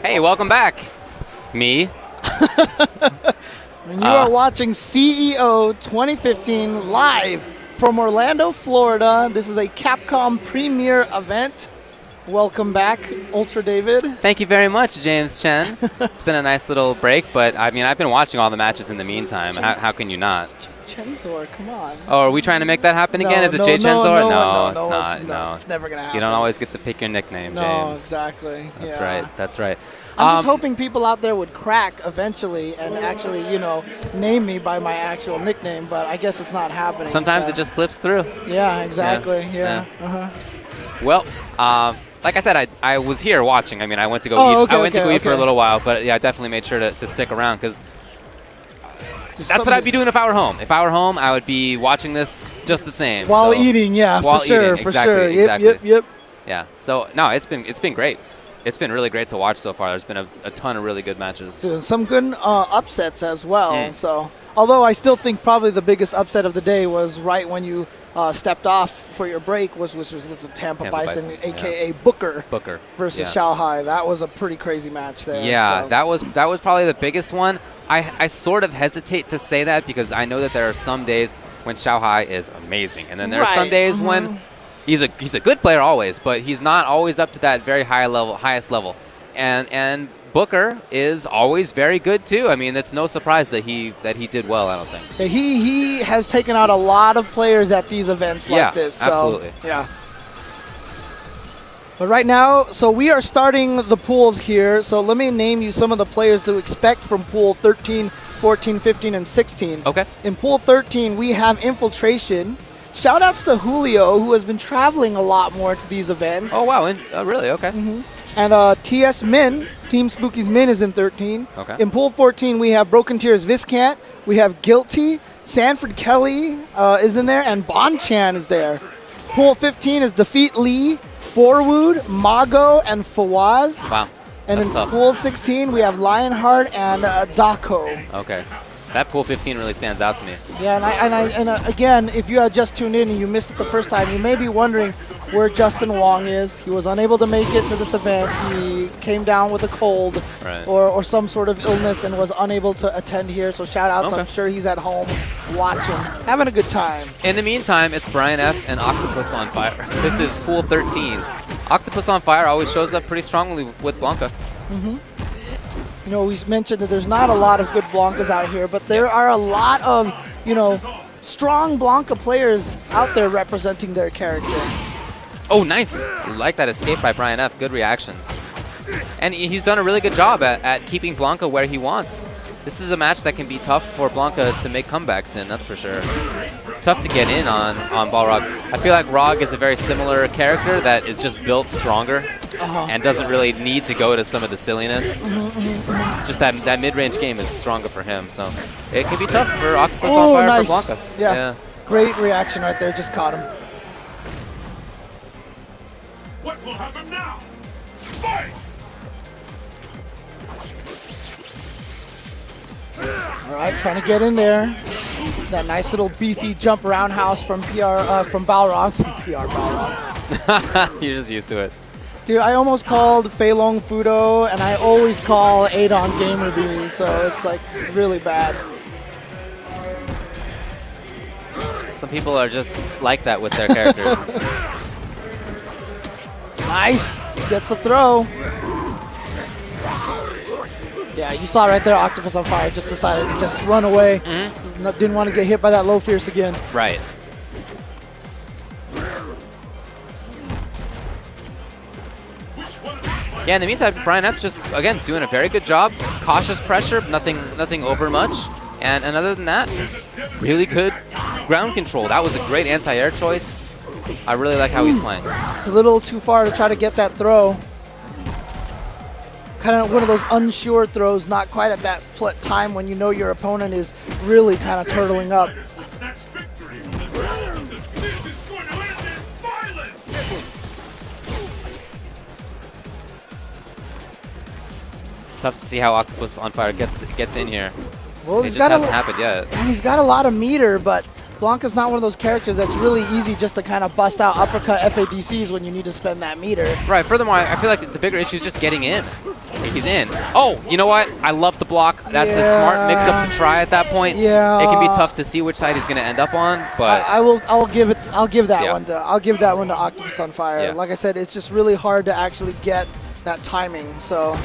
Hey, welcome back. Me. And you are watching CEO 2015 live from Orlando, Florida. This is a Capcom Premier event. Welcome back, Ultra David. Thank you very much, James Chen. It's been a nice little break, but I mean, I've been watching all the matches in the meantime. How can you not? Chenzor, come on. Oh, are we trying to make that happen again? Is it Jay Chenzor? No, it's not. No, it's never going to happen. You don't always get to pick your nickname, no, James. No, exactly. That's right. That's right. I'm just hoping people out there would crack eventually and actually, you know, name me by my actual nickname, but I guess it's not happening. Sometimes it just slips through. Yeah, exactly. Yeah. Well, like I said, I was here watching. I mean, I went to go eat. I went to go eat for a little while, but yeah, I definitely made sure to stick around because that's what I'd be doing if I were home. If I were home, I would be watching this just the same. While eating, yeah, while for sure, eating. for exactly, sure. Exactly. Yep. Yeah. So no, it's been great. It's been really great to watch so far. There's been a ton of really good matches. So some good upsets as well. So, although I still think probably the biggest upset of the day was right when you stepped off for your break, which was the Tampa Bison, a.k.a. Booker versus Shanghai. That was a pretty crazy match there. Yeah, so. that was probably the biggest one. I sort of hesitate to say that because I know that there are some days when Shanghai is amazing, and then there are some days when he's a good player always, but he's not always up to that very highest level. And Booker is always very good too. I mean, it's no surprise that he did well, I don't think. Yeah, he has taken out a lot of players at these events like this. So, absolutely. Yeah. But right now, so we are starting the pools here. So let me name you some of the players to expect from pool 13, 14, 15, and 16. Okay. In pool 13, we have Infiltration. Shout-outs to Julio, who has been traveling a lot more to these events. Oh, wow. Really? Okay. And TS Min, Team Spooky's Min, is in 13. Okay. In pool 14, we have Broken Tears Viscant. We have Guilty. Sanford Kelly is in there, and Bonchan is there. Pool 15 is Defeat Lee, Forwood, Mago, and Faaz. Wow. And That's in tough. pool 16, we have Lionheart and Dako. Okay. That pool 15 really stands out to me. Yeah, and again, if you had just tuned in and you missed it the first time, you may be wondering where Justin Wong is. He was unable to make it to this event. He came down with a cold or some sort of illness and was unable to attend here. So shout outs. I'm sure he's at home watching, having a good time. In the meantime, it's Brian F. and Octopus on fire. This is pool 13. Octopus on fire always shows up pretty strongly with Blanca. You know, we mentioned that there's not a lot of good Blancas out here, but there are a lot of, you know, strong Blanca players out there representing their character. Oh, nice. Like that escape by Brian F. Good reactions. And he's done a really good job at keeping Blanca where he wants. This is a match that can be tough for Blanca to make comebacks in, that's for sure. Tough to get in on Balrog. I feel like Rog is a very similar character that is just built stronger and doesn't really need to go to some of the silliness. Just that mid-range game is stronger for him, so it can be tough for Octopus on fire for Blanca. Yeah, great reaction right there, just caught him. What will happen now? Fight! All right, trying to get in there. That nice little beefy jump roundhouse from Balrog. You're just used to it. Dude, I almost called Fei Long Fudo, and I always call Adon Gamer Bean, so it's like really bad. Some people are just like that with their characters. Nice, gets the throw. Yeah, you saw right there, Octopus on fire just decided to just run away. Didn't want to get hit by that low fierce again. Right. Yeah, in the meantime, Brian F's just, again, doing a very good job. Cautious pressure, nothing over much. And other than that, really good ground control. That was a great anti-air choice. I really like how he's playing. It's a little too far to try to get that throw. Kind of one of those unsure throws, not quite at that time when you know your opponent is really kind of turtling up. Tough to see how Octopus on fire gets in here. Well, it just hasn't happened yet. And he's got a lot of meter, but Blanca's not one of those characters that's really easy just to kind of bust out uppercut FADCs when you need to spend that meter. Right. Furthermore, I feel like the bigger issue is just getting in. He's in. Oh, you know what? I love the block. That's a smart mix-up to try at that point. Yeah. It can be tough to see which side he's going to end up on, but I'll give that one to Octopus on Fire. Yeah. Like I said, it's just really hard to actually get that timing. So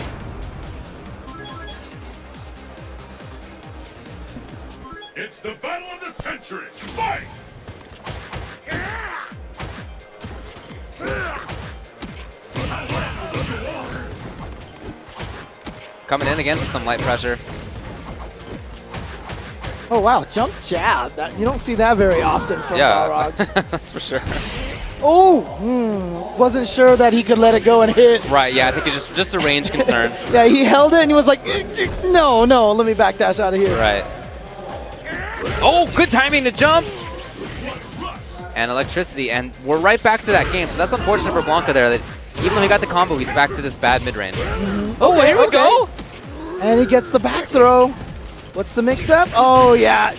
It's the battle of the century. Fight! coming in again for some light pressure. oh wow, jump jab. That you don't see that very often from Balrogs. That's for sure. Oh, wasn't sure that he could let it go and hit. Right, yeah, I think it's just a range concern. Yeah, he held it and he was like, no, let me backdash out of here. Right. Oh, good timing to jump. And electricity, and we're right back to that game. So that's unfortunate for Blanca there. That even though he got the combo, he's back to this bad mid range. Oh, here we go. And he gets the back throw. What's the mix-up? Oh, yeah.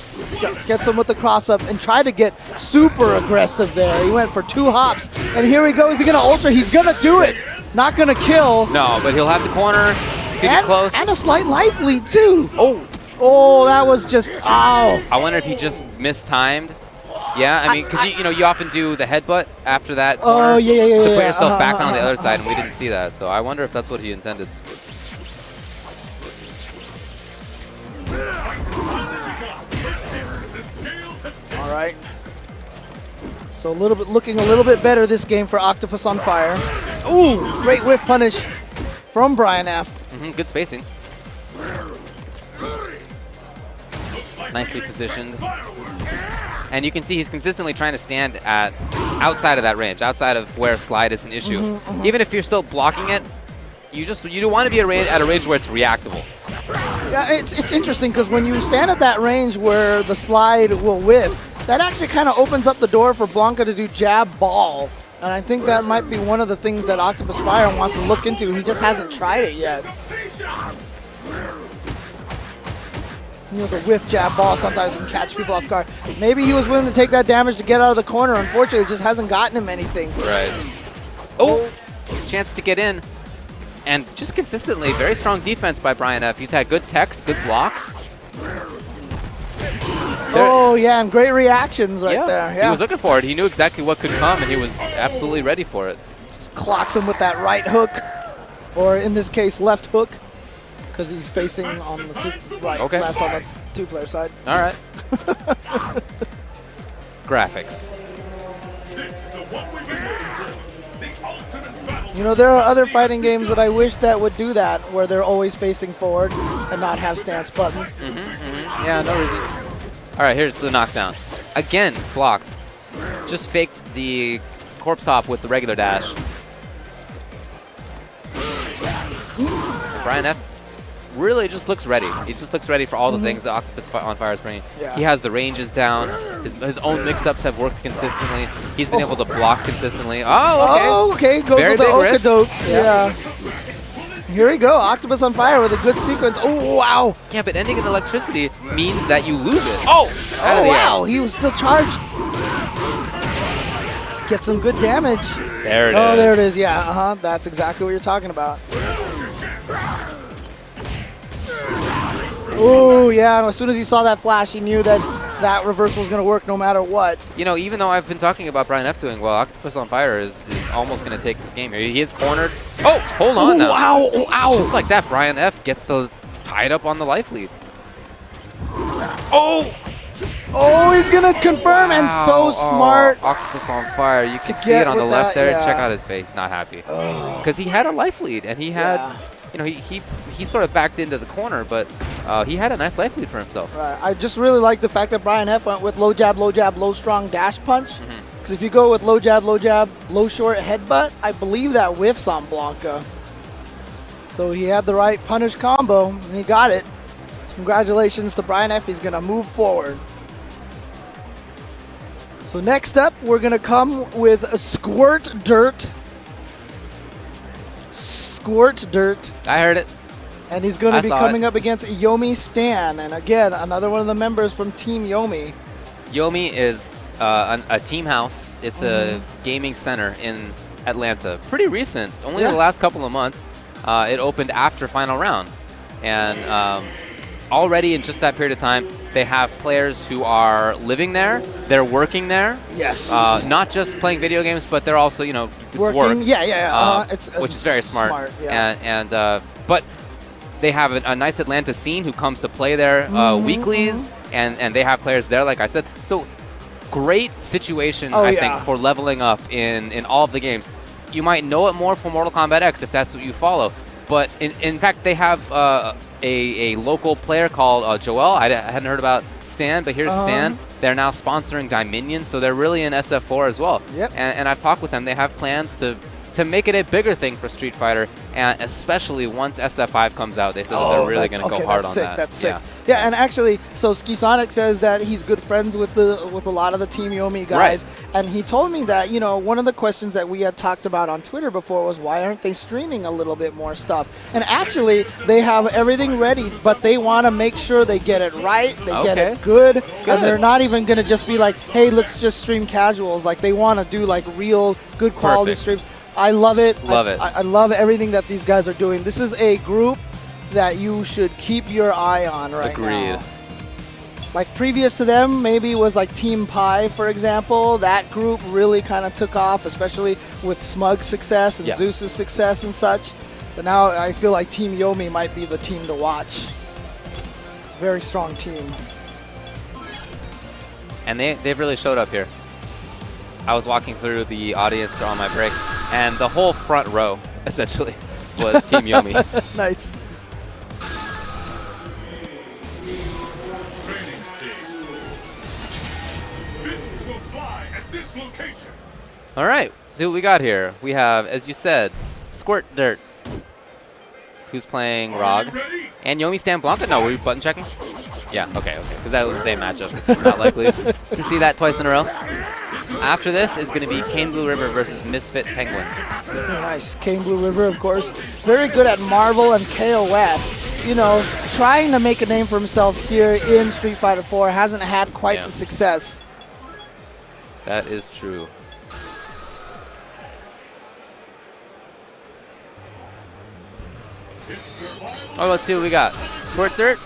Gets him with the cross-up and tried to get super aggressive there. He went for 2 hops. And here he goes. He's going to ultra. He's going to do it. Not going to kill. No, but he'll have the corner. It's going to be close. And a slight life lead, too. Oh. Oh, that was just, ow. I wonder if he just mistimed. Yeah, I mean, because you often do the headbutt after that corner to put yourself back on the other side, and we didn't see that. So I wonder if that's what he intended. All right. So looking a little bit better this game for Octopus on Fire. Ooh, great whiff punish from Brian F. Good spacing. Nicely positioned. And you can see he's consistently trying to stand at outside of that range, outside of where slide is an issue. Even if you're still blocking it, you don't want to be at a range where it's reactable. Yeah, it's interesting because when you stand at that range where the slide will whiff, that actually kind of opens up the door for Blanca to do jab ball. And I think that might be one of the things that Octopus Fire wants to look into. He just hasn't tried it yet. You know, the whiff jab ball sometimes can catch people off guard. Maybe he was willing to take that damage to get out of the corner. Unfortunately, it just hasn't gotten him anything. Right. Oh, chance to get in. And just consistently, very strong defense by Brian F. He's had good techs, good blocks. Oh, yeah, and great reactions right there. Yeah. He was looking for it. He knew exactly what could come, and he was absolutely ready for it. Just clocks him with that right hook, or in this case, left hook, because he's facing on the left on the 2-player side. All right. Graphics. You know, there are other fighting games that I wish that would do that, where they're always facing forward and not have stance buttons. Yeah, no reason. All right, here's the knockdown. Again, blocked. Just faked the corpse hop with the regular dash. Brian F. really just looks ready. He just looks ready for all the things that Octopus on Fire is bringing. Yeah. He has the ranges down. His own mix-ups have worked consistently. He's been able to block consistently. Oh, okay. Oh, okay. Goes Very with the big risk. okadokes. Yeah. Here we go. Octopus on Fire with a good sequence. Oh, wow. Yeah, but ending in electricity means that you lose it. Oh! Out of the wow. air. He was still charged. Get some good damage. There it is. Oh, there it is. Yeah, that's exactly what you're talking about. Oh, yeah. As soon as he saw that flash, he knew that that reversal was going to work no matter what. You know, even though I've been talking about Brian F doing well, Octopus on Fire is almost going to take this game here. He is cornered. Oh, hold on now. Wow. Oh, ow. Just like that, Brian F gets tied up on the life lead. Oh! Oh, he's going to confirm, and so smart. Oh, Octopus on Fire. You can see it on the left there. Check out his face. Not happy. Because he had a life lead, and he had, you know, he sort of backed into the corner, but he had a nice life lead for himself. Right. I just really like the fact that Brian F went with low jab, low strong dash punch. Because if you go with low jab, low short headbutt, I believe that whiffs on Blanca. So he had the right punish combo, and he got it. Congratulations to Brian F. He's going to move forward. So next up, we're going to come with a Squirt Dirt. Squirt Dirt. I heard it. And he's going to be coming up against Yomi Stan. And again, another one of the members from Team Yomi. Yomi is a team house. It's a gaming center in Atlanta. Pretty recent, only the last couple of months. it opened after final round. And already in just that period of time, they have players who are living there, they're working there. Yes. Not just playing video games, but they're also, you know, it's working. work. Yeah. Which is very smart. Yeah. But they have a nice Atlanta scene who comes to play there weeklies, and they have players there, like I said. So great situation, I think, for leveling up in all of the games. You might know it more for Mortal Kombat X if that's what you follow. But in fact, they have a local player called Joel. I hadn't heard about Stan, but here's Stan. They're now sponsoring Dominion, so they're really in SF4 as well. Yep. And I've talked with them. They have plans to make it a bigger thing for Street Fighter, and especially once SF5 comes out, they said that they're really going to go hard on that. That's sick. Yeah, and actually, so Ski Sonic says that he's good friends with a lot of the Team Yomi guys, and he told me that, you know, one of the questions that we had talked about on Twitter before was why aren't they streaming a little bit more stuff? And actually, they have everything ready, but they want to make sure they get it right, they get it good, and they're not even going to just be like, hey, let's just stream casuals. Like, they want to do like real good quality streams. I love it. Love it. I love everything that these guys are doing. This is a group that you should keep your eye on right now. Agreed. Like previous to them, maybe was like Team Pi, for example. That group really kind of took off, especially with Smug's success and Zeus's success and such. But now I feel like Team Yomi might be the team to watch. Very strong team. And they've really showed up here. I was walking through the audience on my break, and the whole front row, essentially, was Team Yomi. Nice. All right, see what we got here. We have, as you said, Squirt Dirt, who's playing Rog, and Yomi Stan Blanca. No, were you button checking? Yeah, okay, because that was the same matchup. It's not likely to see that twice in a row. After this is going to be Kane Blue River versus Misfit Penguin. Nice. Kane Blue River, of course. Very good at Marvel and KOF. You know, trying to make a name for himself here in Street Fighter 4. Hasn't had quite the success. That is true. Oh, let's see what we got. Squirt Dirt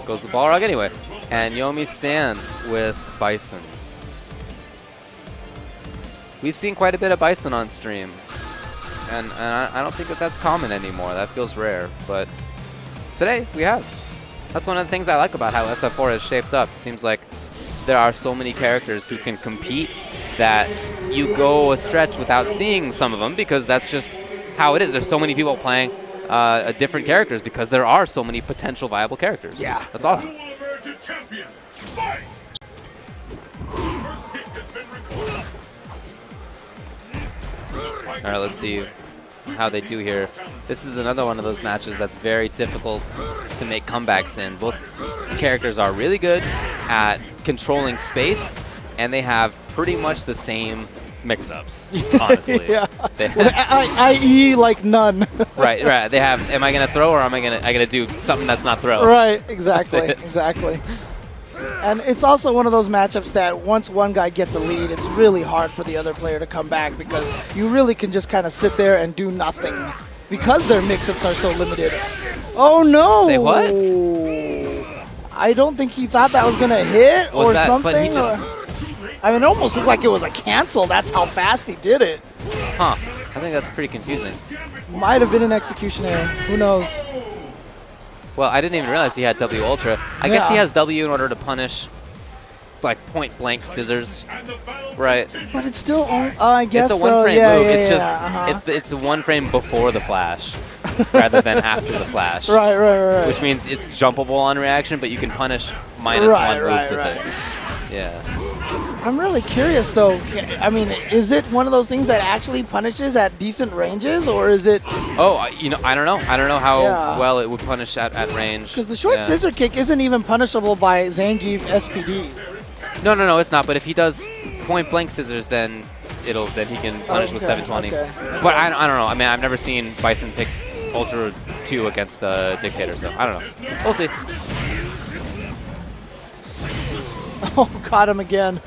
goes with Balrog anyway. And Yomi Stan with Bison. We've seen quite a bit of Bison on stream, and I don't think that that's common anymore. That feels rare, but today we have. That's one of the things I like about how SF4 is shaped up. It seems like there are so many characters who can compete that you go a stretch without seeing some of them because that's just how it is. There's so many people playing different characters because there are so many potential viable characters. Yeah. That's awesome. All right, let's see how they do here. This is another one of those matches that's very difficult to make comebacks in. Both characters are really good at controlling space, and they have pretty much the same mix-ups, honestly. I.e. like none. right. They have, am I going to throw or am I going to do something that's not throw? Right, exactly. And it's also one of those matchups that once one guy gets a lead, it's really hard for the other player to come back because you really can just kind of sit there and do nothing because their mix-ups are so limited. Oh, no! Say what? I don't think he thought that was going to hit or something. But he just... I mean, it almost looked like it was a cancel. That's how fast he did it. Huh. I think that's pretty confusing. Might have been an execution error. Who knows? Well, I didn't even realize he had W Ultra. I guess he has W in order to punish, like, point-blank scissors. Right. But it's still, I guess it's a one-frame move. It's just, it's a one frame before the flash rather than after the flash. Right. Which means it's jumpable on reaction, but you can punish -1 moves with it. Yeah. I'm really curious, though. I mean, is it one of those things that actually punishes at decent ranges, or is it... Oh, you know, I don't know. I don't know how well it would punish at range. Because the short scissor kick isn't even punishable by Zangief SPD. No, it's not. But if he does point-blank scissors, then he can punish with 720. Okay. But I don't know. I mean, I've never seen Bison pick Ultra 2 against Dictator, so I don't know. We'll see. Oh, caught him again.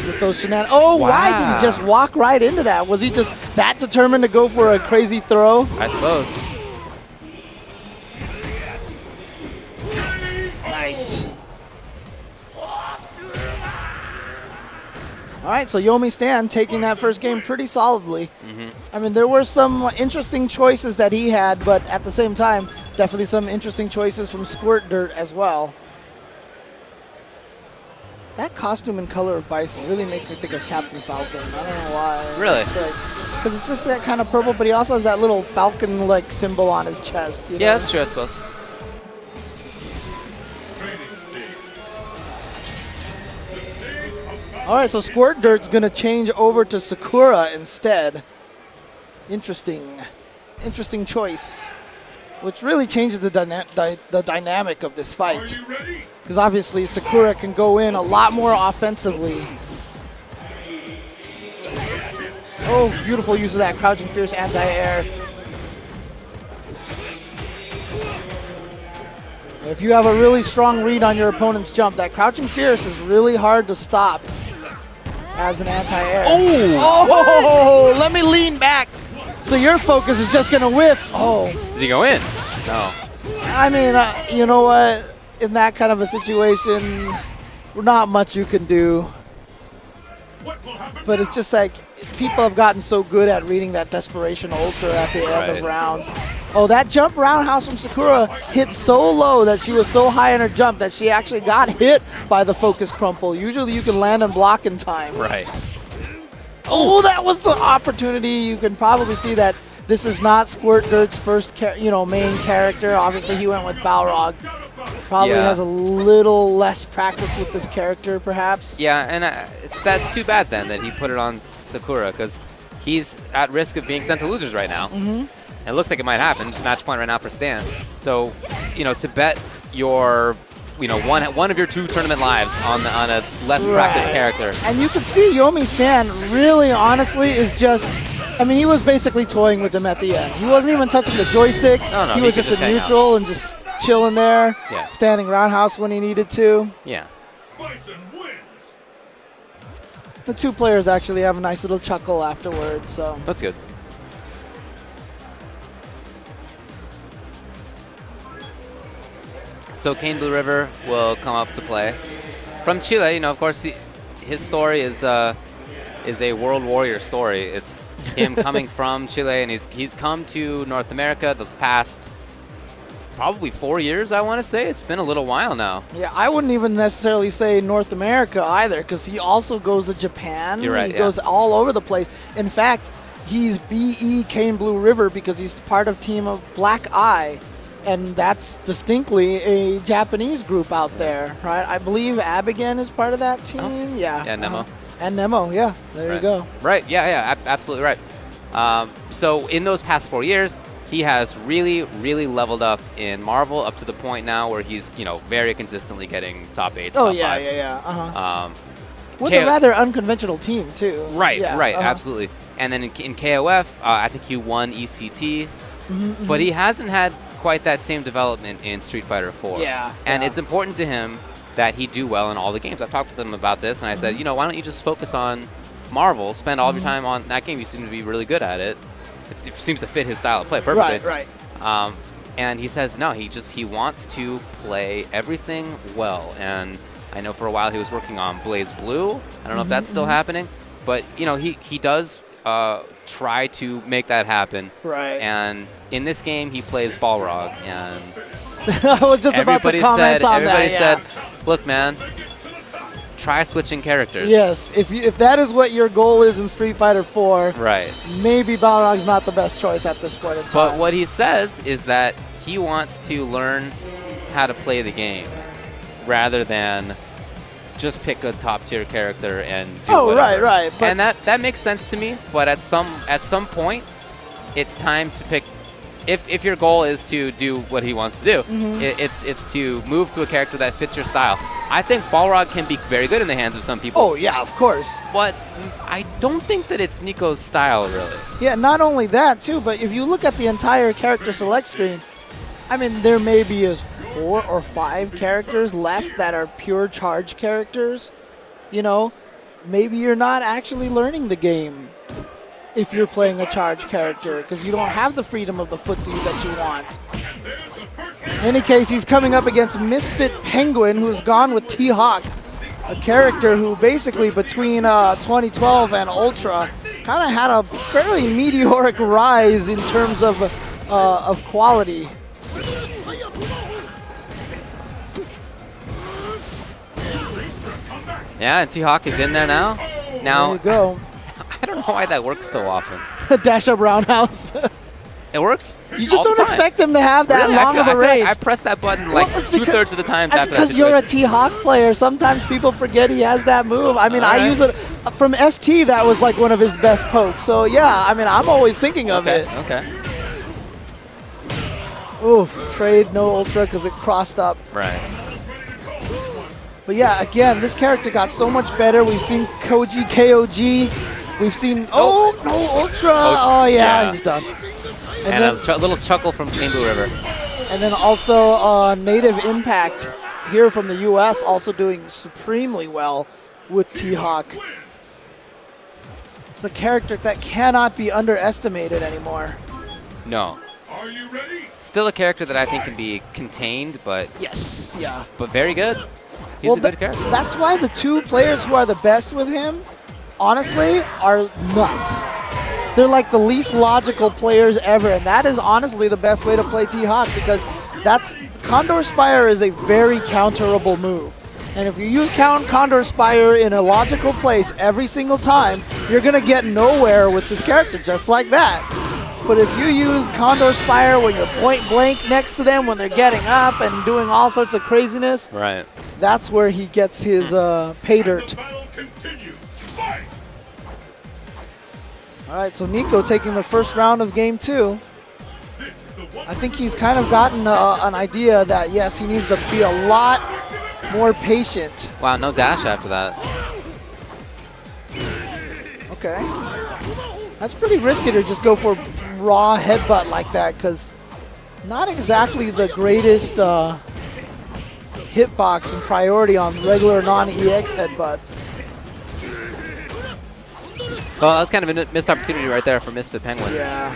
with those shenanigans. Oh, why did he just walk right into that? Was he just that determined to go for a crazy throw? I suppose. Nice. All right, so Yomi Stan taking that first game pretty solidly. I mean, there were some interesting choices that he had, but at the same time, definitely some interesting choices from Squirt Dirt as well. That costume and color of Bison really makes me think of Captain Falcon. I don't know why. Really? Because it's just that kind of purple, but he also has that little falcon-like symbol on his chest. You know? Yeah, that's true, I suppose. All right, so Squirt Dirt's going to change over to Sakura instead. Interesting. Interesting choice. Which really changes the dynamic of this fight. Because obviously Sakura can go in a lot more offensively. Oh, beautiful use of that Crouching Fierce anti-air. If you have a really strong read on your opponent's jump, that Crouching Fierce is really hard to stop as an anti-air. Oh, let me lean back. So your focus is just going to whiff. Oh. Did he go in? No. I mean, you know what? In that kind of a situation, not much you can do. But it's just like people have gotten so good at reading that Desperation Ultra at the end of rounds. Oh, that jump roundhouse from Sakura hit so low that she was so high in her jump that she actually got hit by the focus crumple. Usually you can land and block in time. Right. Oh, that was the opportunity. You can probably see that this is not Squirt Dirt's first main character. Obviously he went with Balrog. Probably has a little less practice with this character, perhaps. Yeah, and that's too bad then that he put it on Sakura, because he's at risk of being sent to losers right now. It looks like it might happen. Match point right now for Stan. So, to bet your, one of your 2 tournament lives on a less practiced character. And you can see Yomi Stan really, honestly, is just. I mean, he was basically toying with him at the end. He wasn't even touching the joystick. No, he was just a neutral and just chilling there, standing roundhouse when he needed to. Yeah. The 2 players actually have a nice little chuckle afterwards, so. That's good. So Kane Blue River will come up to play. From Chile, of course, his story is a world warrior story. It's him coming from Chile, and he's come to North America the past probably 4 years, I want to say. It's been a little while now. Yeah, I wouldn't even necessarily say North America either, because he also goes to Japan. You're right, he goes all over the place. In fact, he's BE Kane Blue River because he's part of team of Black Eye. And that's distinctly a Japanese group out there, right? I believe Abigail is part of that team. Yeah. Yeah, Nemo. And Nemo, yeah. There you go. Right, yeah, absolutely right. So in those past 4 years, he has really, really leveled up in Marvel up to the point now where he's, very consistently getting top 8s, top 5s. Yeah. With a rather unconventional team, too. Right, absolutely. And then in KOF, I think he won ECT, but he hasn't had quite that same development in Street Fighter 4. Yeah. And it's important to him that he do well in all the games. I've talked with him about this, and I said, why don't you just focus on Marvel, spend all of your time on that game. You seem to be really good at it. It seems to fit his style of play perfectly. Right. And he says, no, he wants to play everything well. And I know for a while he was working on Blaze Blue. I don't know if that's still happening, but he does try to make that happen. Right. And in this game, he plays Balrog, and I was just about to comment on that. Everybody said, look, man, try switching characters. Yes, if that is what your goal is in Street Fighter 4, right, maybe Balrog's not the best choice at this point in time. But what he says is that he wants to learn how to play the game rather than just pick a top-tier character and do whatever. Right. But and that makes sense to me, but at some point, it's time to pick. If your goal is to do what he wants to do, it's to move to a character that fits your style. I think Balrog can be very good in the hands of some people. Oh, yeah, of course. But I don't think that it's Nico's style, really. Yeah, not only that, too, but if you look at the entire character select screen, I mean, there may be 4 or 5 characters left that are pure charge characters, maybe you're not actually learning the game if you're playing a charge character, because you don't have the freedom of the footsies that you want. In any case, he's coming up against Misfit Penguin, who's gone with T-Hawk, a character who basically between 2012 and Ultra kind of had a fairly meteoric rise in terms of quality. Yeah, and T-Hawk is in there now. There you go. I don't know why that works so often. Dash up roundhouse. It works. You just don't expect him to have that long of a range. I press that button like two-thirds of the time. That's because you're a T-Hawk player. Sometimes people forget he has that move. I mean, I use it from ST. That was like one of his best pokes. So yeah, I mean, I'm always thinking of it. Okay. Oof, trade no ultra because it crossed up. Right. But yeah, again, this character got so much better. We've seen Koji KOG. We've seen no ultra. Oh yeah, he's done. And a little chuckle from Chamber River. And then also Native Impact here from the US also doing supremely well with T-Hawk. It's a character that cannot be underestimated anymore. No. Are you ready? Still a character that I think can be contained, but yes, yeah. But very good. He's a good character. That's why the two players who are the best with him, honestly, are nuts. They're like the least logical players ever, and that is honestly the best way to play T-Hawk, because Condor Spire is a very counterable move. And if you use Condor Spire in a logical place every single time, you're going to get nowhere with this character, just like that. But if you use Condor Spire when you're point blank next to them, when they're getting up and doing all sorts of craziness, right, that's where he gets his pay dirt. All right, so Nico taking the first round of game 2. I think he's kind of gotten an idea that, yes, he needs to be a lot more patient. Wow, no dash after that. Okay. That's pretty risky to just go for raw headbutt like that, because not exactly the greatest hitbox and priority on regular non-EX headbutt. Well, that was kind of a missed opportunity right there for Misfit Penguin. Yeah.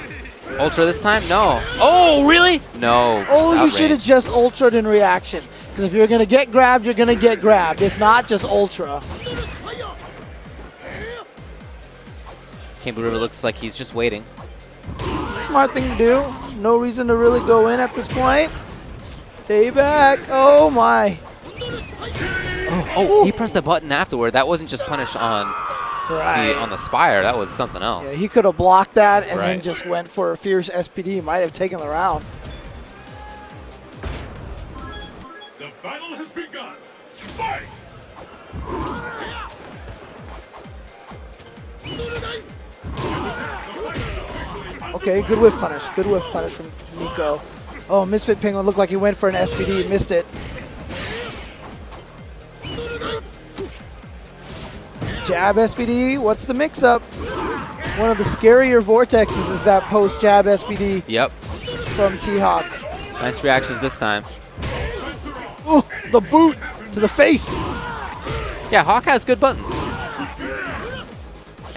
Ultra this time? No. Oh, really? No. Oh, you should have just ultra'd in reaction. Because if you're going to get grabbed, you're going to get grabbed. If not, just ultra. Chamber River looks like he's just waiting. Smart thing to do. No reason to really go in at this point. Stay back. Oh, my. Oh, he pressed the button afterward. That wasn't just punish on the Spire. That was something else. Yeah, he could have blocked that and then just went for a fierce SPD. Might have taken the round. The battle has begun. Fight! Okay, good whiff punish. Good whiff punish from Nico. Oh, Misfit Penguin looked like he went for an SPD, missed it. Jab SPD, what's the mix-up? One of the scarier vortexes is that post-jab SPD. Yep. From T-Hawk. Nice reactions this time. Ooh, the boot to the face. Yeah, Hawk has good buttons.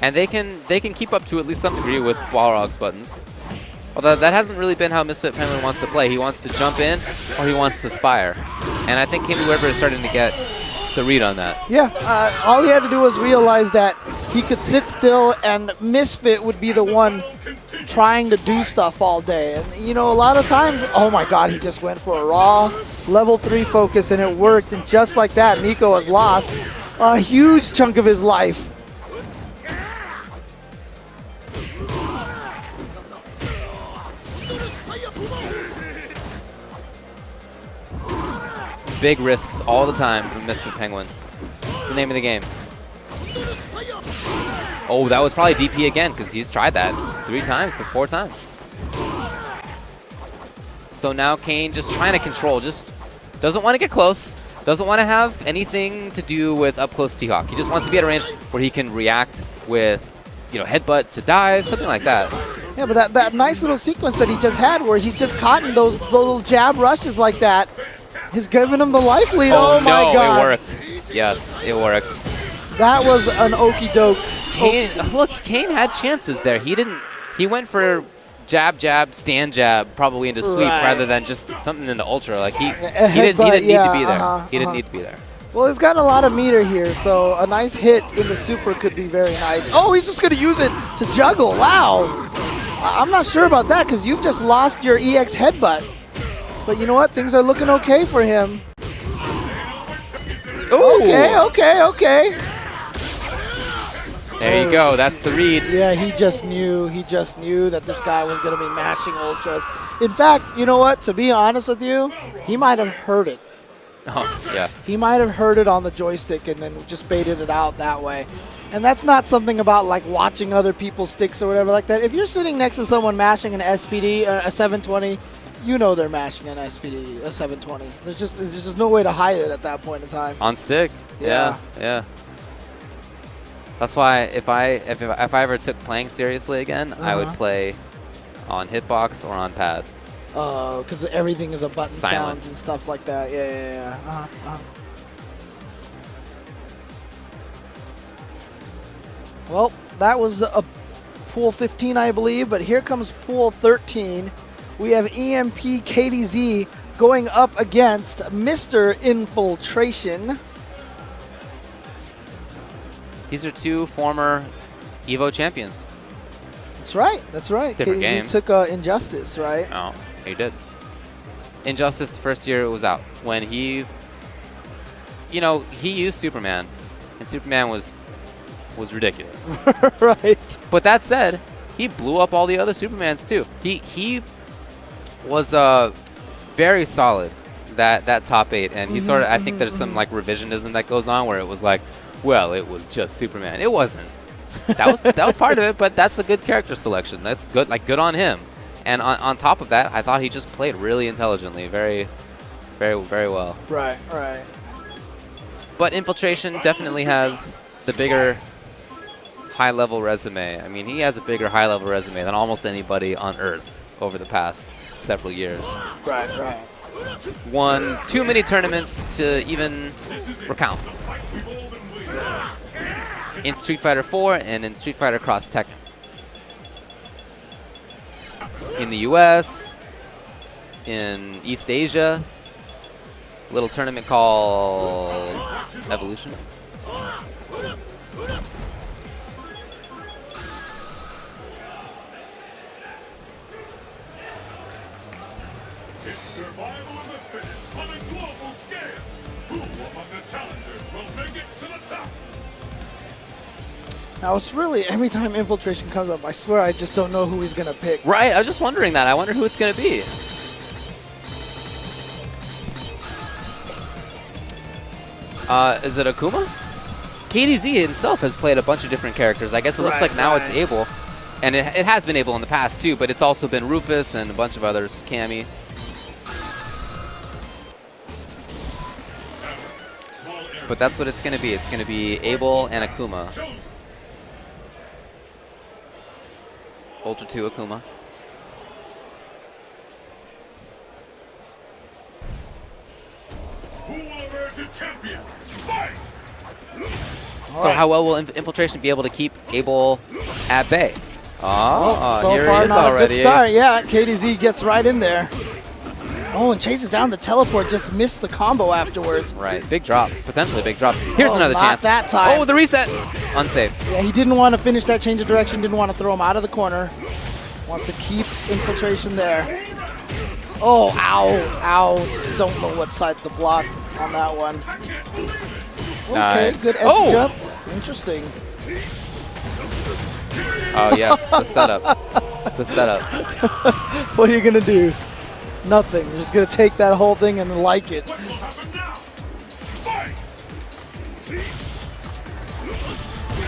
And they can keep up to at least some degree with Balrog's buttons. Although that hasn't really been how Misfit Penguin wants to play. He wants to jump in or he wants to spire. And I think Kane Weber is starting to get the read on that. Yeah, all he had to do was realize that he could sit still and Misfit would be the one trying to do stuff all day. And, you know, a lot of times, oh my God, he just went for a raw level 3 focus and it worked. And just like that, Nico has lost a huge chunk of his life. Big risks all the time from Misfit Penguin. It's the name of the game. Oh, that was probably DP again because he's tried that 3 times, 4 times. So now Kane just trying to control, just doesn't want to get close, doesn't want to have anything to do with up close T-Hawk. He just wants to be at a range where he can react with, you know, headbutt to dive, something like that. Yeah, but that nice little sequence that he just had where he just caught in those little jab rushes like that, he's giving him the life lead. Oh my God. It worked. Yes, it worked. That was an okey doke. Kane, look, Kane had chances there. He didn't. He went for jab, jab, stand jab, probably into sweep rather than just something into ultra. Like he didn't need to be there. He didn't need to be there. Well, he's got a lot of meter here, so a nice hit in the super could be very nice. Oh, he's just going to use it to juggle. Wow. I'm not sure about that because you've just lost your EX headbutt. But you know what? Things are looking okay for him. Ooh. Okay. There you go. That's the read. Yeah, he just knew that this guy was going to be mashing ultras. In fact, you know what? To be honest with you, he might have heard it. Oh, yeah. He might have heard it on the joystick and then just baited it out that way. And that's not something about like watching other people's sticks or whatever like that. If you're sitting next to someone mashing an SPD, a 720, you know they're mashing an SPD, a 720. There's just no way to hide it at that point in time. On stick. Yeah. That's why if I ever took playing seriously again, I would play on hitbox or on pad. Because everything is a button Silent. sounds and stuff like that. Yeah. Well, that was a pool 15, I believe, but here comes pool 13. We have EMP KDZ going up against Mr. Infiltration. These are two former EVO champions. That's right. Different KDZ games. took Injustice, right? Oh, he did. Injustice, the first year it was out. When he used Superman, and Superman was ridiculous. Right. But that said, he blew up all the other Supermans too. He was very solid that top 8, and he sort of I think there's some like revisionism that goes on where it was like, well, it was just Superman. It wasn't. That was part of it, but that's a good character selection. That's good, like good on him. And on top of that, I thought he just played really intelligently, very, very, very well. Right. But Infiltration definitely has the bigger high-level resume. I mean, he has a bigger high-level resume than almost anybody on Earth over the past several years. Right. Won too many tournaments to even recount. In Street Fighter 4 and in Street Fighter Cross Tekken. In the US, in East Asia, a little tournament called Evolution. Survival of the fittest on a global scale. Who among the challengers will make it to the top? Now, it's really, every time Infiltration comes up, I swear I just don't know who he's going to pick. Right, I was just wondering that. I wonder who it's going to be. Is it Akuma? KDZ himself has played a bunch of different characters. I guess it looks like now it's Abel. And it has been Abel in the past, too, but it's also been Rufus and a bunch of others, Cammy. But that's what it's going to be. It's going to be Abel and Akuma. Ultra 2 Akuma. Who will emerge a champion? Fight! So how well will Infiltration be able to keep Abel at bay? Oh, so here far he is not already. a good start. Yeah, KDZ gets right in there. Oh, and chases down the teleport. Just missed the combo afterwards. Right, big drop. Potentially big drop. Here's another not chance. That time. Oh, the reset. Unsafe. Yeah, he didn't want to finish that change of direction. Didn't want to throw him out of the corner. Wants to keep Infiltration there. Oh, ow. Just don't know what side to block on that one. Okay, Nice. good edge jump. Interesting. Oh, yes, the setup. The setup. What are you going to do? Nothing. You're just going to take that whole thing and like it.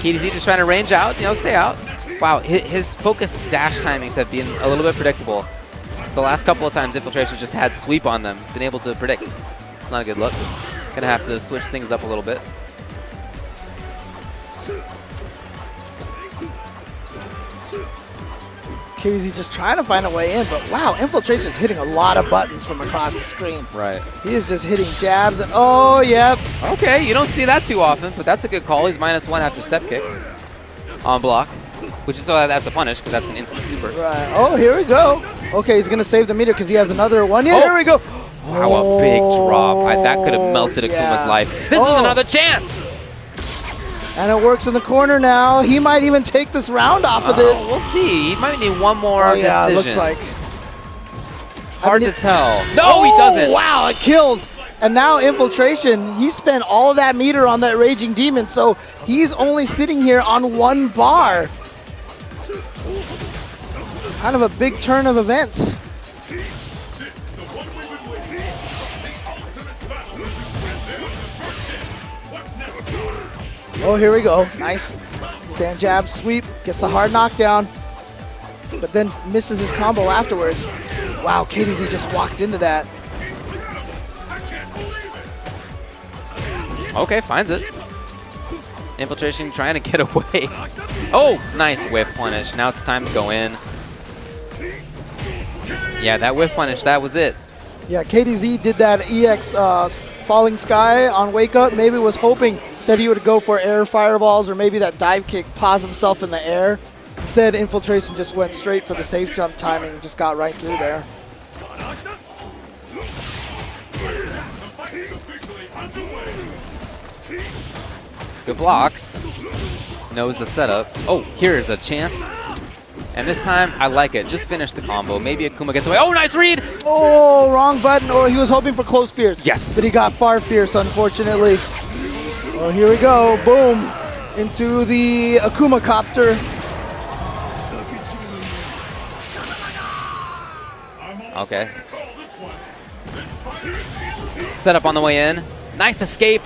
KDZ just trying to range out, stay out. Wow, his focus dash timings have been a little bit predictable. The last couple of times Infiltration just had sweep on them, been able to predict. It's not a good look. Gonna have to switch things up a little bit. KDZ just trying to find a way in, but wow, Infiltration is hitting a lot of buttons from across the screen. Right. He is just hitting jabs. Oh, yep. Okay, you don't see that too often, but that's a good call. He's -1 after step kick on block, which is that's a punish because that's an instant super. Right. Oh, here we go. Okay, he's going to save the meter because he has another one. Yeah, here we go. Wow, a big drop. That could have melted Akuma's life. This is another chance. And it works in the corner now. He might even take this round off of this. We'll see. He might need one more decision. It looks like. Hard to tell. No, he doesn't. Wow, it kills. And now Infiltration, he spent all of that meter on that Raging Demon, so he's only sitting here on 1 bar. Kind of a big turn of events. Oh, here we go. Nice. Stand jab, sweep, gets the hard knockdown, but then misses his combo afterwards. Wow, KDZ just walked into that. Okay, finds it. Infiltration trying to get away. Oh, nice whiff punish. Now it's time to go in. Yeah, that whiff punish, that was it. Yeah, KDZ did that EX Falling Sky on Wake Up. Maybe was hoping that he would go for air fireballs or maybe that dive kick, pause himself in the air. Instead, Infiltration just went straight for the safe jump timing and just got right through there. Good blocks. Knows the setup. Oh, here's a chance. And this time, I like it. Just finish the combo. Maybe Akuma gets away. Oh, nice read! Oh, wrong button. Oh, he was hoping for close fierce. Yes. But he got far fierce, unfortunately. Well, here we go. Boom. Into the Akuma copter. Okay. Setup on the way in. Nice escape.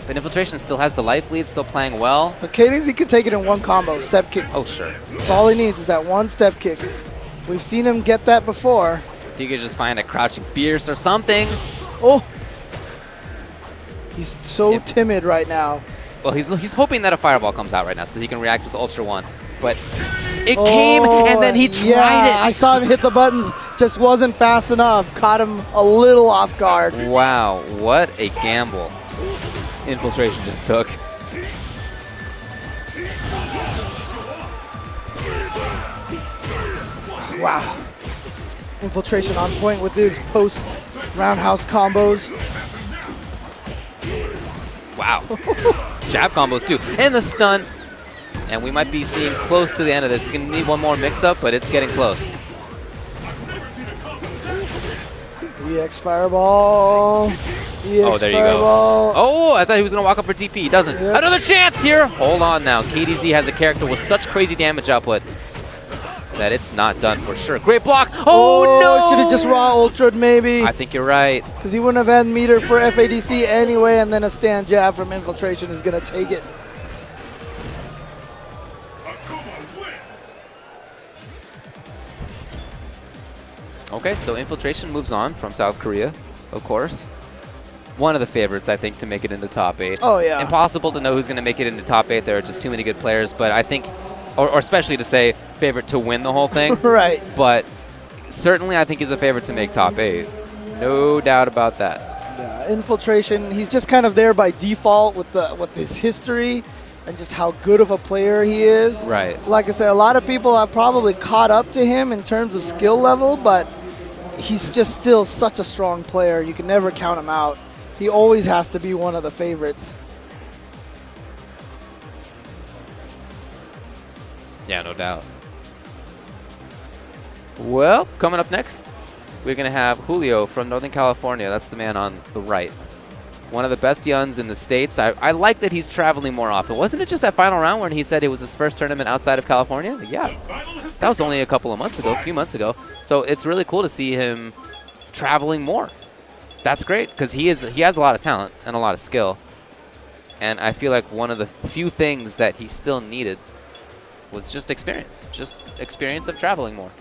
But Infiltration still has the life lead, still playing well. But KDZ can take it in 1 combo, step kick. Oh, sure. That's all he needs is that 1 step kick. We've seen him get that before. If you could just find a crouching fierce or something. Oh. He's so timid right now. Well, he's hoping that a fireball comes out right now so he can react with the Ultra 1. But it came, and then he tried it. I saw him hit the buttons, just wasn't fast enough. Caught him a little off guard. Wow, what a gamble Infiltration just took. Wow. Infiltration on point with his post roundhouse combos. Wow. Jab combos too. And the stun. And we might be seeing close to the end of this. He's going to need one more mix-up, but it's getting close. EX Fireball. EX there you Fireball. go. Oh, I thought he was going to walk up for DP. He doesn't. Yep. Another chance here. Hold on now. KDZ has a character with such crazy damage output that it's not done for sure. Great block. Oh, no. Should have just raw ultra'd maybe. I think you're right. Because he wouldn't have had meter for FADC anyway, and then a stand jab from Infiltration is going to take it. Okay, so Infiltration moves on from South Korea, of course. One of the favorites, I think, to make it into top 8. Oh, yeah. Impossible to know who's going to make it into top 8. There are just too many good players, but I think, or especially to say favorite to win the whole thing. Right. But certainly I think he's a favorite to make top 8. No doubt about that. Yeah, Infiltration, he's just kind of there by default with his history and just how good of a player he is. Right. Like I said, a lot of people have probably caught up to him in terms of skill level, but he's just still such a strong player. You can never count him out. He always has to be one of the favorites. Yeah, no doubt. Well, coming up next, we're going to have Julio from Northern California. That's the man on the right. One of the best Yuns in the States. I like that he's traveling more often. Wasn't it just that final round when he said it was his first tournament outside of California? Yeah. That was only a few months ago. So it's really cool to see him traveling more. That's great because he has a lot of talent and a lot of skill. And I feel like one of the few things that he still needed was just experience. Just experience of traveling more.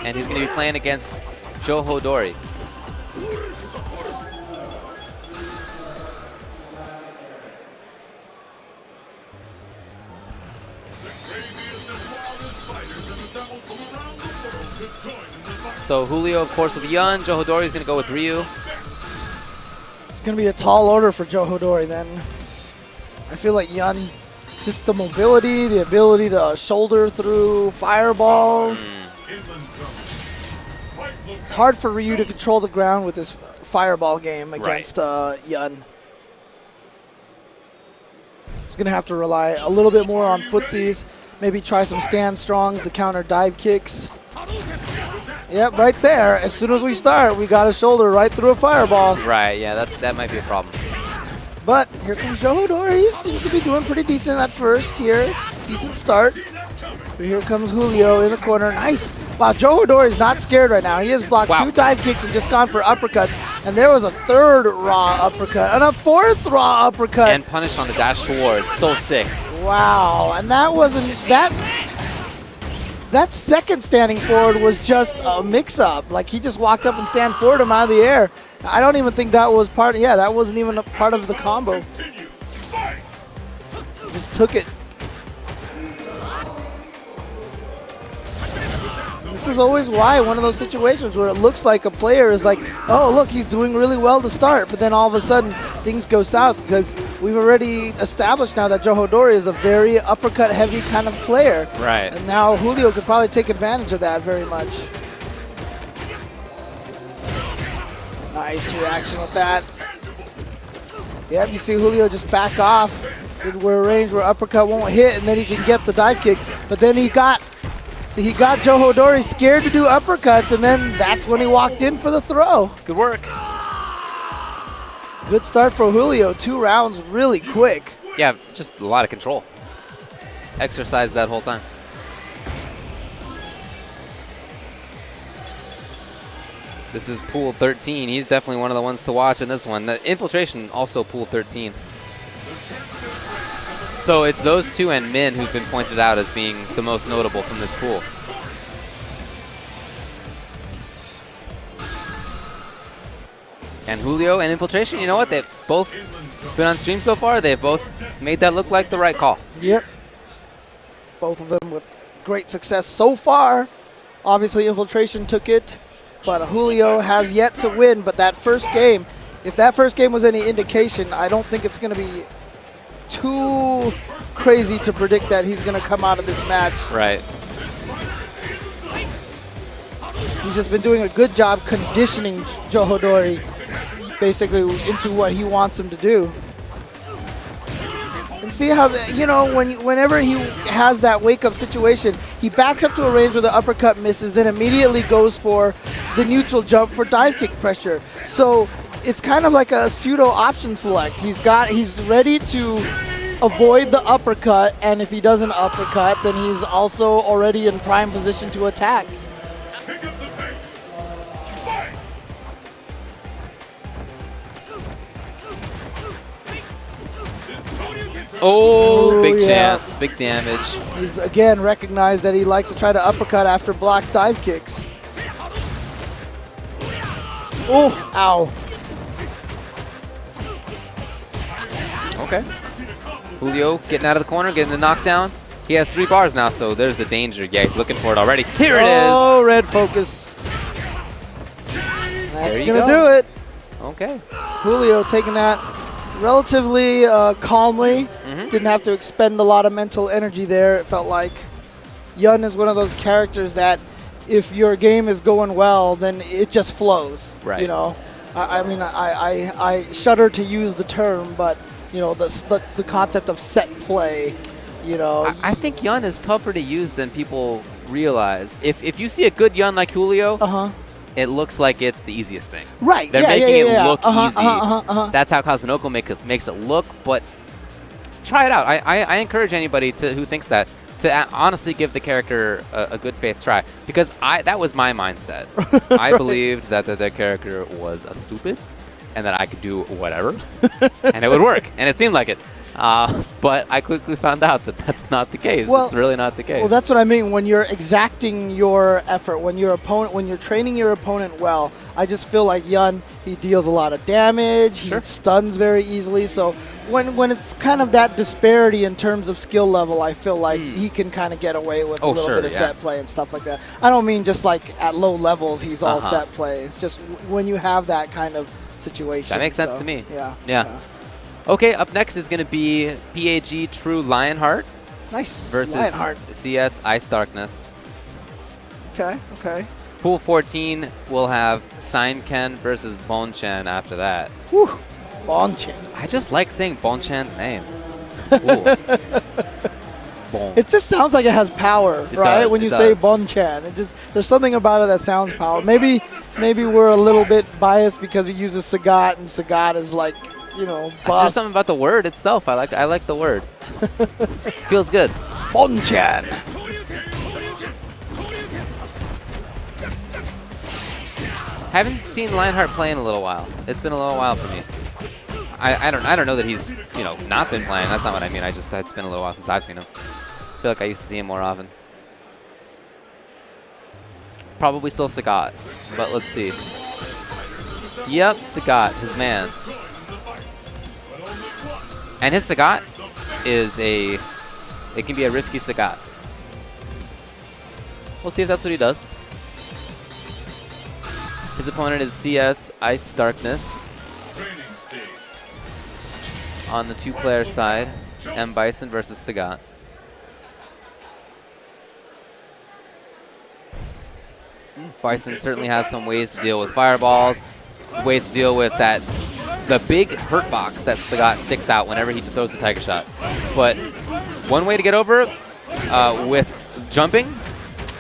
And he's going to be playing against Joe Hodori. So Julio, of course, with Yun. Johodori is going to go with Ryu. It's going to be a tall order for Johodori then. I feel like Yun, just the mobility, the ability to shoulder through fireballs. It's hard for Ryu to control the ground with his fireball game against Yun. He's going to have to rely a little bit more on footsies, maybe try some stand strongs to counter dive kicks. Yep, right there. As soon as we start, we got a shoulder right through a fireball. Right, yeah, that might be a problem. But here comes Johodori. He seems to be doing pretty decent at first here. Decent start. But here comes Julio in the corner. Nice. Wow, Johodori is not scared right now. He has blocked 2 dive kicks and just gone for uppercuts. And there was a 3rd raw uppercut and a 4th raw uppercut. And punished on the dash towards. So sick. Wow, and that wasn't that. That second standing forward was just a mix-up. Like he just walked up and stand forward him out of the air. I don't even think that was part. Yeah, that wasn't even a part of the combo. Just took it. This is always why one of those situations where it looks like a player is like, oh, look, he's doing really well to start, but then all of a sudden things go south because we've already established now that Johodori is a very uppercut-heavy kind of player. Right. And now Julio could probably take advantage of that very much. Nice reaction with that. Yep, you see Julio just back off. We're a range where uppercut won't hit, and then he can get the dive kick. But then he got Johodori scared to do uppercuts, and then that's when he walked in for the throw. Good work. Good start for Julio. 2 rounds really quick. Yeah, just a lot of control. Exercised that whole time. This is pool 13. He's definitely one of the ones to watch in this one. The Infiltration also pool 13. So it's those 2 and Min who've been pointed out as being the most notable from this pool. And Julio and Infiltration, you know what? They've both been on stream so far. They've both made that look like the right call. Yep. Both of them with great success so far. Obviously, Infiltration took it, but Julio has yet to win. But that first game, if that first game was any indication, I don't think it's going to be too crazy to predict that he's going to come out of this match. Right. He's just been doing a good job conditioning Johodori basically into what he wants him to do. And see how, whenever he has that wake-up situation, he backs up to a range where the uppercut misses, then immediately goes for the neutral jump for dive kick pressure. So it's kind of like a pseudo option select. He's ready to avoid the uppercut, and if he doesn't uppercut, then he's also already in prime position to attack. Oh, big chance, big damage. He's again recognized that he likes to try to uppercut after blocked dive kicks. Oh, ow. Okay. Julio getting out of the corner, getting the knockdown. He has 3 bars now, so there's the danger. Yeah, he's looking for it already. Here it is. Oh, red focus. That's going to do it. Okay. Julio taking that relatively calmly. Didn't have to expend a lot of mental energy there, it felt like. Yun is one of those characters that if your game is going well, then it just flows. Right. I shudder to use the term, but the concept of set play, I think Yun is tougher to use than people realize. If you see a good Yun like Julio, it looks like it's the easiest thing. Right. They're making it look easy. That's how Kazunoko makes it look, but try it out. I encourage anybody who thinks that to honestly give the character a good faith try, because that was my mindset. I believed that the character was stupid and that I could do whatever and it would work, and it seemed like it. But I quickly found out that that's not the case. Well, it's really not the case. Well, that's what I mean. When you're exacting your effort, when you're training your opponent well, I just feel like Yun, he deals a lot of damage. He stuns very easily. So when it's kind of that disparity in terms of skill level, I feel like he can kind of get away with a little bit of set play and stuff like that. I don't mean just like at low levels he's all set play. It's just when you have that kind of situation. That makes sense to me. Yeah. Okay, up next is going to be PAG True Lionheart. Nice. Versus Lionheart. CS Ice Darkness. Okay. Pool 14 will have Sein Ken versus Bonchan after that. Whew. Bonchan. I just like saying Bonchan's name. It's cool. It just sounds like it has power, right? When you say does. Bonchan, there's something about it that sounds power. Maybe we're a little bit biased because he uses Sagat, and Sagat is like, buff. There's something about the word itself. I like the word. Feels good. Bonchan. Haven't seen Lionheart play in a little while. It's been a little while for me. I don't know that he's not been playing. That's not what I mean. It's been a little while since I've seen him. I feel like I used to see him more often. Probably still Sagat, but let's see. Yep, Sagat, his man. And his Sagat is it can be a risky Sagat. We'll see if that's what he does. His opponent is CS Ice Darkness. On the two-player side, M. Bison versus Sagat. Bison certainly has some ways to deal with fireballs, ways to deal with the big hurt box that Sagat sticks out whenever he throws the Tiger Shot. But one way to get over it with jumping,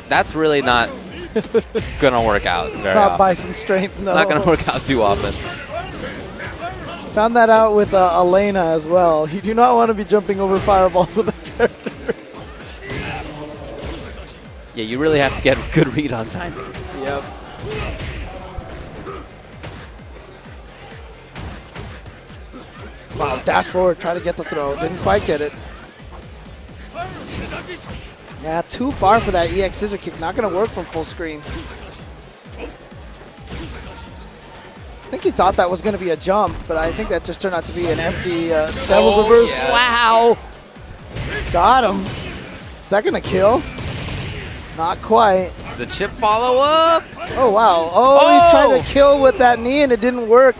that's really not going to work out very often. It's not Bison's strength, It's not going to work out too often. Found that out with Elena as well. You do not want to be jumping over fireballs with a character. Yeah, you really have to get a good read on timing. Yep. Wow, dash forward, try to get the throw. Didn't quite get it. Yeah, too far for that EX scissor kick. Not going to work from full screen. I think he thought that was going to be a jump, but I think that just turned out to be an empty Devil's Reverse. Yes. Wow. Got him. Is that going to kill? Not quite. The chip follow-up. Oh, wow. Oh, he tried to kill with that knee, and it didn't work.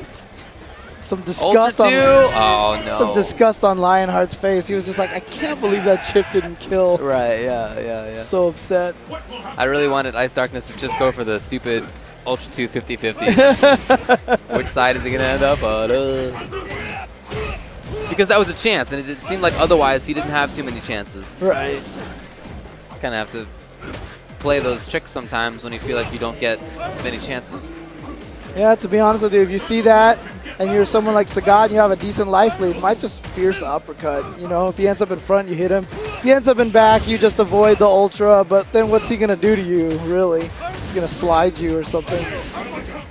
Some disgust some disgust on Lionheart's face. He was just like, I can't believe that chip didn't kill. Right, yeah. So upset. I really wanted Ice Darkness to just go for the stupid Ultra 2 50-50. Which side is he going to end up on? Because that was a chance, and it seemed like otherwise he didn't have too many chances. Right. Kind of have to play those tricks sometimes when you feel like you don't get many chances. Yeah, to be honest with you, if you see that and you're someone like Sagat and you have a decent life lead, might just fierce uppercut. If he ends up in front, you hit him. If he ends up in back, you just avoid the ultra, but then what's he going to do to you, really? He's going to slide you or something.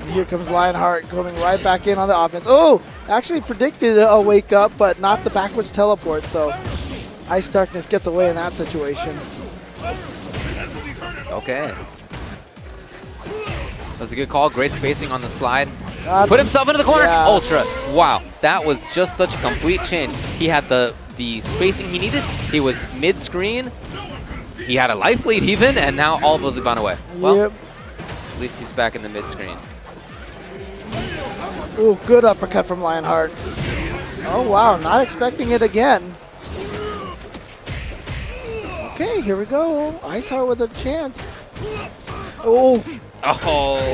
And here comes Lionheart coming right back in on the offense. Oh, actually predicted a wake up, but not the backwards teleport, so Ice Darkness gets away in that situation. Okay. That was a good call. Great spacing on the slide. Put himself into the corner. Yeah. Ultra. Wow. That was just such a complete change. He had the spacing he needed. He was mid-screen. He had a life lead even, and now all of those have gone away. Well, at least he's back in the mid-screen. Ooh, good uppercut from Lionheart. Oh, wow. Not expecting it again. Okay, here we go. Iceheart with a chance. Oh. Oh.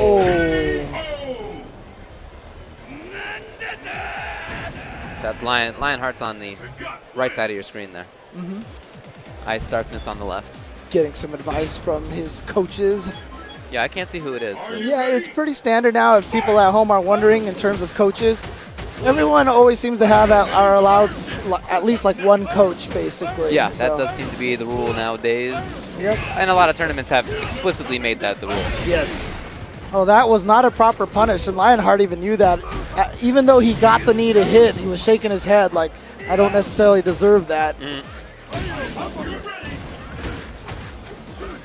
That's Lionheart's on the right side of your screen there. Ice Darkness on the left. Getting some advice from his coaches. Yeah, I can't see who it is. Yeah, it's pretty standard now if people at home are wondering in terms of coaches. Everyone always seems to have are allowed at least like one coach, basically. Yeah, that does seem to be the rule nowadays. Yep. And a lot of tournaments have explicitly made that the rule. Yes. Oh, that was not a proper punish, and Lionheart even knew that. Even though he got the knee to hit, he was shaking his head like, I don't necessarily deserve that.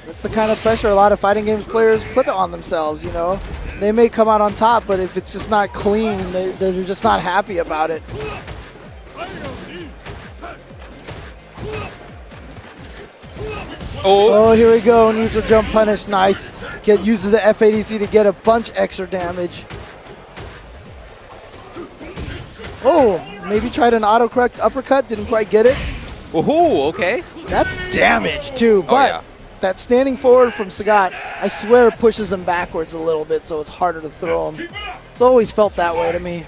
That's the kind of pressure a lot of fighting games players put on themselves, you know. They may come out on top, but if it's just not clean, they're just not happy about it. Oh, here we go. Neutral jump punish. Nice. Uses the FADC to get a bunch extra damage. Oh, maybe tried an autocorrect uppercut. Didn't quite get it. Ooh, okay. That's damage, too. But that standing forward from Sagat, I swear, pushes him backwards a little bit, so it's harder to throw him. It's always felt that way to me.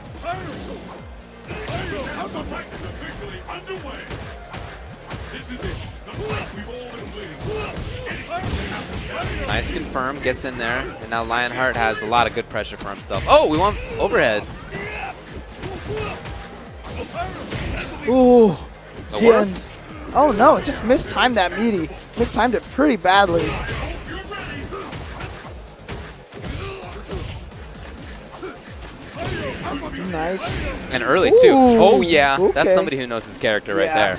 Nice confirm, gets in there, and now Lionheart has a lot of good pressure for himself. Oh, we want overhead. Ooh. Again. Oh no, it just mistimed that meaty. Mistimed it pretty badly. Nice. And early too. Ooh, oh yeah, okay. That's somebody who knows his character right there.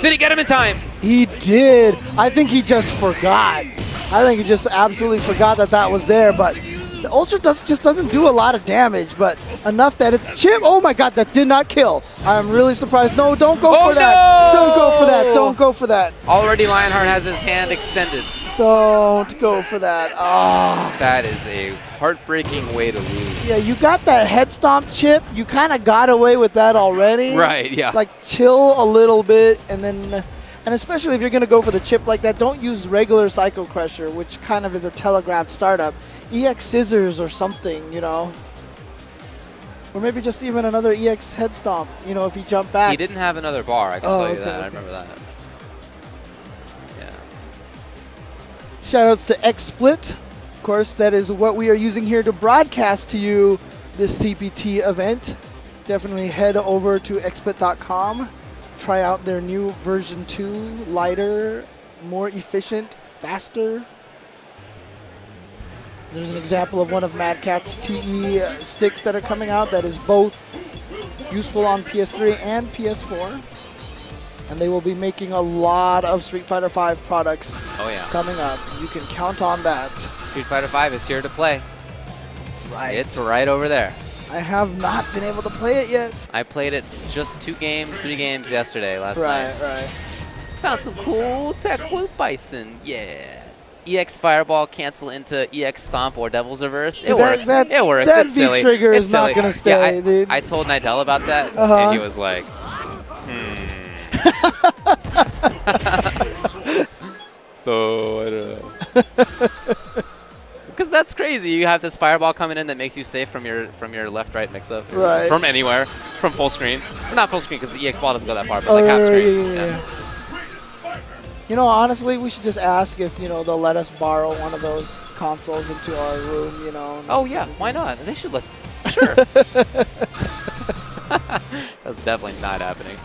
Did he get him in time? He did. I think he just forgot. I think he just absolutely forgot that that was there, but the Ultra just doesn't do a lot of damage, but enough that it's chip. Oh my god, that did not kill. I'm really surprised. No, don't go for that. Don't go for that. Don't go for that. Already Lionheart has his hand extended. Don't go for that. Ah. That is a heartbreaking way to lose. Yeah, you got that head stomp chip. You kind of got away with that already. Right, yeah. Like chill a little bit, and then, and especially if you're going to go for the chip like that, don't use regular Psycho Crusher, which kind of is a telegraphed startup. EX Scissors or something, you know. Or maybe just even another EX head stomp, you know, if you jump back. He didn't have another bar, I can tell you that. I remember that. Shoutouts to XSplit. Of course, that is what we are using here to broadcast to you this CPT event. Definitely head over to xsplit.com. Try out their new version 2, lighter, more efficient, faster. There's an example of one of Mad Cat's TE sticks that are coming out that is both useful on PS3 and PS4. And they will be making a lot of Street Fighter V products coming up. You can count on that. Street Fighter V is here to play. That's right. It's right over there. I have not been able to play it yet. I played it just 3 games yesterday, last night. Right. Found some cool tech with Bison. Yeah. EX Fireball cancel into EX Stomp or Devil's Reverse. It works. It works. That it's silly. V-trigger it's is not going to stay, dude. I told Nidell about that, and he was like, So, I don't know. Because that's crazy. You have this fireball coming in that makes you safe from your left-right mix-up. Right. From anywhere. From full screen. Or not full screen, because the EX ball doesn't go that far, but like half screen. Yeah. You know, honestly, we should just ask if, you know, they'll let us borrow one of those consoles into our room, you know. Oh, yeah. Why not? They should let... Sure. That's definitely not happening.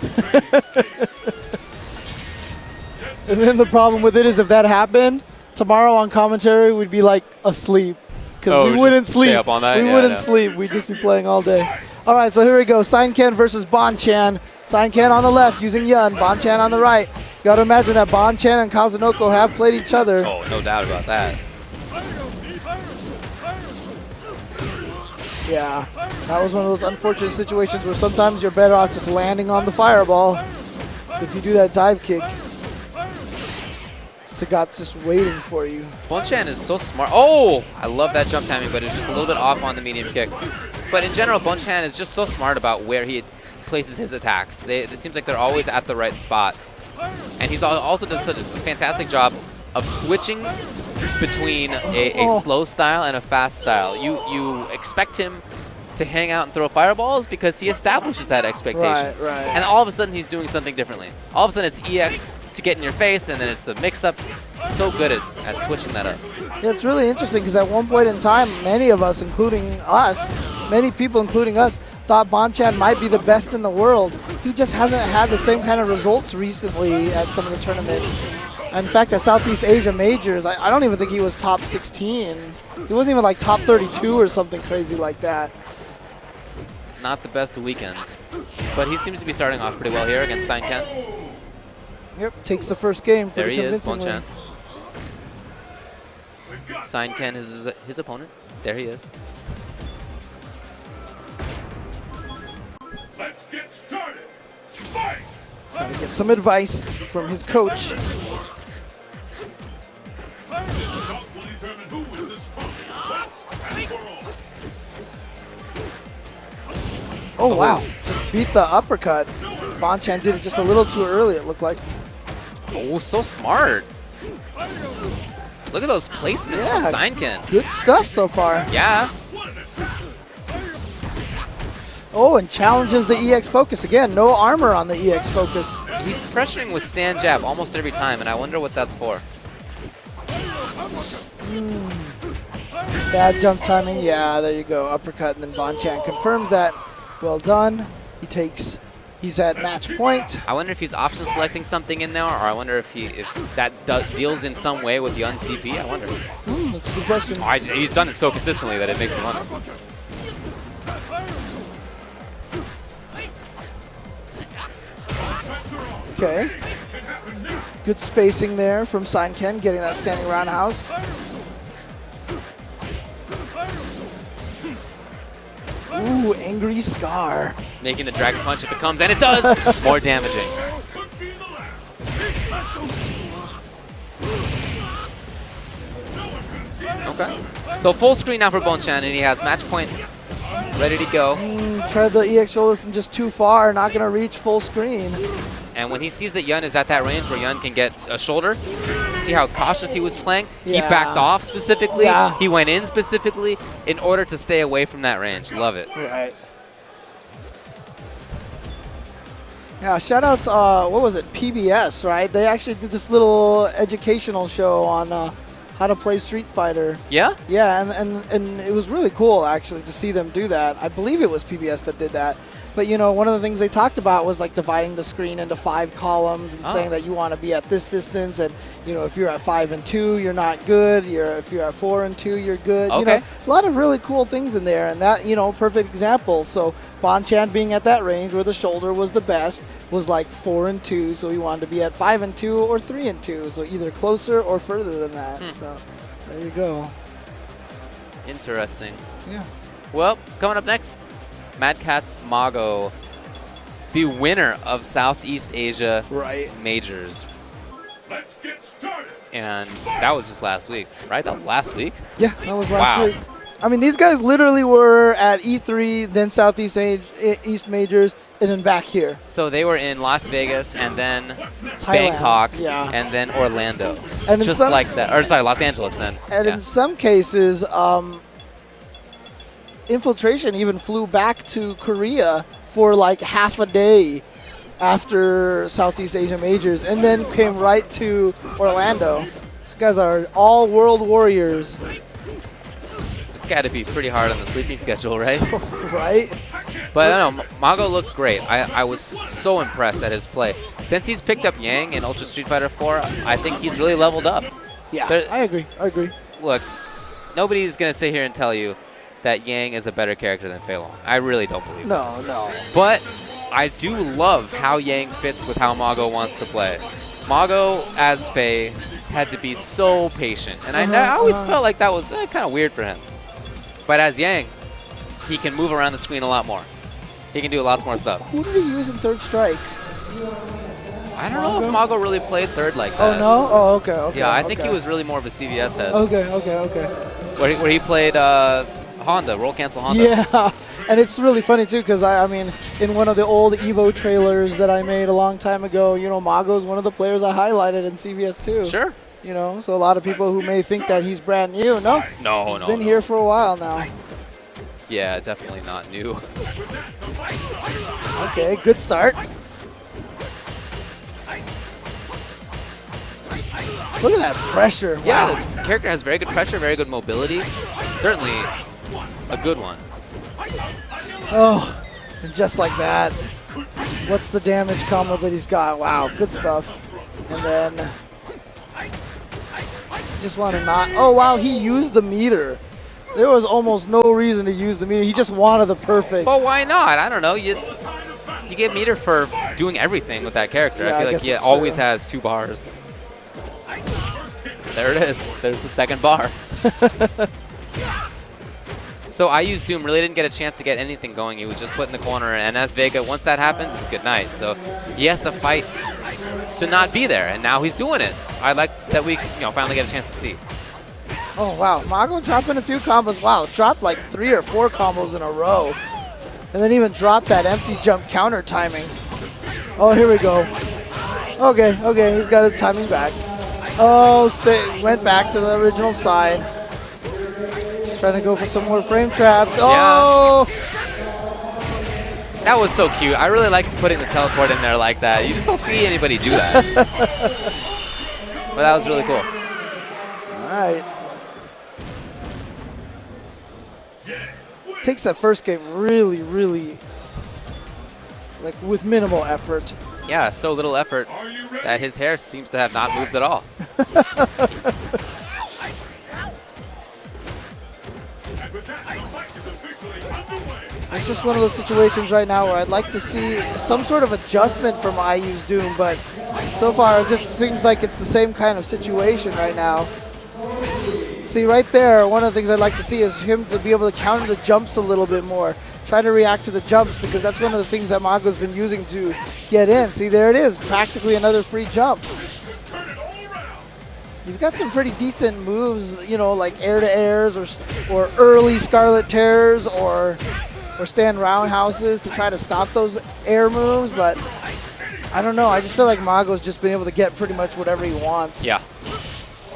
And then the problem with it is if that happened, tomorrow on commentary we'd be like asleep. Because we wouldn't sleep. Stay up all night? We wouldn't sleep. We'd just be playing all day. All right, so here we go. Sein versus Bonchan. Sein on the left using Yun. Bonchan on the right. You got to imagine that Bonchan and Kazunoko have played each other. Oh, no doubt about that. Yeah, that was one of those unfortunate situations where sometimes you're better off just landing on the fireball. If you do that dive kick, Sagat's just waiting for you. Bonchan is so smart. Oh, I love that jump timing, but it's just a little bit off on the medium kick. But in general, Bonchan is just so smart about where he places his attacks. It seems like they're always at the right spot. And he's also does a fantastic job of switching between a slow style and a fast style. You expect him to hang out and throw fireballs because he establishes that expectation. Right. And all of a sudden, he's doing something differently. All of a sudden, it's EX to get in your face, and then it's a mix-up. So good at switching that up. Yeah, it's really interesting because at one point in time, many of us, including us, many people, including us, thought Bonchan might be the best in the world. He just hasn't had the same kind of results recently at some of the tournaments. In fact, at Southeast Asia Majors, I don't even think he was top 16. He wasn't even like top 32 or something crazy like that. Not the best of weekends. but he seems to be starting off pretty well here against Sein Ken. Yep, takes the first game There pretty he is, convincingly. Bonchan. Sein Ken is his opponent. There he is. Let's get started. Fight! Trying to get some advice from his coach. This bout will determine who is the strongest once and for all. Oh, wow. Just beat the uppercut. Bonchan did it just a little too early, it looked like. Oh, so smart. Look at those placements from Sein Ken. Good stuff so far. Yeah. Oh, and challenges the EX focus. Again, no armor on the EX focus. He's pressuring with stand jab almost every time, and I wonder what that's for. Bad jump timing. Yeah, there you go. Uppercut, and then Bonchan confirms that. Well done. He's at match point. I wonder if he's option selecting something in there, or I wonder if that deals in some way with Yunn's DP. I wonder. That's a good question. He's done it so consistently that it makes me wonder. Okay. Good spacing there from Sein Ken, getting that standing roundhouse. Ooh, angry scar. Making the dragon punch if it comes, and it does! More damaging. Okay. So full screen now for Bonchan, and he has match point ready to go. Tried the EX shoulder from just too far, not going to reach full screen. And when he sees that Yun is at that range where Yun can get a shoulder, see how cautious he was playing? Yeah. He backed off specifically. Yeah. He went in specifically in order to stay away from that range. Love it. Right. Yeah, shoutouts, what was it, PBS, right? They actually did this little educational show on how to play Street Fighter. Yeah? Yeah, and it was really cool, actually, to see them do that. I believe it was PBS that did that. But, you know, one of the things they talked about was, like, dividing the screen into 5 columns and saying that you want to be at this distance. And, you know, if you're at 5 and 2, you're not good. If you're at 4 and 2, you're good. Okay. You know, a lot of really cool things in there. And that, you know, perfect example. So Bonchan being at that range where the shoulder was the best was, like, 4 and 2. So he wanted to be at 5 and 2 or 3 and 2. So either closer or further than that. So there you go. Interesting. Yeah. Well, coming up next, Mad Catz Mago, the winner of Southeast Asia Majors. Let's get started. And that was just last week, right? That was last week? Yeah, that was last Wow. week. I mean, these guys literally were at E3, then Southeast East Majors, and then back here. So they were in Las Vegas and then Thailand, Bangkok yeah. and then Orlando. And in just some- like that. Or sorry, Los Angeles then. And Yeah. in some cases, Infiltration even flew back to Korea for like half a day after Southeast Asia Majors and then came right to Orlando. These guys are all world warriors. It's got to be pretty hard on the sleeping schedule, right? Right? But I don't know, Mago looked great. I was so impressed at his play. Since he's picked up Yang in Ultra Street Fighter 4, I think he's really leveled up. Yeah, But I agree. look, nobody's going to sit here and tell you that Yang is a better character than Fei Long. I really don't believe it. No. But I do love how Yang fits with how Mago wants to play. Mago, as Fei, had to be so patient. And I always felt like that was kind of weird for him. But as Yang, he can move around the screen a lot more. He can do lots more stuff. Who did he use in Third Strike? I don't know if Mago really played third like that. Oh, no? Oh, okay. Yeah, I think he was really more of a CVS head. Okay. Where he played Honda, roll cancel Honda. Yeah, and it's really funny too because I mean, in one of the old Evo trailers that I made a long time ago, you know, Mago's one of the players I highlighted in CVS too. Sure. You know, so a lot of people who may think that he's brand new, he's been here for a while now. Yeah, definitely not new. Okay, good start. Look at that pressure. Wow. Yeah, the character has very good pressure, very good mobility. Certainly a good one. Oh, and just like that. What's the damage combo that he's got? Wow, good stuff. And then just want to not. Oh, wow, he used the meter. There was almost no reason to use the meter. He just wanted the perfect. Well, why not? I don't know. You get meter for doing everything with that character. Yeah, I feel I like guess he that's always true. has 2 bars. There it is. There's the second bar. So Iuse Doom really didn't get a chance to get anything going. He was just put in the corner, and as Vega, once that happens, it's good night. So he has to fight to not be there, and now he's doing it. I like that we finally get a chance to see. Oh, wow. Mago dropping a few combos. Wow, dropped like 3 or 4 combos in a row. And then even dropped that empty jump counter timing. Oh, here we go. Okay, he's got his timing back. Oh, went back to the original side. Trying to go for some more frame traps. Oh! Yeah. That was so cute. I really like putting the teleport in there like that. You just don't see anybody do that. But that was really cool. All right. Takes that first game really, really, like with minimal effort. Yeah, so little effort that his hair seems to have not moved at all. It's just one of those situations right now where I'd like to see some sort of adjustment from Iuse Doom, but so far it just seems like it's the same kind of situation right now. See, right there, one of the things I'd like to see is him to be able to counter the jumps a little bit more. Try to react to the jumps, because that's one of the things that Mago's been using to get in. See, there it is, practically another free jump. You've got some pretty decent moves, you know, like air-to-airs or early Scarlet Terrors or stand roundhouses to try to stop those air moves, but I don't know. I just feel like Mago's just been able to get pretty much whatever he wants. Yeah.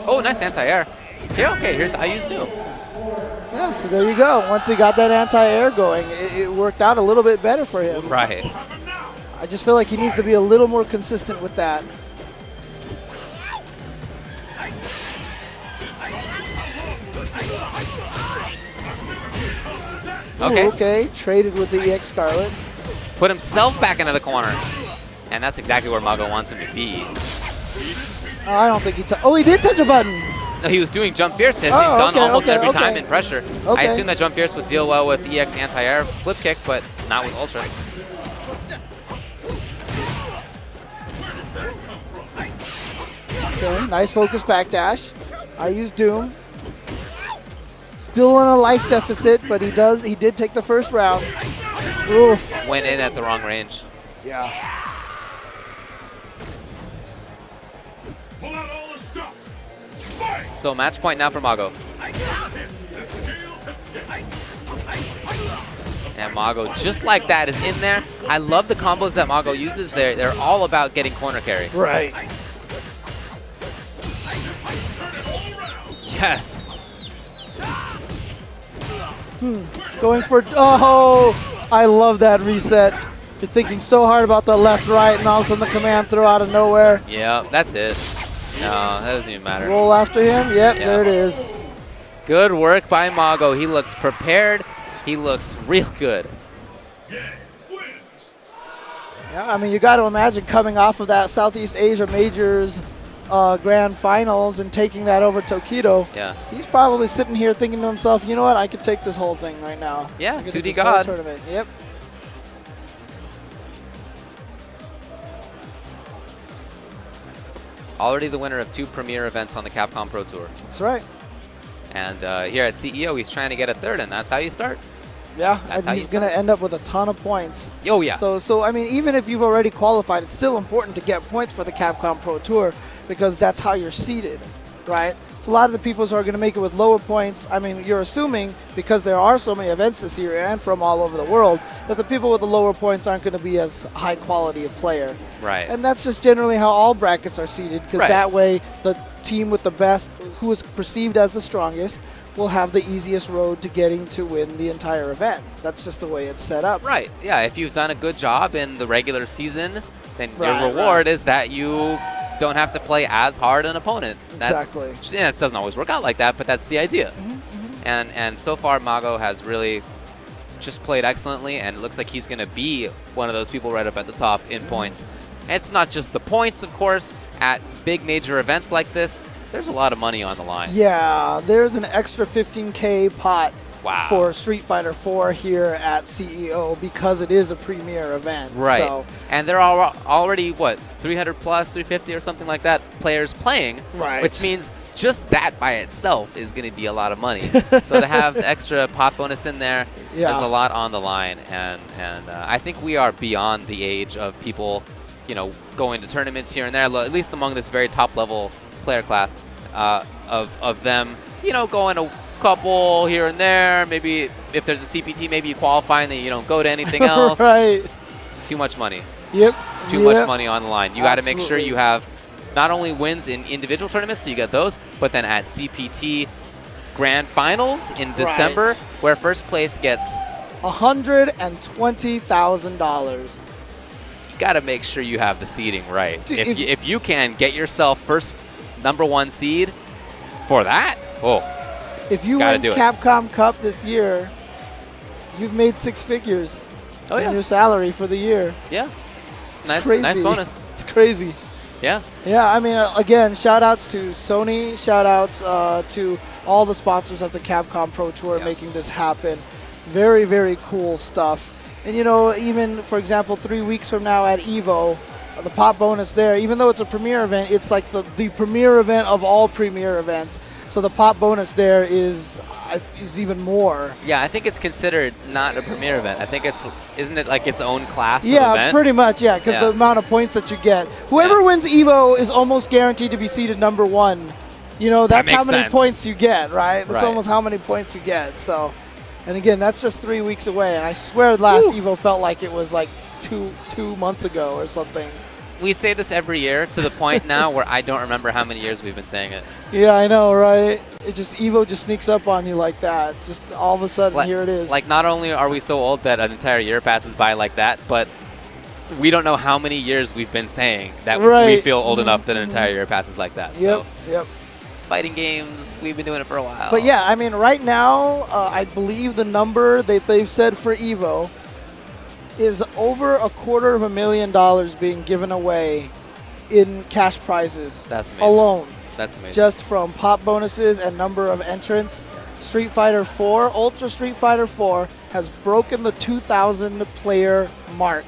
Oh, nice anti-air. Yeah, okay, here's Iuse Doom. Yeah, so there you go. Once he got that anti-air going, it worked out a little bit better for him. Right. I just feel like he needs to be a little more consistent with that. Okay. Ooh, okay, traded with the EX Scarlet. Put himself back into the corner. And that's exactly where Mago wants him to be. Oh, I don't think he oh, he did touch a button. No, he was doing Jump Fierce, as Oh, he's done okay, almost okay, every okay. time in pressure. I Okay. assume that Jump Fierce would deal well with EX anti-air flip kick, but not with Ultra. Okay, nice focus backdash. Iuse Doom. Still in a life deficit, but he did take the first round. Oof. Went in at the wrong range. Yeah. Pull out all the stops. So match point now for Mago. And Mago, just like that, is in there. I love the combos that Mago uses. They're all about getting corner carry. Right. Yes. Going for, oh, I love that reset. You're thinking so hard about the left, right, and all of a sudden the command throw out of nowhere. Yeah, that's it. No, that doesn't even matter. Roll after him. Yep, Yeah. there it is. Good work by Mago. He looked prepared. He looks real good. Yeah, I mean, you got to imagine coming off of that Southeast Asia Majors Grand Finals and taking that over Tokido. Yeah. He's probably sitting here thinking to himself, you know what, I could take this whole thing right now. Yeah, I could 2D take this whole God. tournament. Yep. Already the winner of 2 premier events on the Capcom Pro Tour. That's right. And here at CEO, he's trying to get a 3rd, and that's how you start. Yeah, That's and how he's you going to start. end up with a ton of points. Oh, yeah. So I mean, even if you've already qualified, it's still important to get points for the Capcom Pro Tour because that's how you're seeded, right? So a lot of the people who are going to make it with lower points, I mean, you're assuming because there are so many events this year and from all over the world that the people with the lower points aren't going to be as high quality a player. Right. And that's just generally how all brackets are seeded because Right. that way the team with the best, who is perceived as the strongest, will have the easiest road to getting to win the entire event. That's just the way it's set up. Right. Yeah, if you've done a good job in the regular season, then Right, your reward right. is that you don't have to play as hard an opponent. Exactly. Yeah, it doesn't always work out like that, but that's the idea. And so far, Mago has really just played excellently, and it looks like he's going to be one of those people right up at the top in points. It's not just the points, of course. At big major events like this, there's a lot of money on the line. Yeah, there's an extra 15K pot Wow. for Street Fighter 4 here at CEO because it is a premier event. Right. So, and there are already, what, 300 plus, 350 or something like that players playing, right. which means just that by itself is going to be a lot of money. So to have the extra pot bonus in there, there's a lot on the line. And I think we are beyond the age of people, you know, going to tournaments here and there, at least among this very top level player class, of them, you know, going a couple here and there. Maybe if there's a CPT, maybe you qualify and then you don't go to anything else. Right. Too much money. Yep. Too much money on the line. You got to make sure Absolutely. you have not only wins in individual tournaments, so you get those, but then at CPT Grand Finals in December, Right. where first place gets $120,000. you got to make sure you have the seeding right. Dude, If you can get yourself first #1 seed for that, If you Gotta win do it. Capcom Cup this year, you've made 6 figures oh in yeah, your salary for the year. yeah, It's nice crazy. bonus. It's crazy. Yeah, Yeah, I mean, again, shout-outs to Sony, shout-outs to all the sponsors of the Capcom Pro Tour Yeah. making this happen. Very, very cool stuff. And, you know, even, for example, 3 weeks from now at EVO, the pop bonus there, even though it's a premier event, it's like the premier event of all premier events. So the pop bonus there is even more. yeah. I think it's considered not a premier event. I think isn't it like its own class of Yeah, event? pretty much, yeah, because the amount of points that you get. Whoever wins EVO is almost guaranteed to be seeded #1. You know, that's That how makes many sense. points you get, right? That's Right. almost how many points you get. So, and again, that's just 3 weeks away. And I swear last EVO felt like it was like two months ago or something. We say this every year to the point now where I don't remember how many years we've been saying it. Yeah, I know, right? It just, EVO just sneaks up on you like that. Just all of a sudden, here it is. Like, not only are we so old that an entire year passes by like that, but we don't know how many years we've been saying that we Right. feel old enough that an entire year passes like that. Yep, So, yep. fighting games, we've been doing it for a while. But yeah, I mean, right now, I believe the number that they've said for EVO is over $250,000 being given away in cash prizes. That's amazing. Alone, That's amazing. just from pop bonuses and number of entrants. Street Fighter 4, Ultra Street Fighter 4 has broken the 2,000 player mark.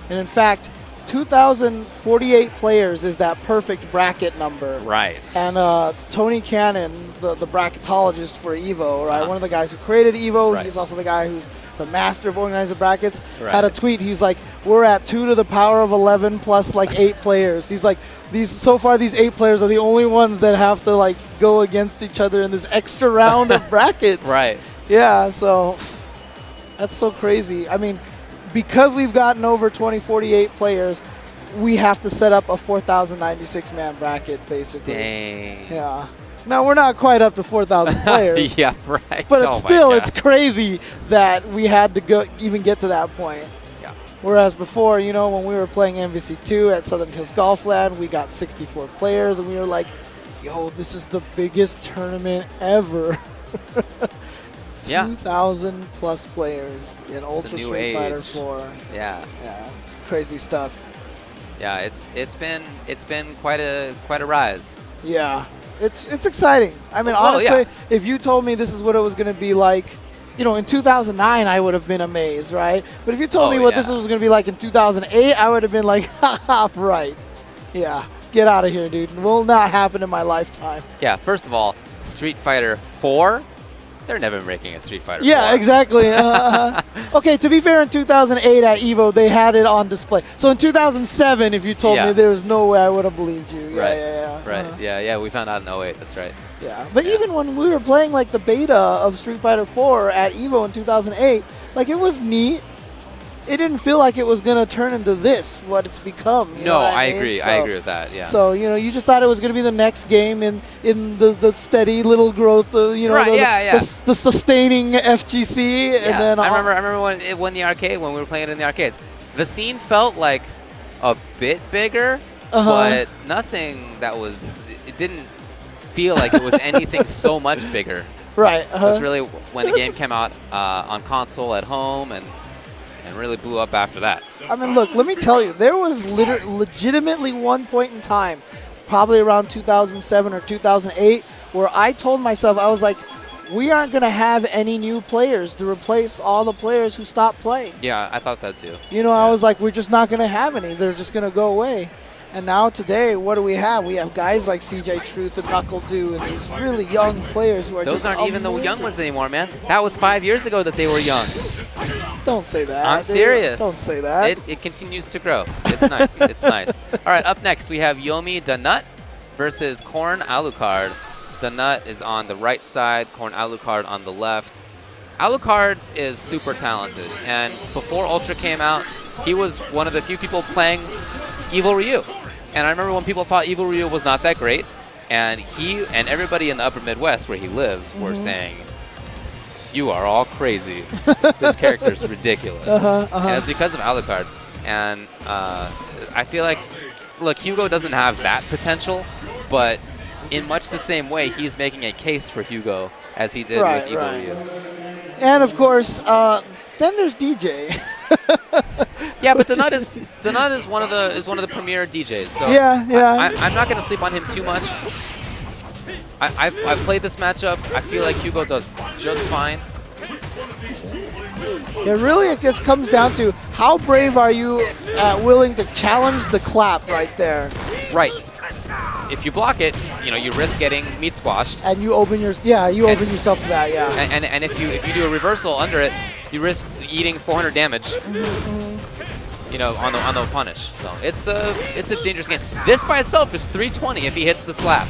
And in fact, 2,048 players is that perfect bracket number. right. And Tony Cannon, the bracketologist for EVO, right? One of the guys who created EVO, Right. he's also the guy who's the master of organizing brackets, Right. had a tweet. He's like, we're at 2 to the power of 11 plus like 8 players. He's like, so far these 8 players are the only ones that have to like go against each other in this extra round of brackets. Right. Yeah, so that's so crazy. I mean, because we've gotten over 2048 players, we have to set up a 4,096 man bracket, basically. Dang. Yeah. Now, we're not quite up to 4,000 players. Yeah, right. But Oh it's my still, God. it's crazy that we had to go even get to that point. Yeah. Whereas before, you know, when we were playing MVC2 at Southern Hills Golfland, we got 64 players, and we were like, yo, this is the biggest tournament ever. Yeah. 2,000 plus players in Ultra new Street Fighter age. 4. Yeah. Yeah, it's crazy stuff. Yeah, it's been quite a rise. Yeah, it's exciting. I mean, Well, honestly, yeah. if you told me this is what it was going to be like, you know, in 2009, I would have been amazed, right? But if you told me what this was going to be like in 2008, I would have been like, haha, right. Yeah, get out of here, dude. It will not happen in my lifetime. Yeah, first of all, Street Fighter 4, they're never making a Street Fighter 4. Yeah, exactly. Okay, to be fair, in 2008 at EVO, they had it on display. So in 2007, if you told me, there was no way I would have believed you. Yeah, Right. yeah. Right. Yeah, we found out in 08. That's right. Yeah, but even when we were playing like the beta of Street Fighter 4 at EVO in 2008, like it was neat. It didn't feel like it was going to turn into this, what it's become. You know what I mean? agree. So, I agree with that. Yeah. So, you know, you just thought it was going to be the next game in the steady little growth, you know, Right, the sustaining FGC. Yeah, And then I remember when it won the arcade, when we were playing it in the arcades. The scene felt like a bit bigger, but nothing that was. It didn't feel like it was anything so much bigger. Right. It was really when the game came out on console at home and really blew up after that. I mean, look, let me tell you, there was legitimately one point in time, probably around 2007 or 2008, where I told myself, I was like, we aren't going to have any new players to replace all the players who stopped playing. Yeah, I thought that too. You know, I was like, we're just not going to have any. They're just going to go away. And now today, what do we have? We have guys like CJ Truth and Knuckle Dew and these really young players who are Those just aren't even the young ones anymore, man. That was 5 years ago that they were young. Don't say that. I'm serious. Don't say that. It continues to grow. It's nice. It's nice. All right, up next we have Yomi Danut versus Corn Alukard. Danut is on the right side, Corn Alukard on the left. Alukard is super talented, and before Ultra came out, he was one of the few people playing Evil Ryu. And I remember when people thought Evil Ryu was not that great, and he and everybody in the upper Midwest where he lives were saying, "You are all crazy. This character's ridiculous." And it's because of Alukard. And I feel like, look, Hugo doesn't have that potential, but in much the same way, he's making a case for Hugo as he did with Evil Ryu. And of course, then there's DJ. Yeah, but Danut is one of the premier DJs. So yeah. I'm not going to sleep on him too much. I've played this matchup. I feel like Hugo does just fine. Yeah, really, it just comes down to how brave are you willing to challenge the clap right there. Right. If you block it, you risk getting meat squashed. And you open open yourself to that, yeah. And if you do a reversal under it, you risk eating 400 damage. On the punish. So it's a dangerous game. This by itself is 320 if he hits the slap.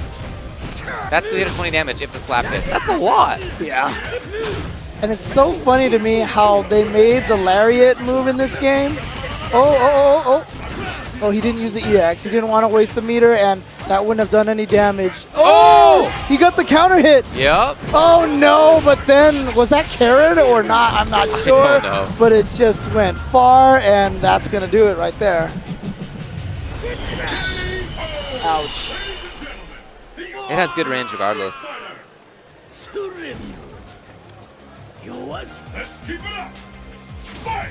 That's 320 damage if the slap hits. That's a lot. Yeah. And it's so funny to me how they made the lariat move in this game. Oh, he didn't use the EX. He didn't want to waste the meter, and that wouldn't have done any damage. Oh! He got the counter hit. Yep. Oh, no, but then, was that carried or not? I'm not sure. I don't know. But it just went far, and that's going to do it right there. Ouch. It has good range regardless. Let's keep it up. Fight!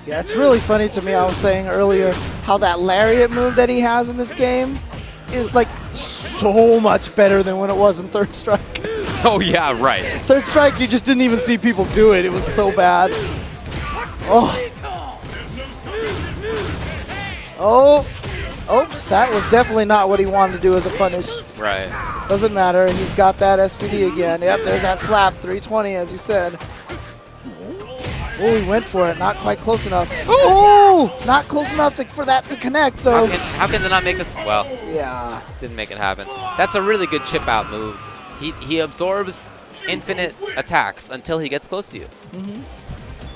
Yeah, it's really funny to me. I was saying earlier how that lariat move that he has in this game is like so much better than when it was in Third Strike. Oh, yeah, right. Third Strike, you just didn't even see people do it. It was so bad. Oops, that was definitely not what he wanted to do as a punish. Right. Doesn't matter. He's got that SPD again. Yep, there's that slap. 320, as you said. Oh, he went for it. Not quite close enough. Oh, not close enough for that to connect, though. How can they not make this? Well, yeah, didn't make it happen. That's a really good chip out move. He absorbs infinite attacks until he gets close to you.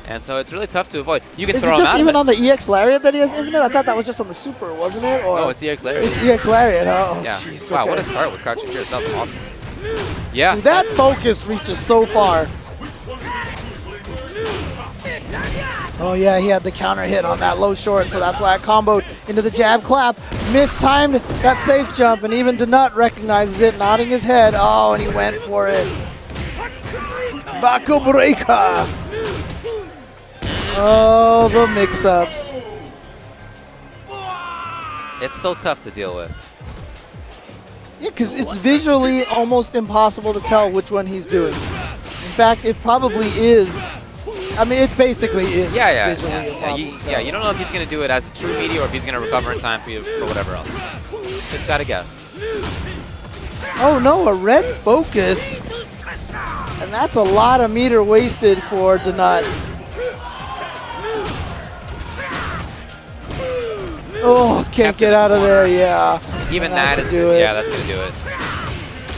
And so it's really tough to avoid. You can Is throw it him just out even of on the EX Lariat that he has infinite? I thought that was just on the Super, wasn't it? Or no, it's EX Lariat. It's EX Lariat. Oh, yeah. Geez, Wow, okay. what a start with Crouching Fierce. That was awesome. Yeah. Dude, that focus reaches so far. Oh, yeah, he had the counter hit on that low short, so that's why I comboed into the jab clap. Mistimed that safe jump, and even Danut recognizes it, nodding his head. Oh, and he went for it. Baku breaker. Oh, the mix-ups. It's so tough to deal with. Yeah, because it's visually almost impossible to tell which one he's doing. In fact, it probably is. I mean, it basically is visually impossible to tell. You don't know if he's going to do it as a true media or if he's going to recover in time for whatever else. Just got to guess. Oh, no, a red focus. And that's a lot of meter wasted for Danut. Oh, just can't get out of there, yeah. Even that is, that's going to do it.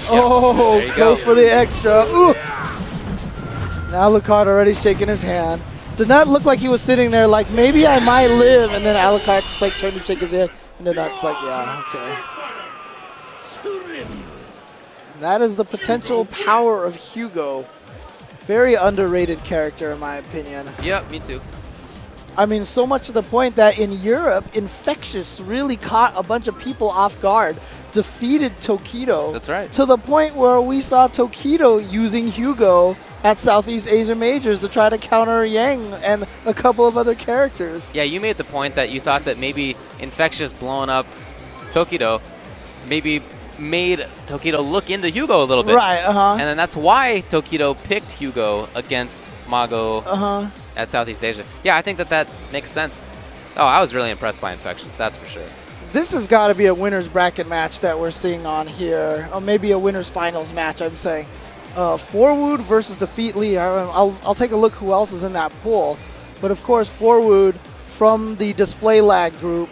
Oh, yep, goes for the extra. Ooh. Now Alukard already shaking his hand. Did not look like he was sitting there like, maybe I might live, and then Alukard just like turned to shake his hand, and Danut's like, yeah, okay. And that is the potential power of Hugo. Very underrated character, in my opinion. Yep, me too. I mean, so much to the point that in Europe, Infectious really caught a bunch of people off guard, defeated Tokido. That's right. To the point where we saw Tokido using Hugo at Southeast Asia Majors to try to counter Yang and a couple of other characters. Yeah, you made the point that you thought that maybe Infectious blowing up Tokido maybe made Tokido look into Hugo a little bit. Right, And then that's why Tokido picked Hugo against Mago at Southeast Asia. Yeah, I think that makes sense. Oh, I was really impressed by Infections, that's for sure. This has got to be a winner's bracket match that we're seeing on here. Or maybe a winner's finals match, I'm saying. Forwood versus Defeat Lee. I'll take a look who else is in that pool. But of course, Forwood from the Display Lag group.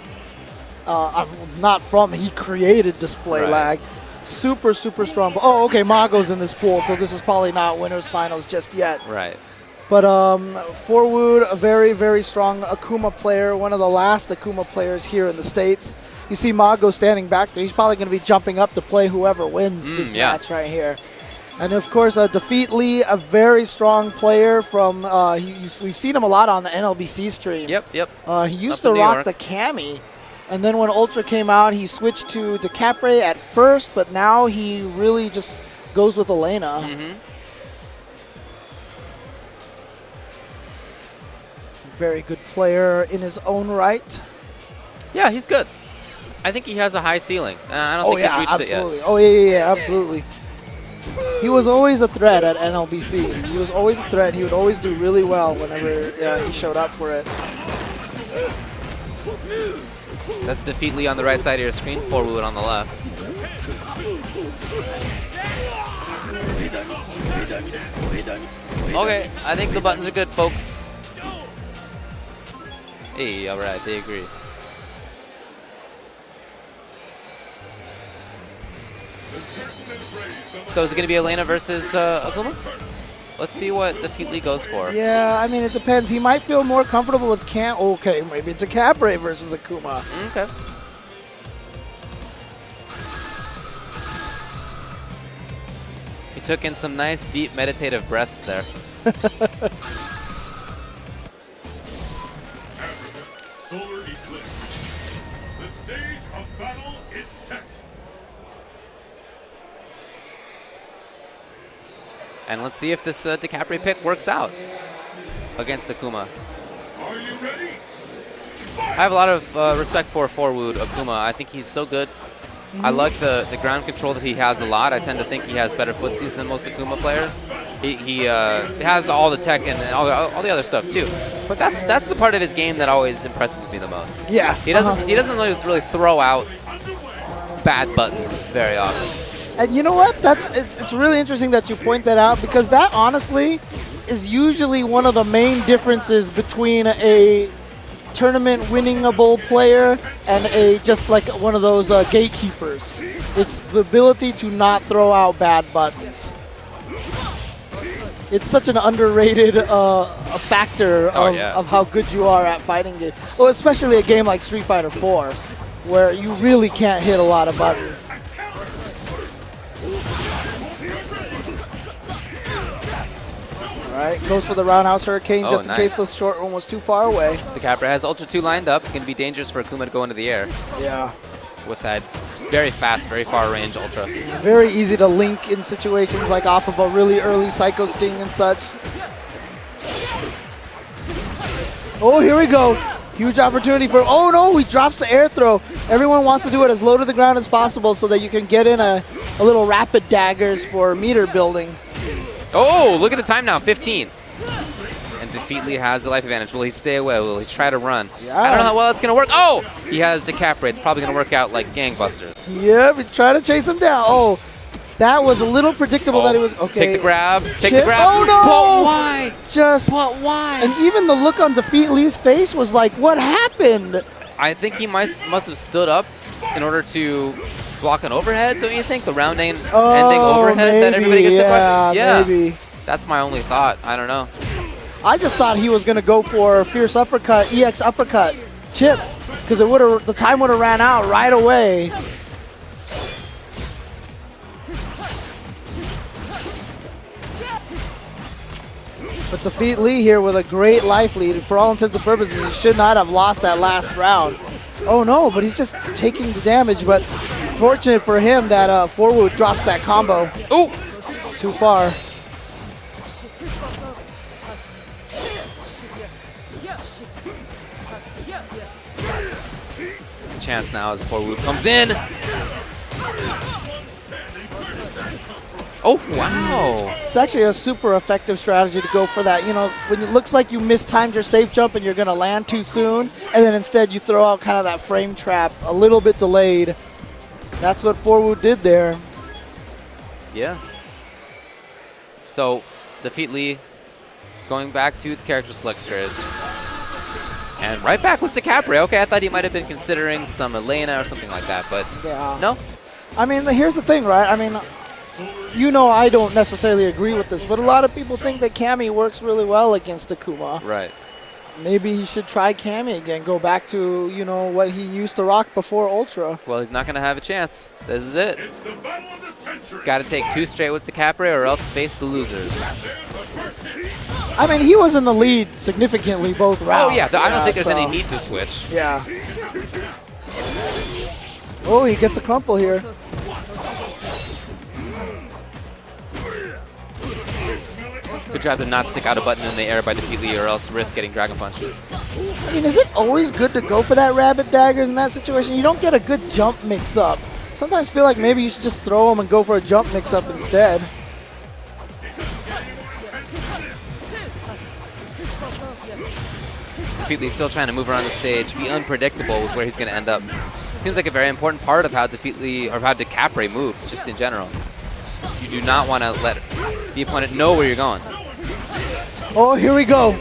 He created Display Lag. Super, super strong. Oh, okay, Mago's in this pool, so this is probably not winner's finals just yet. Right. But Forwood, a very, very strong Akuma player, one of the last Akuma players here in the States. You see Mago standing back there. He's probably going to be jumping up to play whoever wins this match right here. And of course, Defeat Lee, a very strong player from, we've seen him a lot on the NLBC streams. Yep. He used to rock the Cami. And then when Ultra came out, he switched to DeCapre at first, but now he really just goes with Elena. Very good player in his own right. Yeah, he's good. I think he has a high ceiling. I don't think he's reached it yet. Oh, yeah, absolutely. He was always a threat at NLBC. He was always a threat. He would always do really well whenever he showed up for it. That's Defeat Lee on the right side of your screen, Forwood on the left. Okay, I think the buttons are good, folks. Hey, alright, they agree. So is it going to be Elena versus Akuma? Let's see what Defeat Lee goes for. Yeah, I mean, it depends. He might feel more comfortable with Cam. Okay, maybe it's a Capre versus Akuma. Okay. He took in some nice, deep, meditative breaths there. Solar eclipse. The stage of battle is set. And let's see if this DeCapre pick works out against Akuma. Are you ready? I have a lot of respect for Forwood Akuma. I think he's so good. I like the ground control that he has a lot. I tend to think he has better footsies than most Akuma players. He has all the tech and all the other stuff too. But that's the part of his game that always impresses me the most. Yeah. He doesn't really throw out bad buttons very often. And you know what? It's really interesting that you point that out, because that honestly is usually one of the main differences between a tournament winningable player and just like one of those gatekeepers. It's the ability to not throw out bad buttons. It's such an underrated a factor of how good you are at fighting games. Well, especially a game like Street Fighter 4, where you really can't hit a lot of buttons. Alright, goes for the roundhouse hurricane just in case the short one was too far away. DeCapre has Ultra 2 lined up. Going to be dangerous for Akuma to go into the air. Yeah. With that very fast, very far range Ultra. Very easy to link in situations like off of a really early Psycho Sting and such. Oh, here we go. Huge opportunity for, oh no, he drops the air throw. Everyone wants to do it as low to the ground as possible so that you can get in a little rapid daggers for meter building. Oh, look at the time now, 15. And Defeat Lee has the life advantage. Will he stay away? Will he try to run? Yeah. I don't know how well it's going to work. Oh, he has DeCapre. It's probably going to work out like gangbusters. Yep, he's trying to chase him down. Oh, that was a little predictable that it was, okay. Take the grab, take the grab. Oh no! But why? But why? And even the look on Defeat Lee's face was like, what happened? I think he must have stood up in order to block an overhead, don't you think? The round ending overhead that everybody gets hit by? Yeah, maybe. That's my only thought. I don't know. I just thought he was going to go for Fierce Uppercut, EX Uppercut, chip, because the time would have ran out right away. But Defeat Lee here with a great life lead. For all intents and purposes, he should not have lost that last round. Oh no, but he's just taking the damage. But fortunate for him that Forwood drops that combo. Ooh! Too far. Chance now as Forwood comes in. Oh, wow. It's actually a super effective strategy to go for that. You know, when it looks like you mistimed your safe jump and you're going to land too soon, and then instead you throw out kind of that frame trap a little bit delayed. That's what Forwood did there. Yeah. So, defeat Lee, going back to the character select strategy. And right back with the Capri. Okay, I thought he might have been considering some Elena or something like that, but yeah. No. I mean, here's the thing, right? I mean, you know, I don't necessarily agree with this, but a lot of people think that Cammy works really well against Akuma. Right. Maybe he should try Cammy again, go back to, you know, what he used to rock before Ultra. Well, he's not going to have a chance. This is it. It's the battle of the century. He's got to take 2 straight with the Capri or else face the losers. I mean, he was in the lead significantly both rounds. Oh, yeah. I don't think there's any need to switch. Yeah. Oh, he gets a crumple here. Good job to not stick out a button in the air by defeat Lee or else risk getting Dragon Punch. I mean, is it always good to go for that rabbit daggers in that situation? You don't get a good jump mix-up. Sometimes I feel like maybe you should just throw them and go for a jump mix-up instead. Defeat Lee still trying to move around the stage, be unpredictable with where he's going to end up. Seems like a very important part of how defeat Lee or how Capri moves, just in general. You do not want to let the opponent know where you're going. Oh, here we go.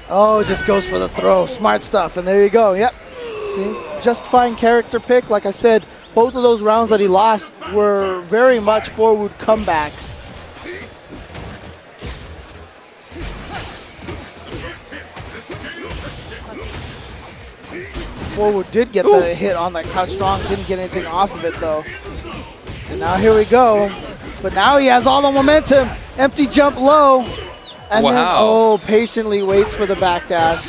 Oh, just goes for the throw. Smart stuff. And there you go. Yep. See? Just fine character pick. Like I said, both of those rounds that he lost were very much Forwood comebacks. Forwood did get the hit on that crouch strong. Didn't get anything off of it, though. And now here we go. But now he has all the momentum. Empty jump low. And then, oh, patiently waits for the back dash.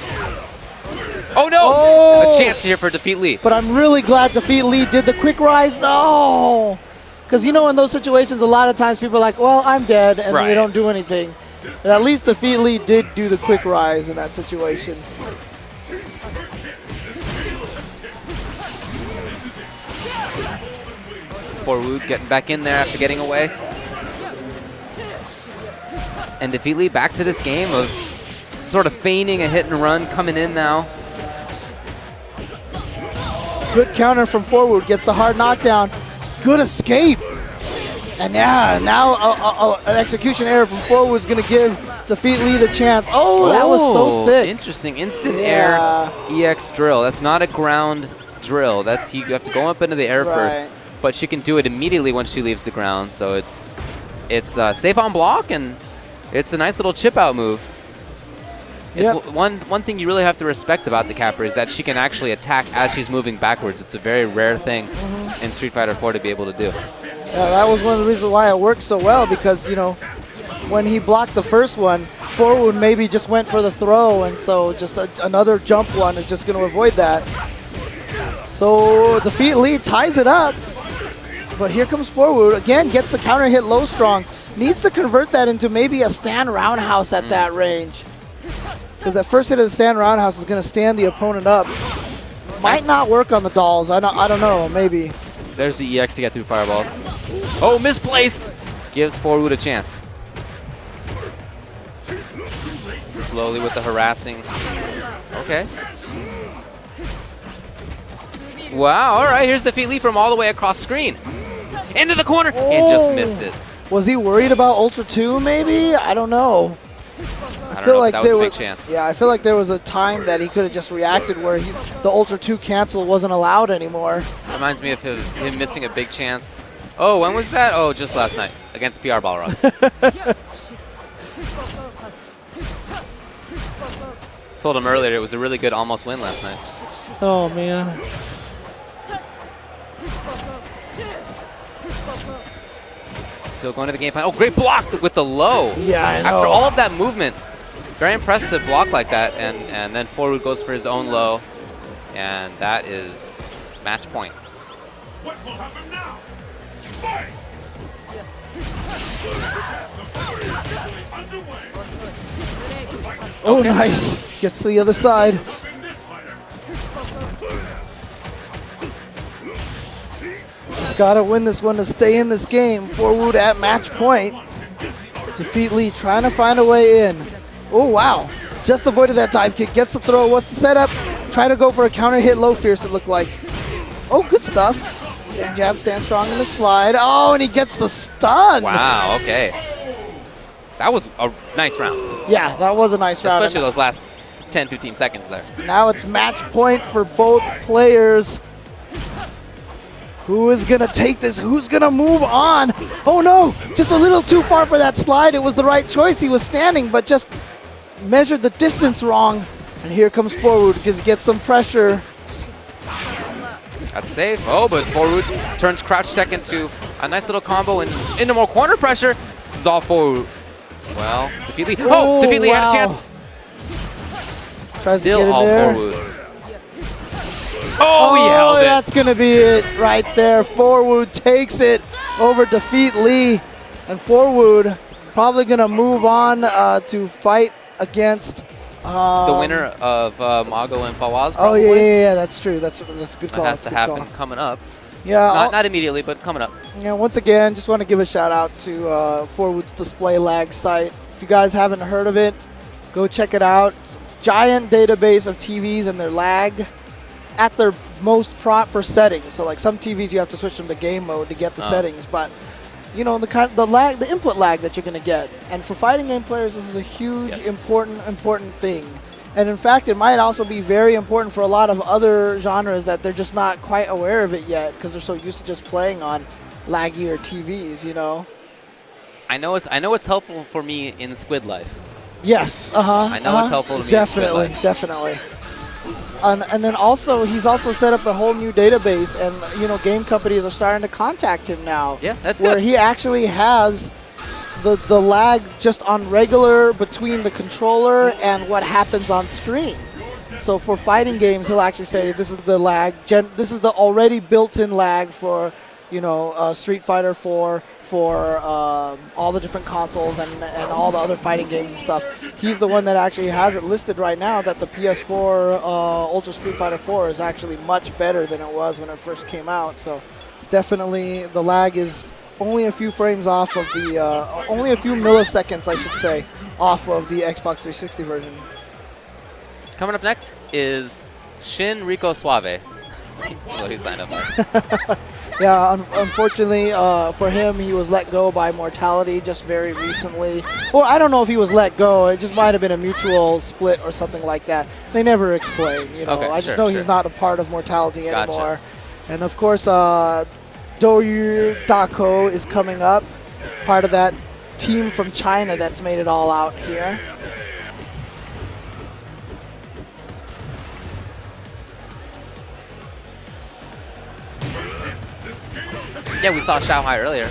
Oh, no! Oh. A chance here for defeat Lee. But I'm really glad defeat Lee did the quick rise. No! Because, you know, in those situations, a lot of times people are like, well, I'm dead, and they don't do anything. But at least defeat Lee did do the quick rise in that situation. Forwood getting back in there after getting away. And defeat Lee back to this game of sort of feigning a hit and run, coming in now. Good counter from Forwood, gets the hard knockdown. Good escape. And yeah, now an execution error from Forwood's going to give defeat Lee the chance. Oh, that was so sick. Interesting. Instant air EX drill. That's not a ground drill. That's you have to go up into the air first. But she can do it immediately once she leaves the ground. So it's safe on block, and it's a nice little chip out move. It's one thing you really have to respect about the Capri is that she can actually attack as she's moving backwards. It's a very rare thing in Street Fighter 4 to be able to do. Yeah, that was one of the reasons why it worked so well, because, you know, when he blocked the first one, Forwood maybe just went for the throw, and so just another jump one is just going to avoid that. So defeat Lee ties it up. But here comes Forwood. Again, gets the counter hit low strong. Needs to convert that into maybe a stand roundhouse at that range. Because that first hit of the stand roundhouse is going to stand the opponent up. Might not work on the dolls. I don't know. Maybe. There's the EX to get through fireballs. Oh, misplaced. Gives Forwood a chance. Slowly with the harassing. Okay. Wow, all right. Here's defeat Lee from all the way across screen. Into the corner, and just missed it. Was he worried about Ultra 2, maybe? I don't know. I feel like that was a big chance. Yeah, I feel like there was a time that he could have just reacted where the Ultra 2 cancel wasn't allowed anymore. Reminds me of him missing a big chance. Oh, when was that? Oh, just last night against PR Balrog. Told him earlier it was a really good almost win last night. Oh, man. Still going to the game plan. Oh, great block with the low. Yeah, I know. After all of that movement, very impressed to block like that, and then Forwood goes for his own low, and that is match point. What will happen now? Fight! Oh, nice. Gets to the other side. He's got to win this one to stay in this game. Forwood at match point. Defeat Lee, trying to find a way in. Oh, wow. Just avoided that dive kick. Gets the throw. What's the setup? Try to go for a counter hit low fierce, it looked like. Oh, good stuff. Stand jab, stand strong in the slide. Oh, and he gets the stun. Wow, okay. That was a nice round. Yeah, that was a nice round. Especially those last 10, 15 seconds there. Now it's match point for both players. Who is going to take this? Who's going to move on? Oh, no. Just a little too far for that slide. It was the right choice. He was standing, but just measured the distance wrong. And here comes Forwood to get some pressure. That's safe. Oh, but Forwood turns crouch tech into a nice little combo and into more corner pressure. This is all Forwood. Well, Defeat Lee. Oh, Defeat Lee had a chance. Tries Still to get in all there. Forwood. Oh, he held it. That's going to be it right there. Forwood takes it over Defeat Lee. And Forwood probably going to move on to fight against the winner of Mago and Faaz, oh, probably. yeah, that's true. That's a good call. That has to happen coming up. Yeah, not immediately, but coming up. Yeah, once again, just want to give a shout out to Forwood's display lag site. If you guys haven't heard of it, go check it out. It's a giant database of TVs and their lag at their most proper settings. So like some TVs you have to switch them to game mode to get the settings, but you know the input lag that you're going to get. And for fighting game players, this is a huge, important thing. And in fact, it might also be very important for a lot of other genres that they're just not quite aware of it yet because they're so used to just playing on laggier TVs, you know. I know it's helpful for me in Squid Life. Yes, I know it's helpful to me. Definitely, definitely. And then also, he's also set up a whole new database, and you know, game companies are starting to contact him now. Yeah, that's where good. he actually has the lag just on regular between the controller and what happens on screen. So for fighting games, he'll actually say this is the lag. This is the already built-in lag for, you know, Street Fighter 4 for all the different consoles and all the other fighting games and stuff. He's the one that actually has it listed right now that the PS4 Ultra Street Fighter 4 is actually much better than it was when it first came out. So it's definitely, the lag is only a few frames off of the, only a few milliseconds, I should say, off of the Xbox 360 version. Coming up next is Shin Rico Suave. That's what he signed up for. Yeah, unfortunately for him, he was let go by Mortality just very recently. Well, I don't know if he was let go. It just might have been a mutual split or something like that. They never explain, you know. Okay, I just know he's not a part of Mortality anymore. Gotcha. And of course, Doyu Dako is coming up, part of that team from China that's made it all out here. Yeah, we saw Xiaohai earlier.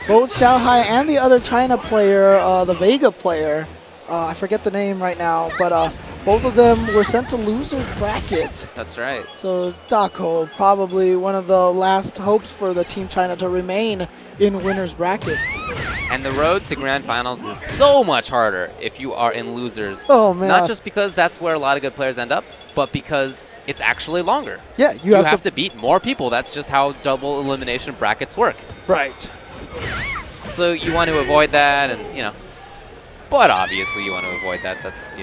Both Xiaohai and the other China player, the Vega player, I forget the name right now, but both of them were sent to loser bracket. That's right. So Dako, probably one of the last hopes for the Team China to remain in winner's bracket. And the road to grand finals is so much harder if you are in losers. Oh, man. Not just because that's where a lot of good players end up, but because it's actually longer. Yeah, you have to beat more people. That's just how double elimination brackets work. Right. So you want to avoid that, and you know, but obviously you want to avoid that. That's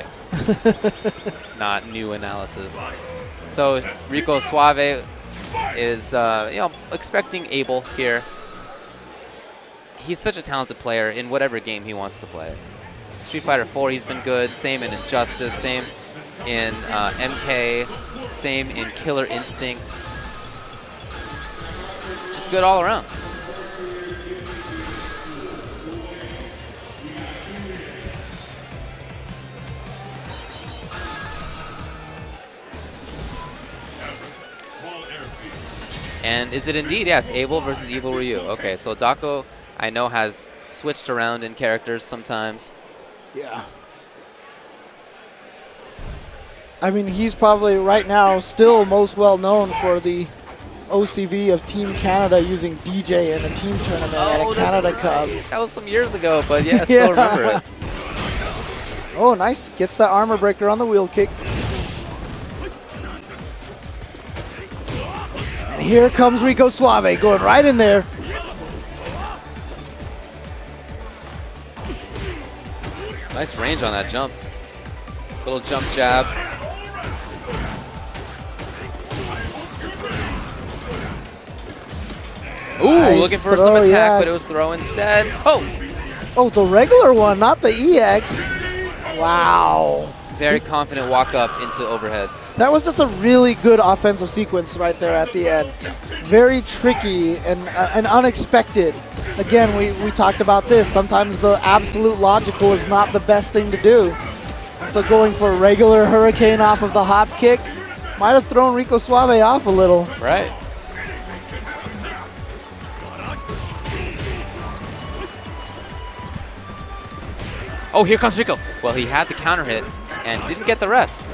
not new analysis. So Rico Suave is expecting Abel here. He's such a talented player in whatever game he wants to play. Street Fighter 4, he's been good. Same in Injustice. Same in MK. Same in Killer Instinct. Just good all around. And is it indeed? Yeah, it's Abel versus Evil Ryu. Okay, so Dako, I know, has switched around in characters sometimes. Yeah. I mean, he's probably right now still most well known for the OCV of Team Canada using DJ in a team tournament at a Canada Cup. That was some years ago, but yeah, I still remember it. Oh, nice. Gets that armor breaker on the wheel kick. And here comes Rico Suave going right in there. Nice range on that jump. Little jump jab. Ooh, Nice looking for throw, some attack, yeah. but it was throw instead. Oh! Oh, the regular one, not the EX. Wow. Very confident walk up into overhead. That was just a really good offensive sequence right there at the end. Very tricky and unexpected. Again, we talked about this. Sometimes the absolute logical is not the best thing to do. And so going for a regular hurricane off of the hop kick might have thrown Rico Suave off a little. Right. Oh, here comes Rico. Well, he had the counter hit and didn't get the rest.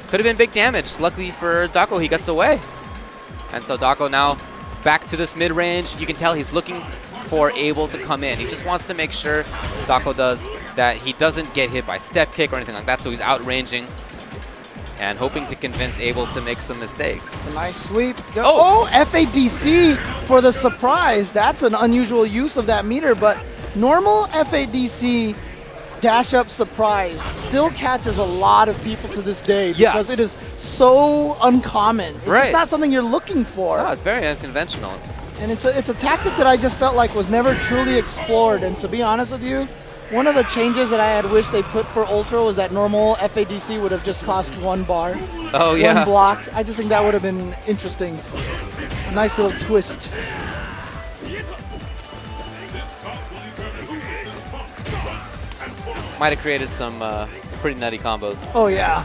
Could have been big damage. Luckily for Dako, he gets away. And so Dako now back to this mid-range. You can tell he's looking for Abel to come in. He just wants to make sure, Dako does, that he doesn't get hit by step kick or anything like that. So he's outranging and hoping to convince Abel to make some mistakes. A nice sweep. Oh, FADC for the surprise. That's an unusual use of that meter, but normal FADC dash up surprise still catches a lot of people to this day because it is so uncommon. It's just not something you're looking for. No, it's very unconventional. And it's a tactic that I just felt like was never truly explored. And to be honest with you, one of the changes that I had wished they put for Ultra was that normal FADC would have just cost 1 bar. Oh, yeah. 1 block. I just think that would have been interesting. A nice little twist. Might have created some pretty nutty combos. Oh, yeah.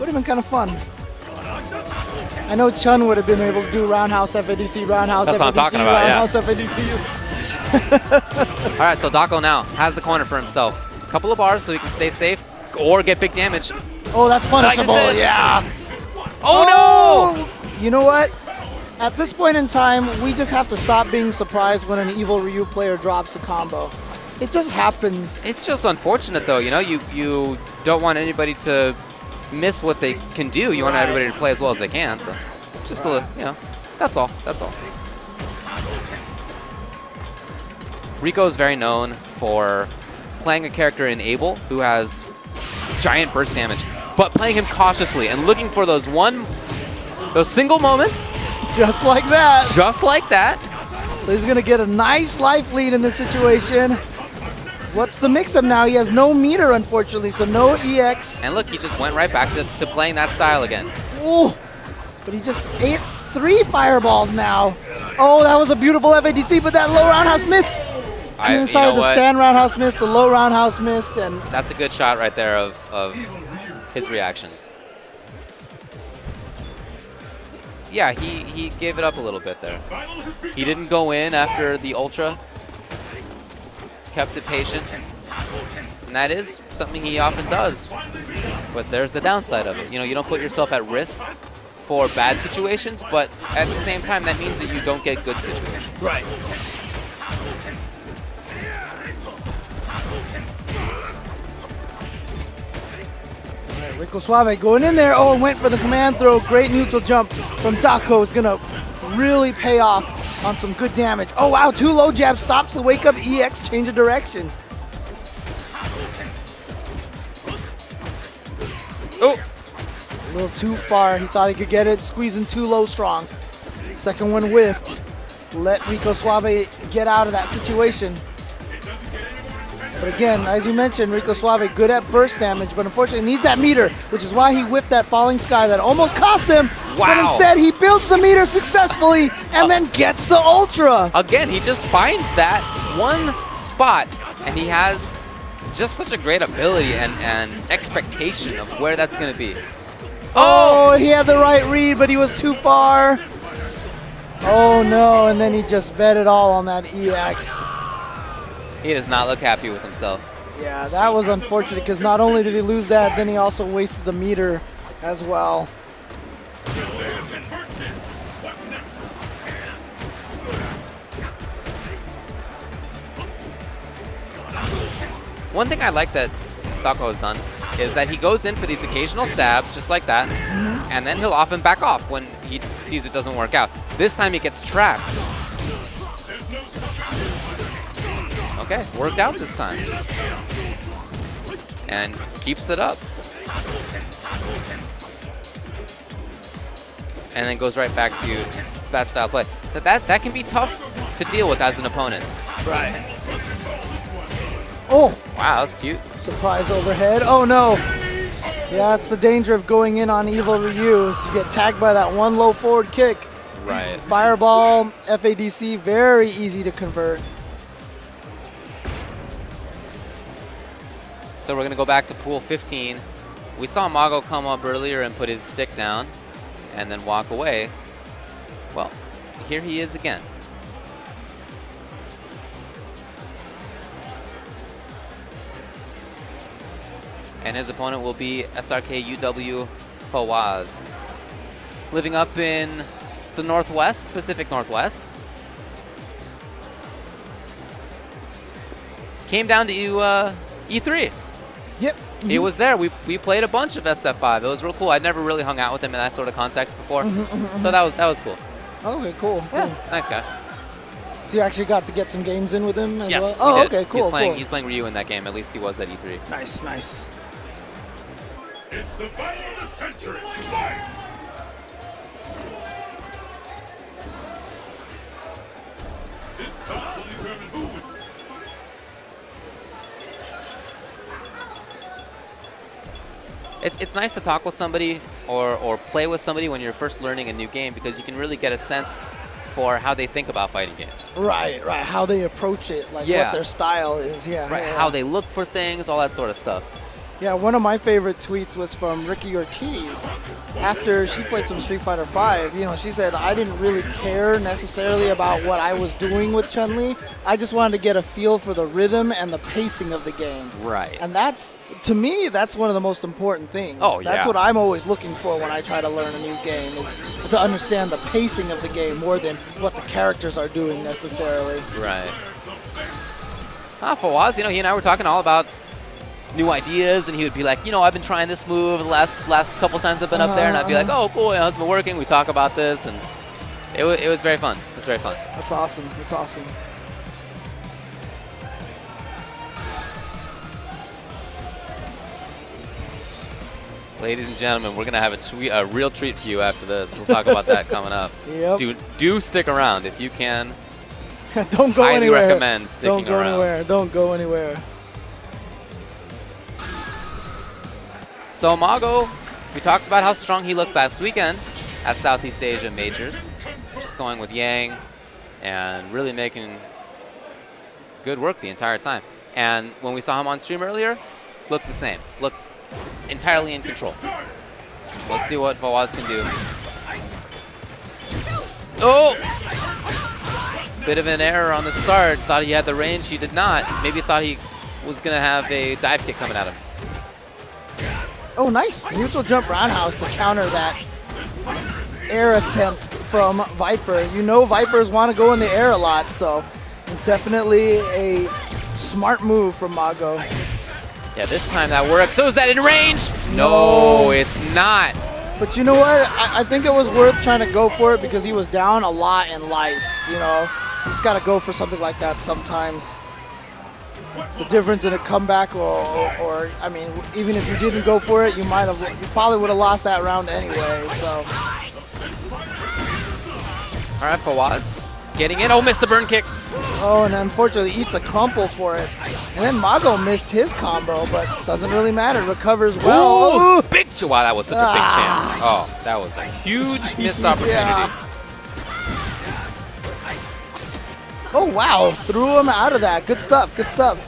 Would have been kind of fun. I know Chun would have been able to do roundhouse FADC, roundhouse That's FADC, what I'm talking about, roundhouse FADC. All right, so Dako now has the corner for himself. A couple of bars so he can stay safe or get big damage. Oh, that's punishable, Like this. yeah. Oh, no! You know what? At this point in time, we just have to stop being surprised when an Evil Ryu player drops a combo. It just happens. It's just unfortunate, though. You know, you don't want anybody to miss what they can do. You want everybody to play as well as they can. So, just that's all. That's all. Rico is very known for playing a character in Abel who has giant burst damage, but playing him cautiously and looking for those single moments. Just like that. Just like that. So he's going to get a nice life lead in this situation. What's the mix-up now? He has no meter, unfortunately, so no EX. And look, he just went right back to playing that style again. Ooh, but he just ate 3 fireballs now. Oh, that was a beautiful FADC, but that low roundhouse missed. And then sorry, the stand roundhouse missed, the low roundhouse missed, and that's a good shot right there of his reactions. Yeah, he gave it up a little bit there. He didn't go in after the Ultra. Kept it patient. And that is something he often does. But there's the downside of it. You know, you don't put yourself at risk for bad situations, but at the same time, that means that you don't get good situations. right. Rico Suave going in there. Oh, went for the command throw. Great neutral jump from Dako is going to really pay off on some good damage. Oh, wow. 2 low jabs stops the wake up EX, change of direction. Oh! A little too far. He thought he could get it, squeezing 2 low strongs. Second one whiffed. Let Rico Suave get out of that situation. But again, as you mentioned, Rico Suave good at burst damage, but unfortunately needs that meter, which is why he whiffed that falling sky that almost cost him. Wow. But instead, he builds the meter successfully and then gets the Ultra. Again, he just finds that one spot, and he has just such a great ability and expectation of where that's going to be. Oh, he had the right read, but he was too far. Oh no, and then he just bet it all on that EX. He does not look happy with himself. Yeah, that was unfortunate because not only did he lose that, then he also wasted the meter as well. One thing I like that Dako has done is that he goes in for these occasional stabs, just like that, and then he'll often back off when he sees it doesn't work out. This time he gets trapped. Okay, worked out this time. And keeps it up. And then goes right back to that style play. That can be tough to deal with as an opponent. Right. Oh! Wow, that's cute. Surprise overhead. Oh no! Yeah, it's the danger of going in on evil Ryu. You get tagged by that one low forward kick. Right. Fireball, FADC, very easy to convert. So we're going to go back to pool 15. We saw Mago come up earlier and put his stick down and then walk away. Well, here he is again. And his opponent will be SRK UW Faaz. Living up in the Northwest, Pacific Northwest. Came down to E3. Yep. He was there. We played a bunch of SF5. It was real cool. I'd never really hung out with him in that sort of context before. So that was cool. Okay, cool. Yeah, nice guy. So you actually got to get some games in with him as Yes, well? we Oh, did. okay, cool, He's playing Ryu in that game. At least he was at E3. Nice, nice. It's the battle of the century. Fight! This battle will determine who wins. It's nice to talk with somebody or play with somebody when you're first learning a new game because you can really get a sense for how they think about fighting games. Right, right. How they approach it, like what their style is. Yeah. Right. Yeah. How they look for things, all that sort of stuff. Yeah, one of my favorite tweets was from Ricky Ortiz. After she played some Street Fighter V, you know, she said, I didn't really care necessarily about what I was doing with Chun-Li. I just wanted to get a feel for the rhythm and the pacing of the game. Right. And that's, to me, that's one of the most important things. Oh, That's yeah. what I'm always looking for when I try to learn a new game, is to understand the pacing of the game more than what the characters are doing necessarily. Right. Faaz, you know, he and I were talking all about new ideas, and he would be like, you know, I've been trying this move the last couple times I've been up there, and I'd be like, oh, cool, how's it been working? We talk about this, and it was very fun. It's very fun. That's awesome. That's awesome. Ladies and gentlemen, we're gonna have a real treat for you after this. We'll talk about that coming up. Yep. Do stick around if you can. Don't go Highly anywhere. recommend sticking Don't go around. anywhere. Don't go anywhere. So Mago, we talked about how strong he looked last weekend at Southeast Asia Majors. Just going with Yang and really making good work the entire time. And when we saw him on stream earlier, looked the same. Looked entirely in control. Let's see what Faaz can do. Oh! Bit of an error on the start. Thought he had the range. He did not. Maybe thought he was going to have a dive kick coming at him. Oh, nice. Neutral jump roundhouse to counter that air attempt from Viper. You know Vipers want to go in the air a lot, so it's definitely a smart move from Mago. Yeah, this time that works. So is that in range? No, it's not. But you know what? I think it was worth trying to go for it because he was down a lot in life, you know? You just got to go for something like that sometimes. It's the difference in a comeback or I mean, even if you didn't go for it, you probably would have lost that round anyway, so. All right, Faaz getting in. Oh, missed the burn kick. Oh, and unfortunately eats a crumple for it. And then Mago missed his combo, but doesn't really matter. Recovers well. Ooh, big wow, that was such a big chance. Oh, that was a huge missed opportunity. Yeah. Oh, wow. Threw him out of that. Good stuff. Good stuff.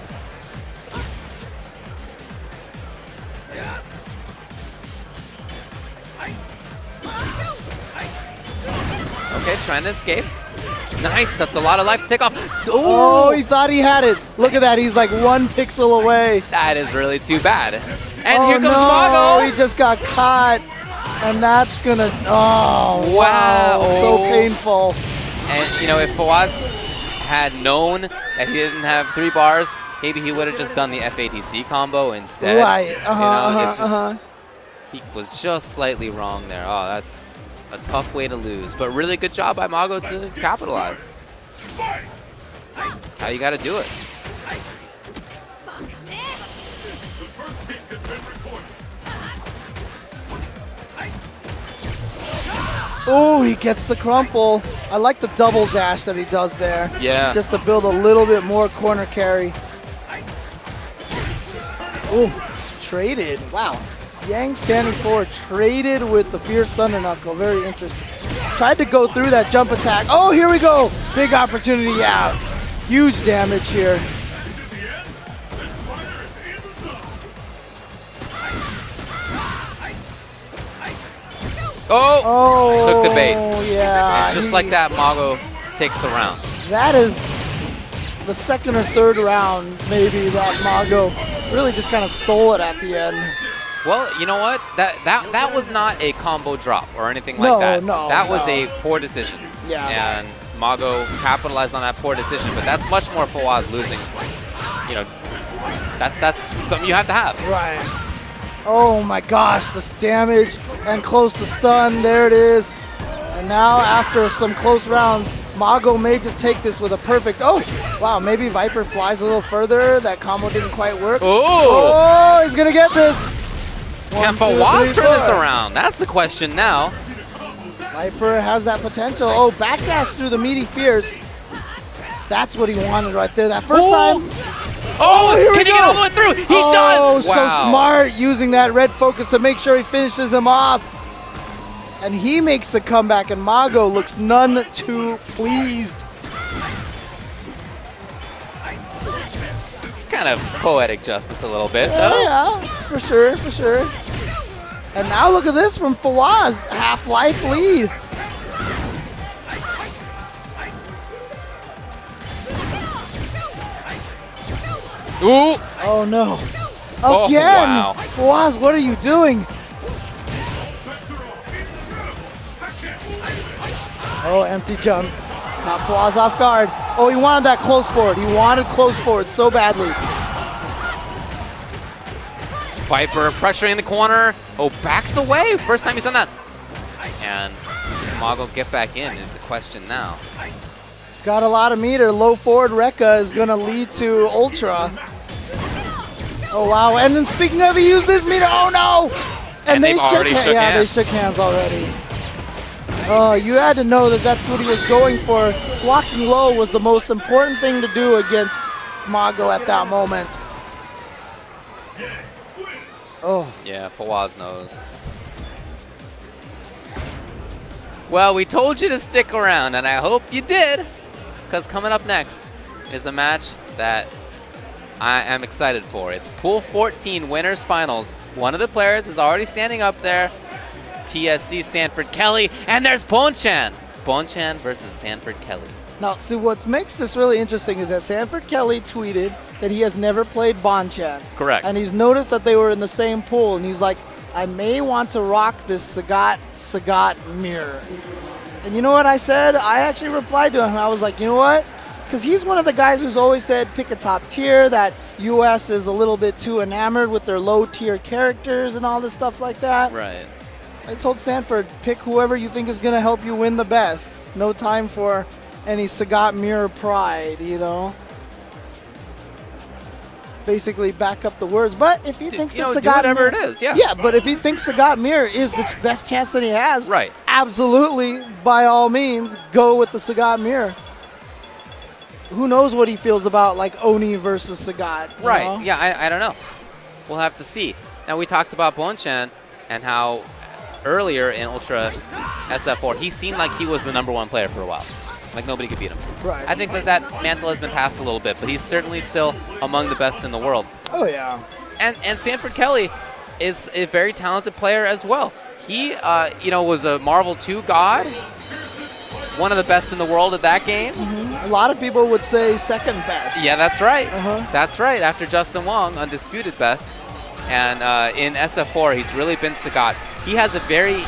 Okay, trying to escape. Nice. That's a lot of life to take off. Ooh. Oh, he thought he had it. Look at that. He's like 1 pixel away. That is really too bad. And oh, here comes no. Mago. He just got caught. And that's going to... Oh, wow. So painful. And, you know, if Faaz had known that he didn't have 3 bars, maybe he would have just done the FADC combo instead. Right. You know, it's just, He was just slightly wrong there. Oh, that's a tough way to lose. But really good job by Mago to capitalize. That's how you got to do it. Oh, he gets the crumple. I like the double dash that he does there. Yeah. Just to build a little bit more corner carry. Oh, traded. Wow. Yang standing forward, traded with the Fierce Thunder Knuckle. Very interesting. Tried to go through that jump attack. Oh, here we go. Big opportunity out. Huge damage here. Oh, took the bait. Yeah. And just like that, Mago takes the round. That is the second or third round, maybe, that Mago really just kind of stole it at the end. Well, you know what? That was not a combo drop or anything like that. No, that was a poor decision. Yeah. And Mago capitalized on that poor decision, but that's much more Faaz losing. You know, that's something you have to have. Right. Oh my gosh, this damage and close to stun. There it is. And now after some close rounds, Mago may just take this with a perfect. Oh, wow, maybe Viper flies a little further. That combo didn't quite work. Oh, he's going to get this. Can Faaz turn this around? That's the question now. Viper has that potential. Oh, backdash through the meaty Fierce. That's what he wanted right there. That first time. Oh, can he get all the way through? He does! Oh, so smart using that red focus to make sure he finishes him off. And he makes the comeback, and Mago looks none too pleased. It's kind of poetic justice a little bit. Yeah, for sure, for sure. And now look at this from Faaz, half-life lead. Ooh! Oh no. Oh, Again! wow. Faaz, what are you doing? Oh, empty jump. Caught Faaz off guard. Oh, he wanted that close forward. He wanted close forward so badly. Viper pressuring the corner. Oh, backs away. First time he's done that. And Mago get back in is the question now. He's got a lot of meter. Low forward Rekka is going to lead to Ultra. Oh, wow. And then speaking of, he used this meter. Oh, no. And they shook hands. Yeah, they shook hands already. Oh, you had to know that that's what he was going for. Blocking low was the most important thing to do against Mago at that moment. Oh. Yeah, Faaz knows. Well, we told you to stick around, and I hope you did, because coming up next is a match that I am excited for. It's Pool 14 Winners Finals. One of the players is already standing up there, TSC Sanford Kelly, and there's Bonchan. Bonchan versus Sanford Kelly. Now, see, what makes this really interesting is that Sanford Kelly tweeted that he has never played Bonchan. Correct. And he's noticed that they were in the same pool, and he's like, I may want to rock this Sagat mirror. And you know what I said? I actually replied to him. I was like, you know what? Because he's one of the guys who's always said pick a top tier, that US is a little bit too enamored with their low tier characters and all this stuff like that. Right. I told Sanford, pick whoever you think is going to help you win the best. No time for any Sagat mirror pride, you know? Basically back up the words. But if he thinks that Sagat whatever it is, yeah. Yeah, but if he thinks Sagat mirror is the best chance that he has, right, absolutely, by all means, go with the Sagat mirror. Who knows what he feels about, like, Oni versus Sagat, you right, know? Yeah, I don't know. We'll have to see. Now, we talked about Bonchan and how earlier in Ultra SF4, he seemed like he was the #1 player for a while. Like, nobody could beat him. Right. I think that mantle has been passed a little bit, but he's certainly still among the best in the world. Oh, yeah. And Sanford Kelly is a very talented player as well. He, was a Marvel 2 god, one of the best in the world at that game. A lot of people would say second best. Yeah, that's right. Uh-huh. That's right. After Justin Wong, undisputed best. And in SF4, he's really been Sagat. He has a very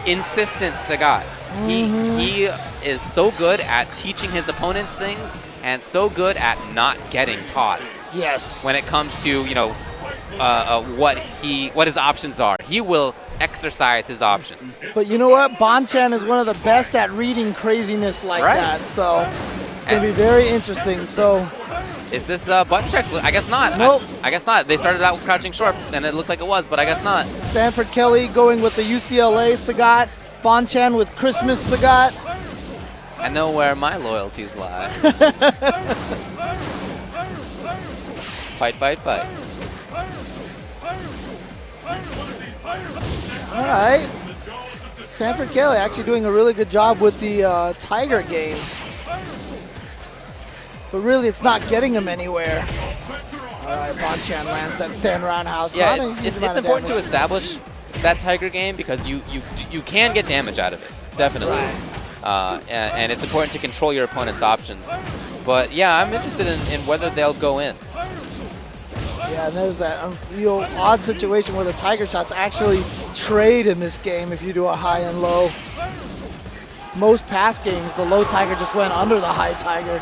insistent Sagat. He is so good at teaching his opponents things and so good at not getting taught. Yes. When it comes to, what his options are. He will exercise his options. But you know what? Bonchan is one of the best at reading craziness like that. So it's going to be very interesting. So is this button checks? I guess not. Nope. I guess not. They started out with crouching short, and it looked like it was, but I guess not. Sanford Kelly going with the UCLA Sagat. Bonchan with Christmas Sagat. I know where my loyalties lie. Fight, fight, fight. All right. Sanford Kelly actually doing a really good job with the Tiger game. But really, it's not getting him anywhere. All right, Bonchan lands that stand roundhouse. Yeah, it's important to establish that Tiger game because you can get damage out of it, definitely. Right. And it's important to control your opponent's options. But yeah, I'm interested in whether they'll go in. Yeah, and there's that odd situation where the Tiger shots actually trade in this game if you do a high and low. Most past games, the low Tiger just went under the high Tiger.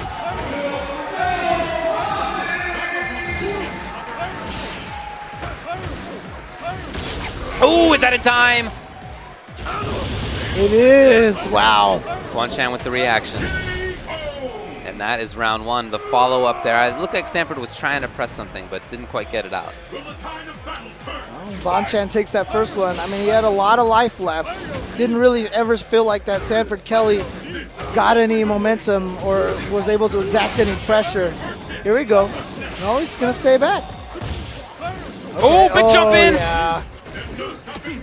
Oh, is that in time? It is. Wow. Bonchan with the reactions. And that is round one. The follow-up there. It looked like Sanford was trying to press something, but didn't quite get it out. Well, Bonchan takes that first one. I mean, he had a lot of life left. Didn't really ever feel like that Sanford Kelly got any momentum or was able to exact any pressure. Here we go. No, he's going to stay back. Okay. Oh, big jump in! Yeah.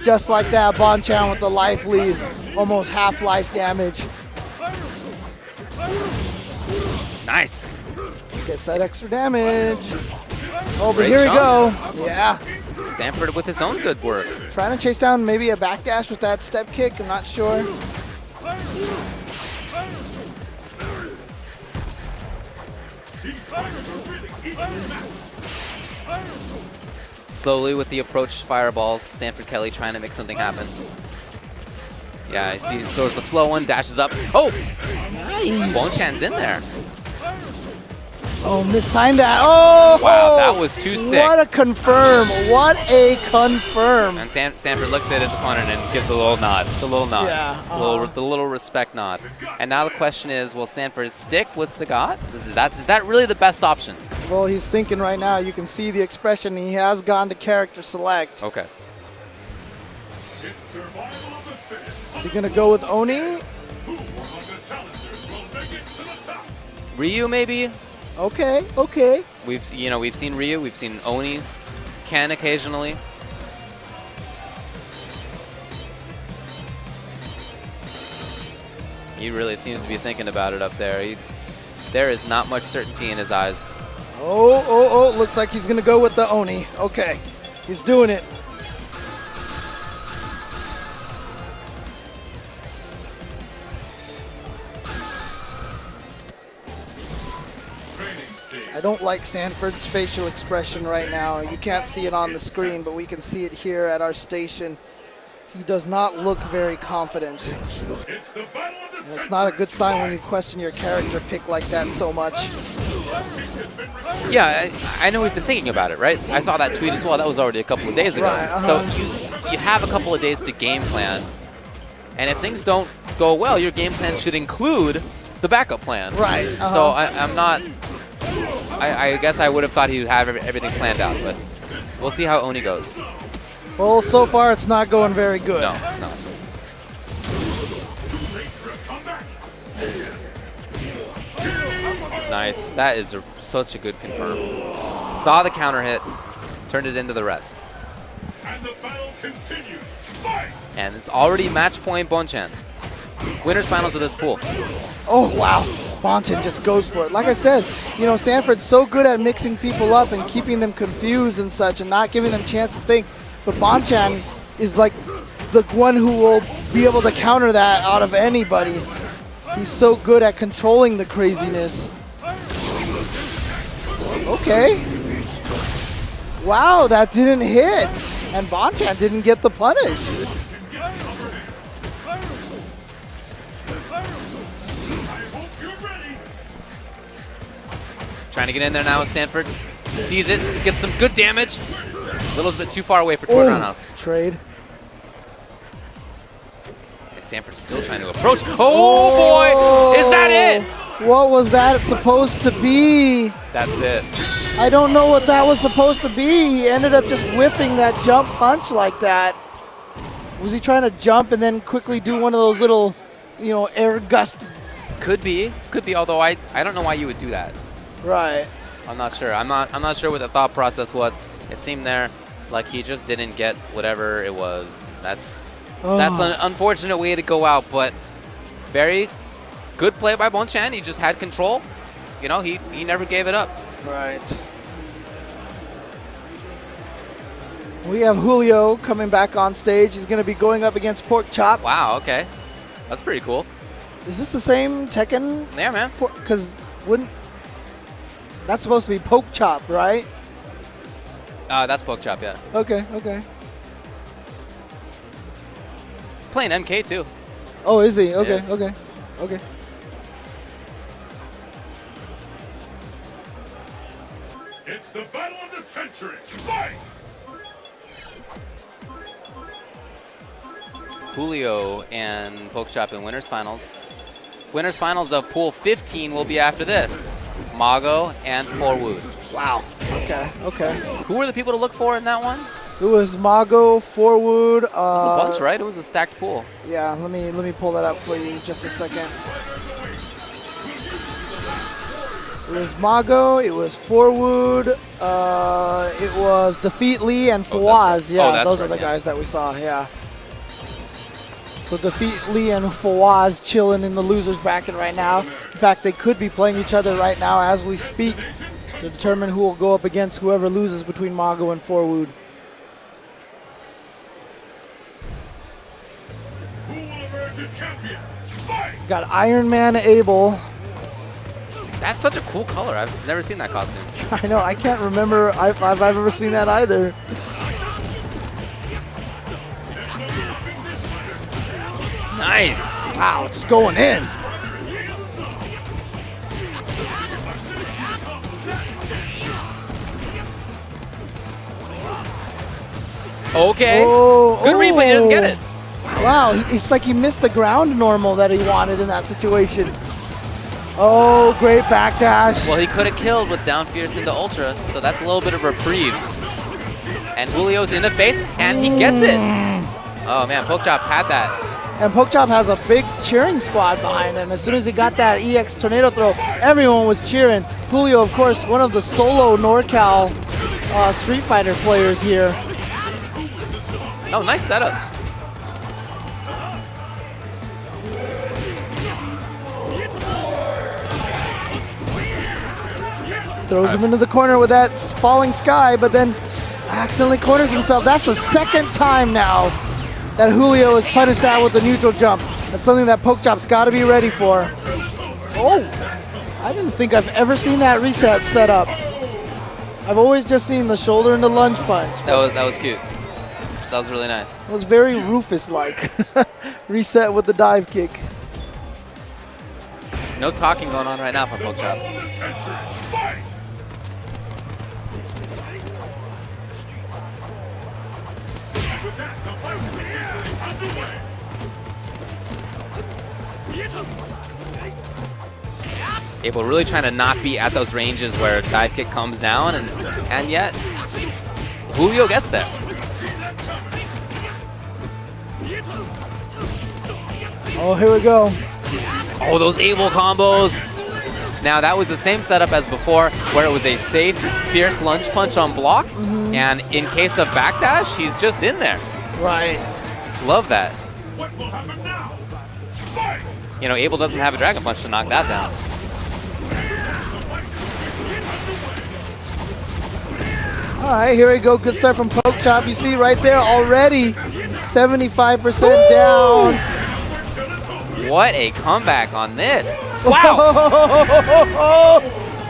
Just like that, Bonchan with the life lead. Almost half life damage. Nice. Gets that extra damage. Oh, but Great here we go. jump. Yeah. Sanford with his own good work. Trying to chase down maybe a backdash with that step kick. I'm not sure. Slowly with the approach fireballs, Sanford Kelly trying to make something happen. Yeah, I see. Throws the slow one, dashes up. Oh! Nice. Bonchan's in there. Oh, mistimed that. Oh! Wow, that was too sick. What a confirm. What a confirm. And Sanford looks at his opponent and gives a little nod. The little nod. Yeah. The little respect nod. And now the question is, will Sanford stick with Sagat? Is that really the best option? Well, he's thinking right now. You can see the expression. He has gone to character select. Okay. Is he going to go with Oni? Ryu, maybe? Okay, okay. We've seen Ryu, we've seen Oni, Ken occasionally. He really seems to be thinking about it up there. There is not much certainty in his eyes. Oh, looks like he's going to go with the Oni. Okay, he's doing it. I don't like Sanford's facial expression right now. You can't see it on the screen, but we can see it here at our station. He does not look very confident. And it's not a good sign when you question your character pick like that so much. Yeah, I know he's been thinking about it, right? I saw that tweet as well. That was already a couple of days ago. Right, So you have a couple of days to game plan. And if things don't go well, your game plan should include the backup plan. Right. So I'm not... I guess I would have thought he would have everything planned out, but we'll see how Oni goes. Well, so far it's not going very good. No, it's not. Nice. That is such a good confirm. Saw the counter hit, turned it into the rest. And the battle continues. Fight! And it's already match point Bonchan. Winners finals of this pool. Oh, wow. Bonchan just goes for it. Like I said, you know, Sanford's so good at mixing people up and keeping them confused and such and not giving them a chance to think. But Bonchan is like the one who will be able to counter that out of anybody. He's so good at controlling the craziness. Okay. Wow, that didn't hit. And Bonchan didn't get the punish. Trying to get in there now with Sanford. Sees it, gets some good damage. A little bit too far away for Toward Roundhouse. Trade. And Sanford's still trying to approach. Oh boy! Is that it? What was that supposed to be? That's it. I don't know what that was supposed to be. He ended up just whiffing that jump punch like that. Was he trying to jump and then quickly do one of those little, you know, air gust? Could be. Although I don't know why you would do that. Right. I'm not sure. I'm not sure what the thought process was. It seemed there like he just didn't get whatever it was. That's an unfortunate way to go out, but very good play by Bonchan. He just had control. You know, he never gave it up. Right. We have Julio coming back on stage. He's going to be going up against Pork Chop. Wow, okay. That's pretty cool. Is this the same Tekken? Yeah, man. Because that's supposed to be Poke Chop, right? That's Poke Chop, yeah. Okay. Playing MK too. Oh, is he? Okay, Yes. okay. It's the battle of the century. Fight! Julio and Poke Chop in winners finals. Winners finals of pool 15 will be after this. Mago and Forwood. Wow. Okay. Who were the people to look for in that one? It was Mago, Forwood. It was a bunch, right? It was a stacked pool. Yeah, let me pull that up for you just a second. It was Mago, it was Forwood, it was Defeat Lee and Faaz. Those are the guys that we saw, yeah. So Defeat Lee and Faaz chilling in the losers bracket right now. In fact, they could be playing each other right now as we speak to determine who will go up against whoever loses between Mago and Forwood. Who will emerge a champion? Fight! Got Iron Man Abel. That's such a cool color. I've never seen that costume. I know, I can't remember if I've ever seen that either. Nice. Wow, just going in. Okay. Good replay. He doesn't get it. Wow, it's like he missed the ground normal that he wanted in that situation. Oh, great backdash. Well, he could have killed with down fierce into ultra, so that's a little bit of reprieve. And Julio's in the face, and he gets it. Oh man, Poke Chop had that. And Poke Chop has a big cheering squad behind him. As soon as he got that EX tornado throw, everyone was cheering. Julio, of course, one of the solo NorCal Street Fighter players here. Oh, nice setup. Throws him into the corner with that falling sky, but then accidentally corners himself. That's the second time now that Julio is punished out with a neutral jump. That's something that Poke Chop's got to be ready for. Oh, I didn't think I've ever seen that reset set up. I've always just seen the shoulder and the lunge punch. That was cute. That was really nice. It was very Rufus-like. Reset with the dive kick. No talking going on right now for Poke Chop. Battle of the century. Fight! With that, the fight is underway. Abel really trying to not be at those ranges where dive kick comes down, and yet Julio gets there. Oh, here we go. Oh, those Abel combos. Now, that was the same setup as before, where it was a safe, fierce lunge punch on block, and in case of backdash, he's just in there. Right. Love that. What will happen now? Fight! You know, Abel doesn't have a Dragon Punch to knock that down. All right, here we go. Good start from Poke Chop. You see right there already, 75% down. What a comeback on this. Wow.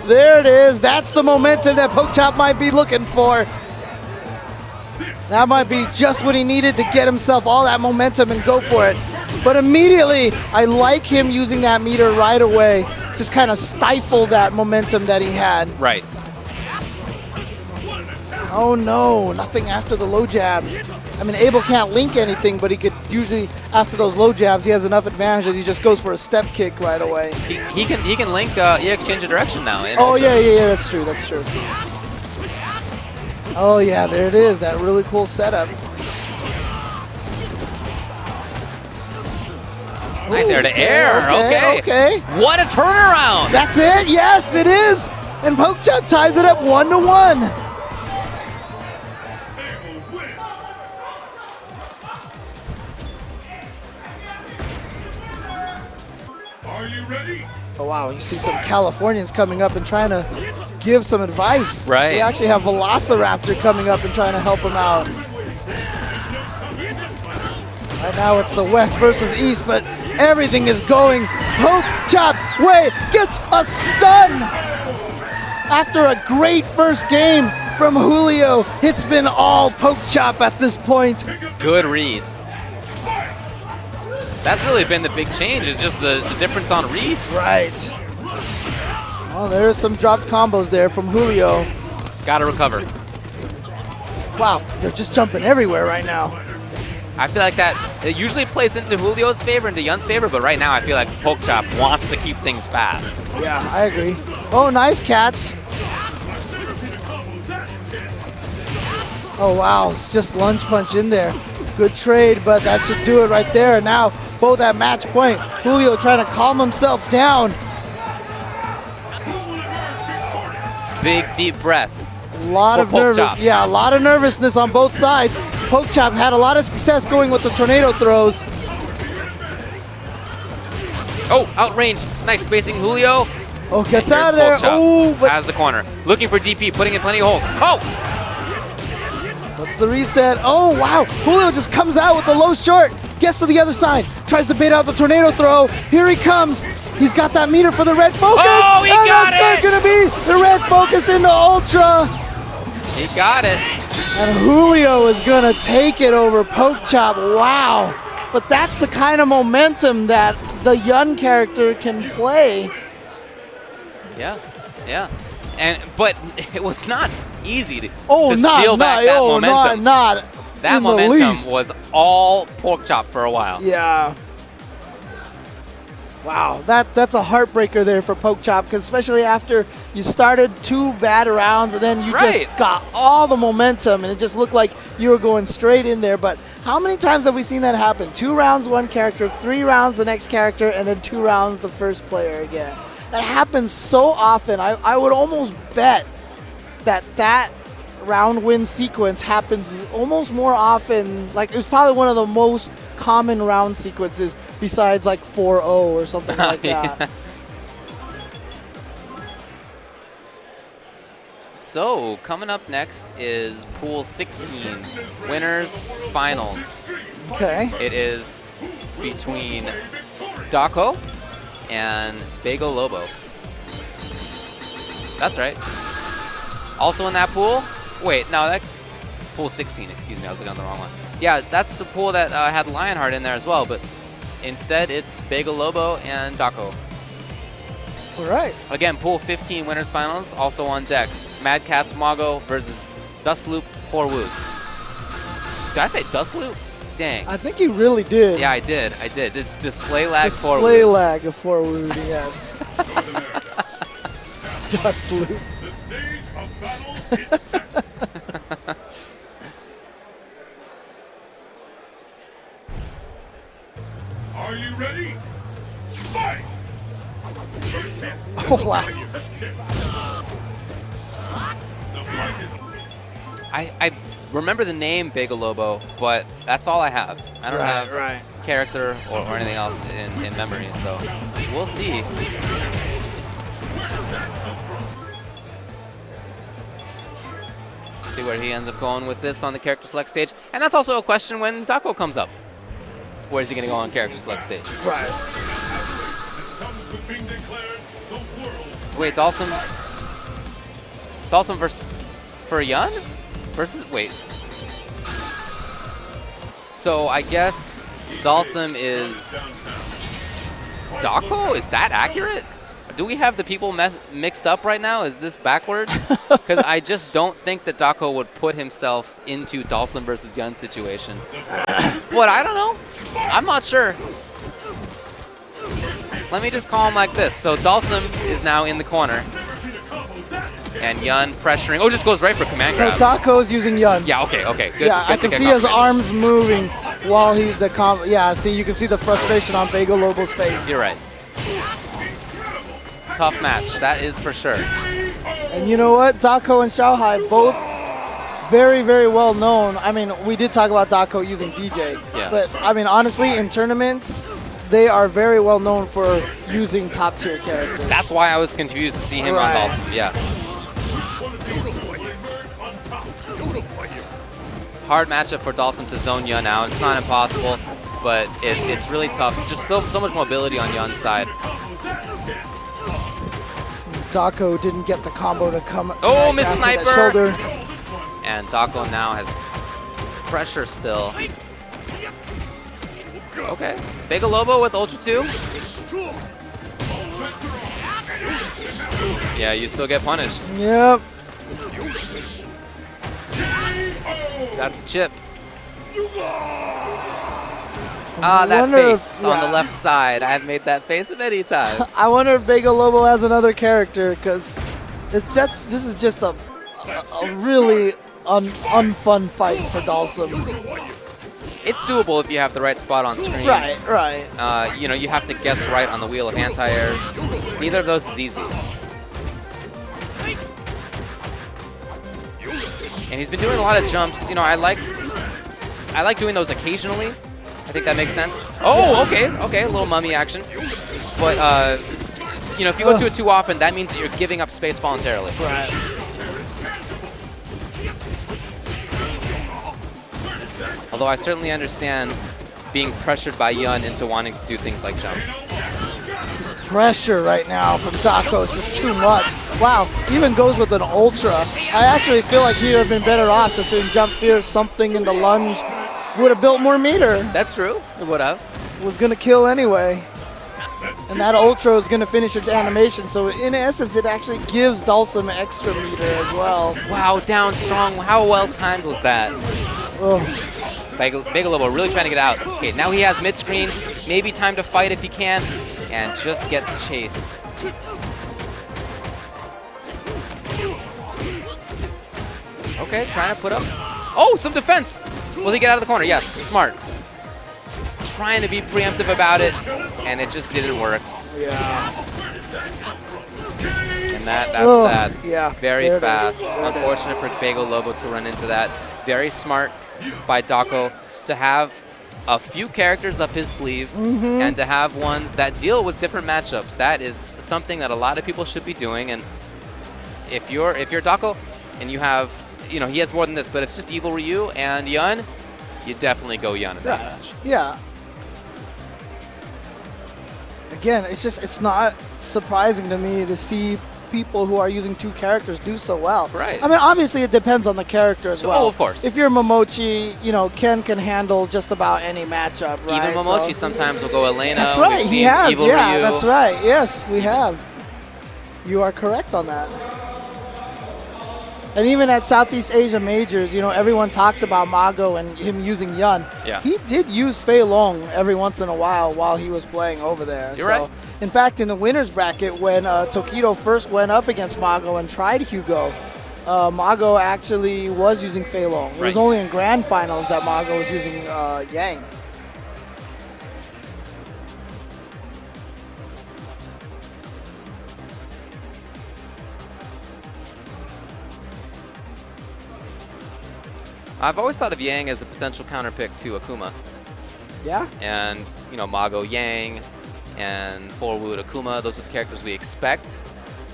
There it is. That's the momentum that Poke Chop might be looking for. That might be just what he needed to get himself all that momentum and go for it. But immediately, I like him using that meter right away. Just kind of stifle that momentum that he had. Right. Oh no, nothing after the low jabs. I mean, Abel can't link anything, but he could usually, after those low jabs, he has enough advantage that he just goes for a step kick right away. He can link EX change of direction now. Oh yeah, that's true, that's true. Oh yeah, there it is, that really cool setup. Nice air to air, okay. What a turnaround! That's it, yes it is! And Pokechop ties it up 1-1. Are you ready? Oh wow, you see some Californians coming up and trying to give some advice. Right. They actually have Velociraptor coming up and trying to help him out. Right now it's the West versus East, but everything is going Pokechop's way. Gets a stun! After a great first game from Julio, it's been all Pokechop at this point. Good reads. That's really been the big change, is just the difference on reads. Right. Well, there's some dropped combos there from Julio. Gotta recover. Wow, they're just jumping everywhere right now. I feel like that it usually plays into Julio's favor, into Yunn's favor, but right now I feel like Pokechop wants to keep things fast. Yeah, I agree. Oh, nice catch. Oh, wow, it's just lunge punch in there. Good trade, but that should do it right there. And now, both at match point. Julio trying to calm himself down. Big deep breath. A lot of nervousness on both sides. Pokechop had a lot of success going with the tornado throws. Oh, outrange. Nice spacing, Julio. Oh, gets out of there. Oh, but has the corner. Looking for DP, putting in plenty of holes. Oh! what's the reset? Oh, wow. Julio just comes out with the low short. Gets to the other side. Tries to bait out the tornado throw. Here he comes. He's got that meter for the red focus. Oh, he got it! That's going to be the red focus into Ultra. He got it. And Julio is going to take it over Pokechop. Wow. But that's the kind of momentum that the Yun character can play. Yeah. But it was not easy to not, steal back that momentum. Not that in the momentum least. was all Pokechop for a while. Yeah. Wow, that's a heartbreaker there for Pokechop, because especially after you started 2 bad rounds and then you just got all the momentum and it just looked like you were going straight in there. But how many times have we seen that happen? 2 rounds, 1 character, 3 rounds, the next character, and then 2 rounds, the first player again. That happens so often. I would almost bet that round win sequence happens almost more often. Like, it was probably one of the most common round sequences besides like 4-0 or something like that. Yeah. So, coming up next is Pool 16, Winners Finals. Okay. It is between Daco and Bagel Lobo. That's right. Also in that pool, wait, no, that pool 16, excuse me, I was looking at the wrong one. Yeah, that's the pool that had Lionheart in there as well, but instead it's Bagel Lobo and Daco. All right. Again, pool 15 Winners Finals, also on deck. Mad Catz Mago versus Dustloop Forwood. Did I say Dustloop? Dang. I think you really did. Yeah, I did. This display lag Forwood. Display lag of Forwood, yes. Dustloop. The stage of battle is set. Are you ready? Fight! Oh, wow. I remember the name Bagel Lobo, but that's all I have. I don't have character or anything else in memory, so we'll see. See where he ends up going with this on the character select stage. And that's also a question when Daco comes up. Where's he going to go on character select stage? Right. Wait, Dhalsim versus for Yun? Versus, wait. So I guess Dhalsim is Daco? Is that accurate? Do we have the people mixed up right now? Is this backwards? Because I just don't think that Dako would put himself into Dalsum versus Yun situation. But I don't know. I'm not sure. Let me just call him like this. So Dalsum is now in the corner. And Yun pressuring. Oh, just goes right for command grab. Dako's using Yun. Yeah, okay. Good. Yeah, I can see his arms moving while he's yeah, see, you can see the frustration on Bagel Lobo's face. You're right. Tough match, that is for sure. And you know what? Dako and Xiaohai both very, very well known. I mean, we did talk about Dako using DJ. Yeah. But, I mean, honestly, in tournaments, they are very well known for using top-tier characters. That's why I was confused to see him on Dalsum, yeah. Hard matchup for Dalsum to zone Yun out. It's not impossible, but it's really tough. Just so much mobility on Yun's side. Dako didn't get the combo to come. Oh, miss sniper! Shoulder. And Dako now has pressure still. Okay. Bagel Lobo with Ultra 2. Yeah, you still get punished. Yep. That's a chip. Ah, that face on the left side. I've made that face many times. I wonder if Bagel Lobo has another character, because this is just a really unfun fight for Dalsum. It's doable if you have the right spot on screen. Right. You know, you have to guess right on the wheel of anti-airs. Neither of those is easy. And he's been doing a lot of jumps. You know, I like doing those occasionally. I think that makes sense. Oh, okay, a little mummy action. But, you know, if you go to it too often, that means that you're giving up space voluntarily. Right. Although I certainly understand being pressured by Yun into wanting to do things like jumps. This pressure right now from Dako is just too much. Wow, even goes with an Ultra. I actually feel like he would have been better off just doing jump fear, something in the lunge. Would have built more meter. That's true, it would have. Was going to kill anyway. And that Ultra is going to finish its animation, so in essence, it actually gives Dalsum extra meter as well. Wow, down strong. How well timed was that? Oh. Bagel Lobo really trying to get out. Okay, now he has mid-screen. Maybe time to fight if he can. And just gets chased. Okay, trying to put up. Oh, some defense. Will he get out of the corner? Yes, smart. Trying to be preemptive about it, and it just didn't work. Yeah. And that's that. Yeah. Very fast. Unfortunate for Bagel Lobo to run into that. Very smart by Dako to have a few characters up his sleeve and to have ones that deal with different matchups. That is something that a lot of people should be doing. And if you're Dako and you have, you know, he has more than this, but it's just Evil Ryu and Yun, you definitely go Yun in that match. Yeah. Again, it's not surprising to me to see people who are using two characters do so well. Right. I mean, obviously it depends on the character as well. Oh, of course. If you're Momochi, you know, Ken can handle just about any matchup, right? Even Momochi sometimes will go Elena. That's right, he has, Evil yeah, Ryu. that's right. Yes, we have. You are correct on that. And even at Southeast Asia Majors, you know, everyone talks about Mago and him using Yun. Yeah. He did use Fei Long every once in a while he was playing over there. You're right. In fact, in the winner's bracket, when Tokido first went up against Mago and tried Hugo, Mago actually was using Fei Long. It was only in grand finals that Mago was using Yang. I've always thought of Yang as a potential counterpick to Akuma. Yeah? And, you know, Mago Yang and Forwood Akuma, those are the characters we expect.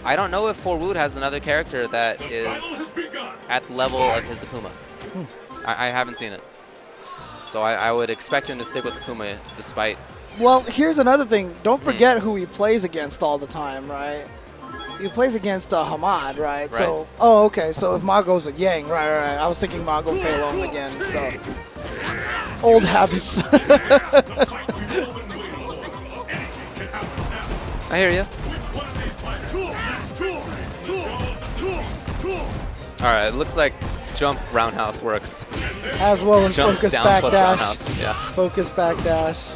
I don't know if Forwood has another character that is at the level of his Akuma. I haven't seen it. So I would expect him to stick with Akuma despite... Well, here's another thing. Don't forget who he plays against all the time, right? He plays against Hamad, right? So, oh, okay. So if Mago's a Yang, right. I was thinking Mago Fei Long again. So, old habits. I hear you. All right, it looks like jump roundhouse works. As well as Jump focus down back plus dash. roundhouse. Yeah. Focus back dash.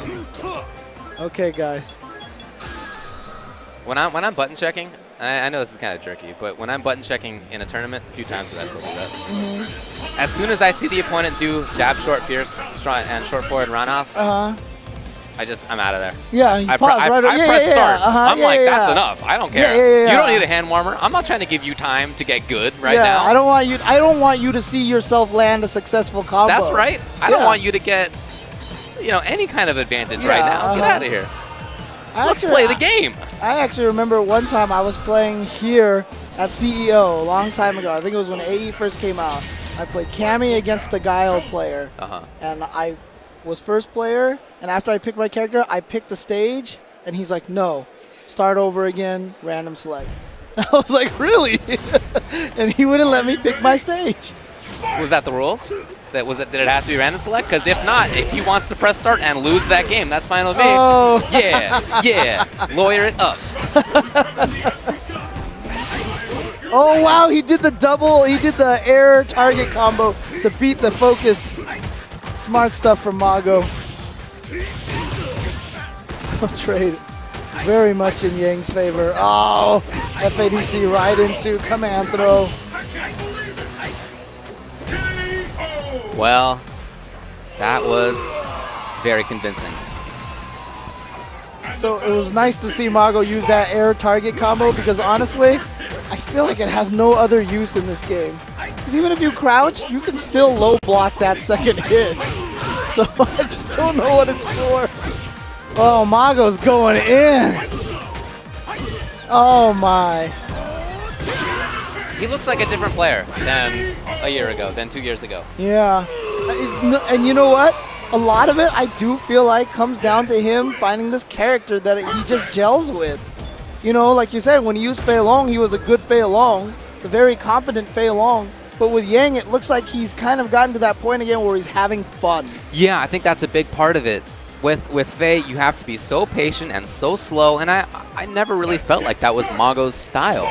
Okay, guys. When I'm button checking, I know this is kind of jerky, but when I'm button checking in a tournament, a few times I still do that. As soon as I see the opponent do jab, short, fierce, and short forward roundhouse, I'm out of there. Yeah, you I pause press start. I'm like, that's enough. I don't care. You don't need a hand warmer. I'm not trying to give you time to get good now. I don't want you to see yourself land a successful combo. That's right. I don't want you to get, any kind of advantage right now. Get out of here. Let's play the game. I actually remember one time I was playing here at CEO a long time ago. I think it was when AE first came out. I played Cammy against a Guile player, and I was first player. And after I picked my character, I picked the stage, and he's like, "No, start over again, random select." I was like, "Really?" And he wouldn't let me pick my stage. Was that the rules? Did it have to be random select? Because if not, if he wants to press start and lose that game, that's fine with me. Oh. Yeah, lawyer it up. Oh wow, he did the air target combo to beat the focus. Smart stuff from Mago. Trade very much in Yang's favor. Oh, FADC right into command throw. Well, that was very convincing. So it was nice to see Mago use that air target combo because honestly, I feel like it has no other use in this game. Because even if you crouch, you can still low block that second hit. So I just don't know what it's for. Oh, Mago's going in. Oh my. He looks like a different player than a year ago, than 2 years ago. Yeah. And you know what? A lot of it, I do feel like, comes down to him finding this character that he just gels with. Like you said, when he used Fei Long, he was a good Fei Long, a very competent Fei Long. But with Yang, it looks like he's kind of gotten to that point again where he's having fun. Yeah, I think that's a big part of it. With Fei, you have to be so patient and so slow, and I never really felt like that was Mago's style.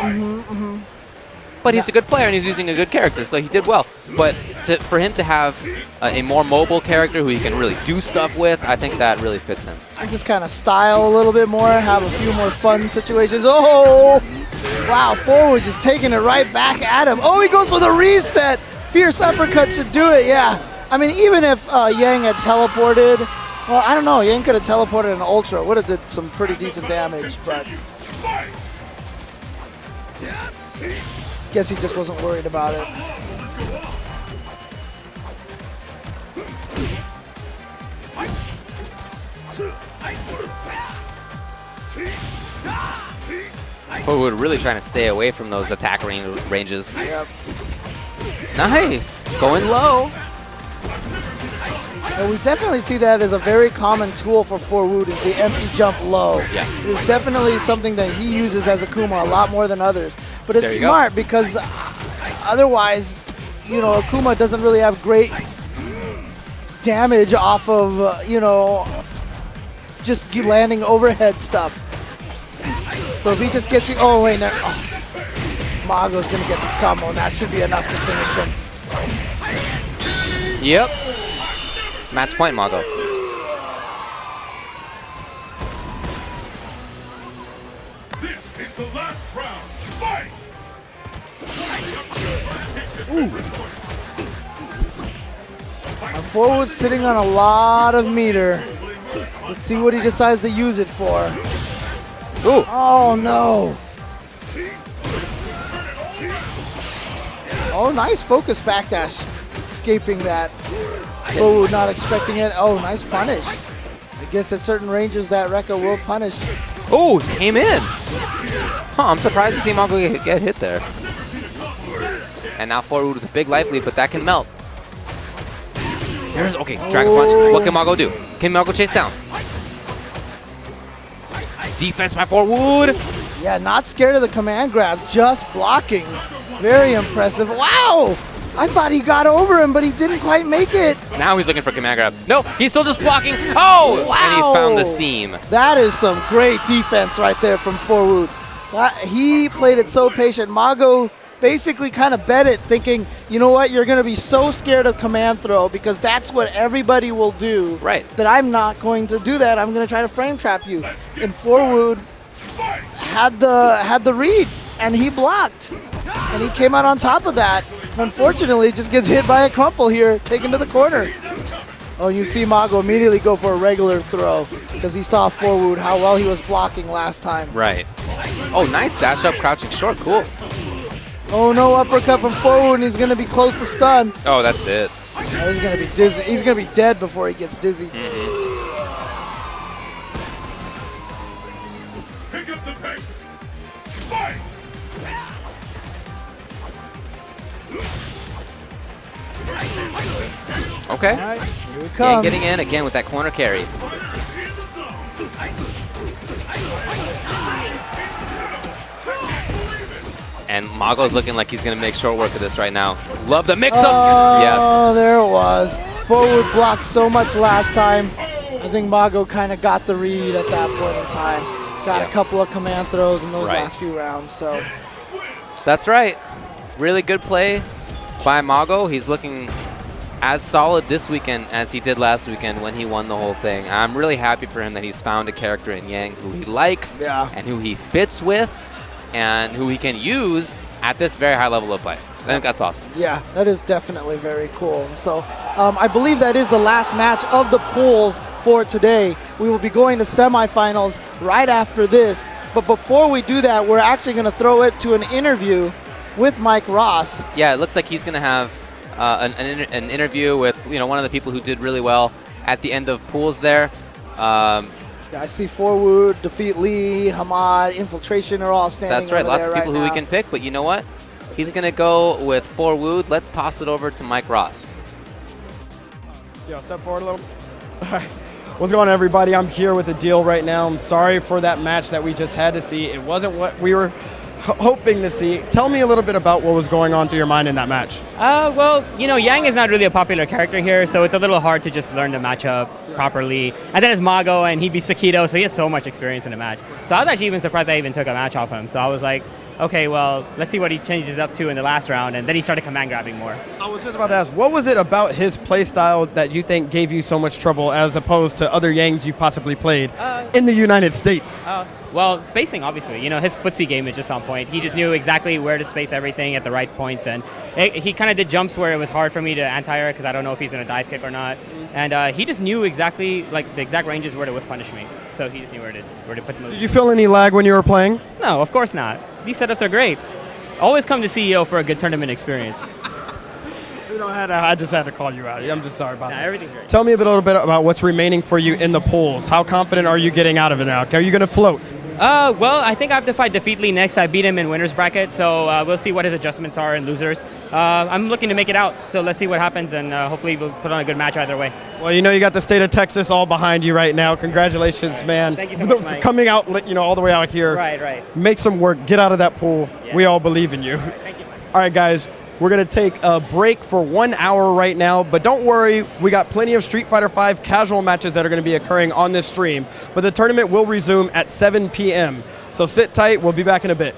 But he's a good player, and he's using a good character, so he did well. But for him to have a more mobile character who he can really do stuff with, I think that really fits him. And just kind of style a little bit more, have a few more fun situations. Oh! Wow, Forwood just taking it right back at him. Oh, he goes for the reset! Fierce uppercut should do it, yeah. I mean, even if Yang had teleported, well, I don't know, Yang could have teleported an Ultra. Would have did some pretty decent damage, but guess he just wasn't worried about it. Forwood really trying to stay away from those attack ranges. Yep. Nice, going low. And we definitely see that as a very common tool for Forwood is the empty jump low. Yeah. It's definitely something that he uses as Akuma a lot more than others. But it's smart because otherwise, Akuma doesn't really have great damage off of, just landing overhead stuff. So if he just gets you, oh wait, no, Mago's gonna get this combo, and that should be enough to finish him. Yep. Match point, Mago. This is the last round. Fight! Forwood's sitting on a lot of meter. Let's see what he decides to use it for. Ooh. Oh no. Oh, nice focus backdash. Escaping that. Forwood not expecting it. Oh, nice punish. I guess at certain ranges that Rekka will punish. Oh, came in. Huh, I'm surprised to see Mago get hit there. And now Forwood with a big life lead, but that can melt. Okay, Dragon Punch. What can Mago do? Can Mago chase down? Defense by Forwood. Yeah, not scared of the command grab, just blocking. Very impressive. Wow! I thought he got over him, but he didn't quite make it. Now he's looking for command grab. No, he's still just blocking. Oh! Wow. And he found the seam. That is some great defense right there from Forwood. He played it so patient. Mago basically kind of bet it, thinking, you know what, you're going to be so scared of command throw because that's what everybody will do. Right. That I'm not going to do that. I'm going to try to frame trap you. And Forwood had the read, and he blocked. And he came out on top of that. Unfortunately, just gets hit by a crumple here, taken to the corner. Oh, you see Mago immediately go for a regular throw because he saw Forwood, how well he was blocking last time. Right. Oh, nice dash up, crouching short. Cool. Oh, no uppercut from Forwood, and he's going to be close to stun. Oh, that's it. Oh, he's going to be dizzy. He's going to be dead before he gets dizzy. Pick up the pace. Fight! Okay. All right, here we Kane come. getting in again with that corner carry. And Mago's looking like he's going to make short work of this right now. Love the mix-up. Oh, Yes. there it was. Forwood blocked so much last time. I think Mago kind of got the read at that point in time. Got a couple of command throws in those last few rounds. So That's right. Really good play by Mago. He's looking as solid this weekend as he did last weekend when he won the whole thing. I'm really happy for him that he's found a character in Yang who he likes and who he fits with and who he can use at this very high level of play. I think that's awesome. yeah, that is definitely very cool. So I believe that is the last match of the pools for today. We will be going to semifinals right after this. But before we do that, we're actually going to throw it to an interview with Mike Ross. Yeah, it looks like he's going to have an interview with one of the people who did really well at the end of pools there. I see Forwood, Defeat Lee, Hamad, Infiltration are all standing. That's right, over lots there of people right who now. we can pick, but you know what? He's going to go with Forwood. Let's toss it over to Mike Ross. Yo, step forward a little. What's going on, everybody? I'm here with a deal right now. I'm sorry for that match that we just had to see. It wasn't what we were hoping to see. Tell me a little bit about what was going on through your mind in that match. Well, Yang is not really a popular character here, so it's a little hard to just learn the matchup properly. And then it's Mago, and he beats Taquito, so he has so much experience in the match. So I was actually even surprised I even took a match off him. So I was like, okay, well, let's see what he changes up to in the last round. And then he started command grabbing more. I was just about to ask, what was it about his playstyle that you think gave you so much trouble as opposed to other Yangs you've possibly played in the United States? Well, spacing, obviously. His footsie game is just on point. He just knew exactly where to space everything at the right points. And he kind of did jumps where it was hard for me to anti-air because I don't know if he's going to dive kick or not. And he just knew exactly, the exact ranges where to whiff punish me. So he just knew where to put the moves. Did you feel any lag when you were playing? No, of course not. These setups are great. Always come to CEO for a good tournament experience. I just had to call you out. I'm just sorry about that. Everything's great. Tell me a little bit about what's remaining for you in the pools. How confident are you getting out of it now? Are you going to float? Well, I think I have to fight Defeat Lee next. I beat him in winner's bracket, so we'll see what his adjustments are in losers. I'm looking to make it out, so let's see what happens, and hopefully we'll put on a good match either way. Well, you got the state of Texas all behind you right now. Congratulations, man. Thank you so much, Mike. Coming out, all the way out here. Right. Make some work. Get out of that pool. Yeah. We all believe in you. Thank you, Mike. All right, guys. We're going to take a break for 1 hour right now, but don't worry, we got plenty of Street Fighter V casual matches that are going to be occurring on this stream, but the tournament will resume at 7 p.m. So sit tight, we'll be back in a bit.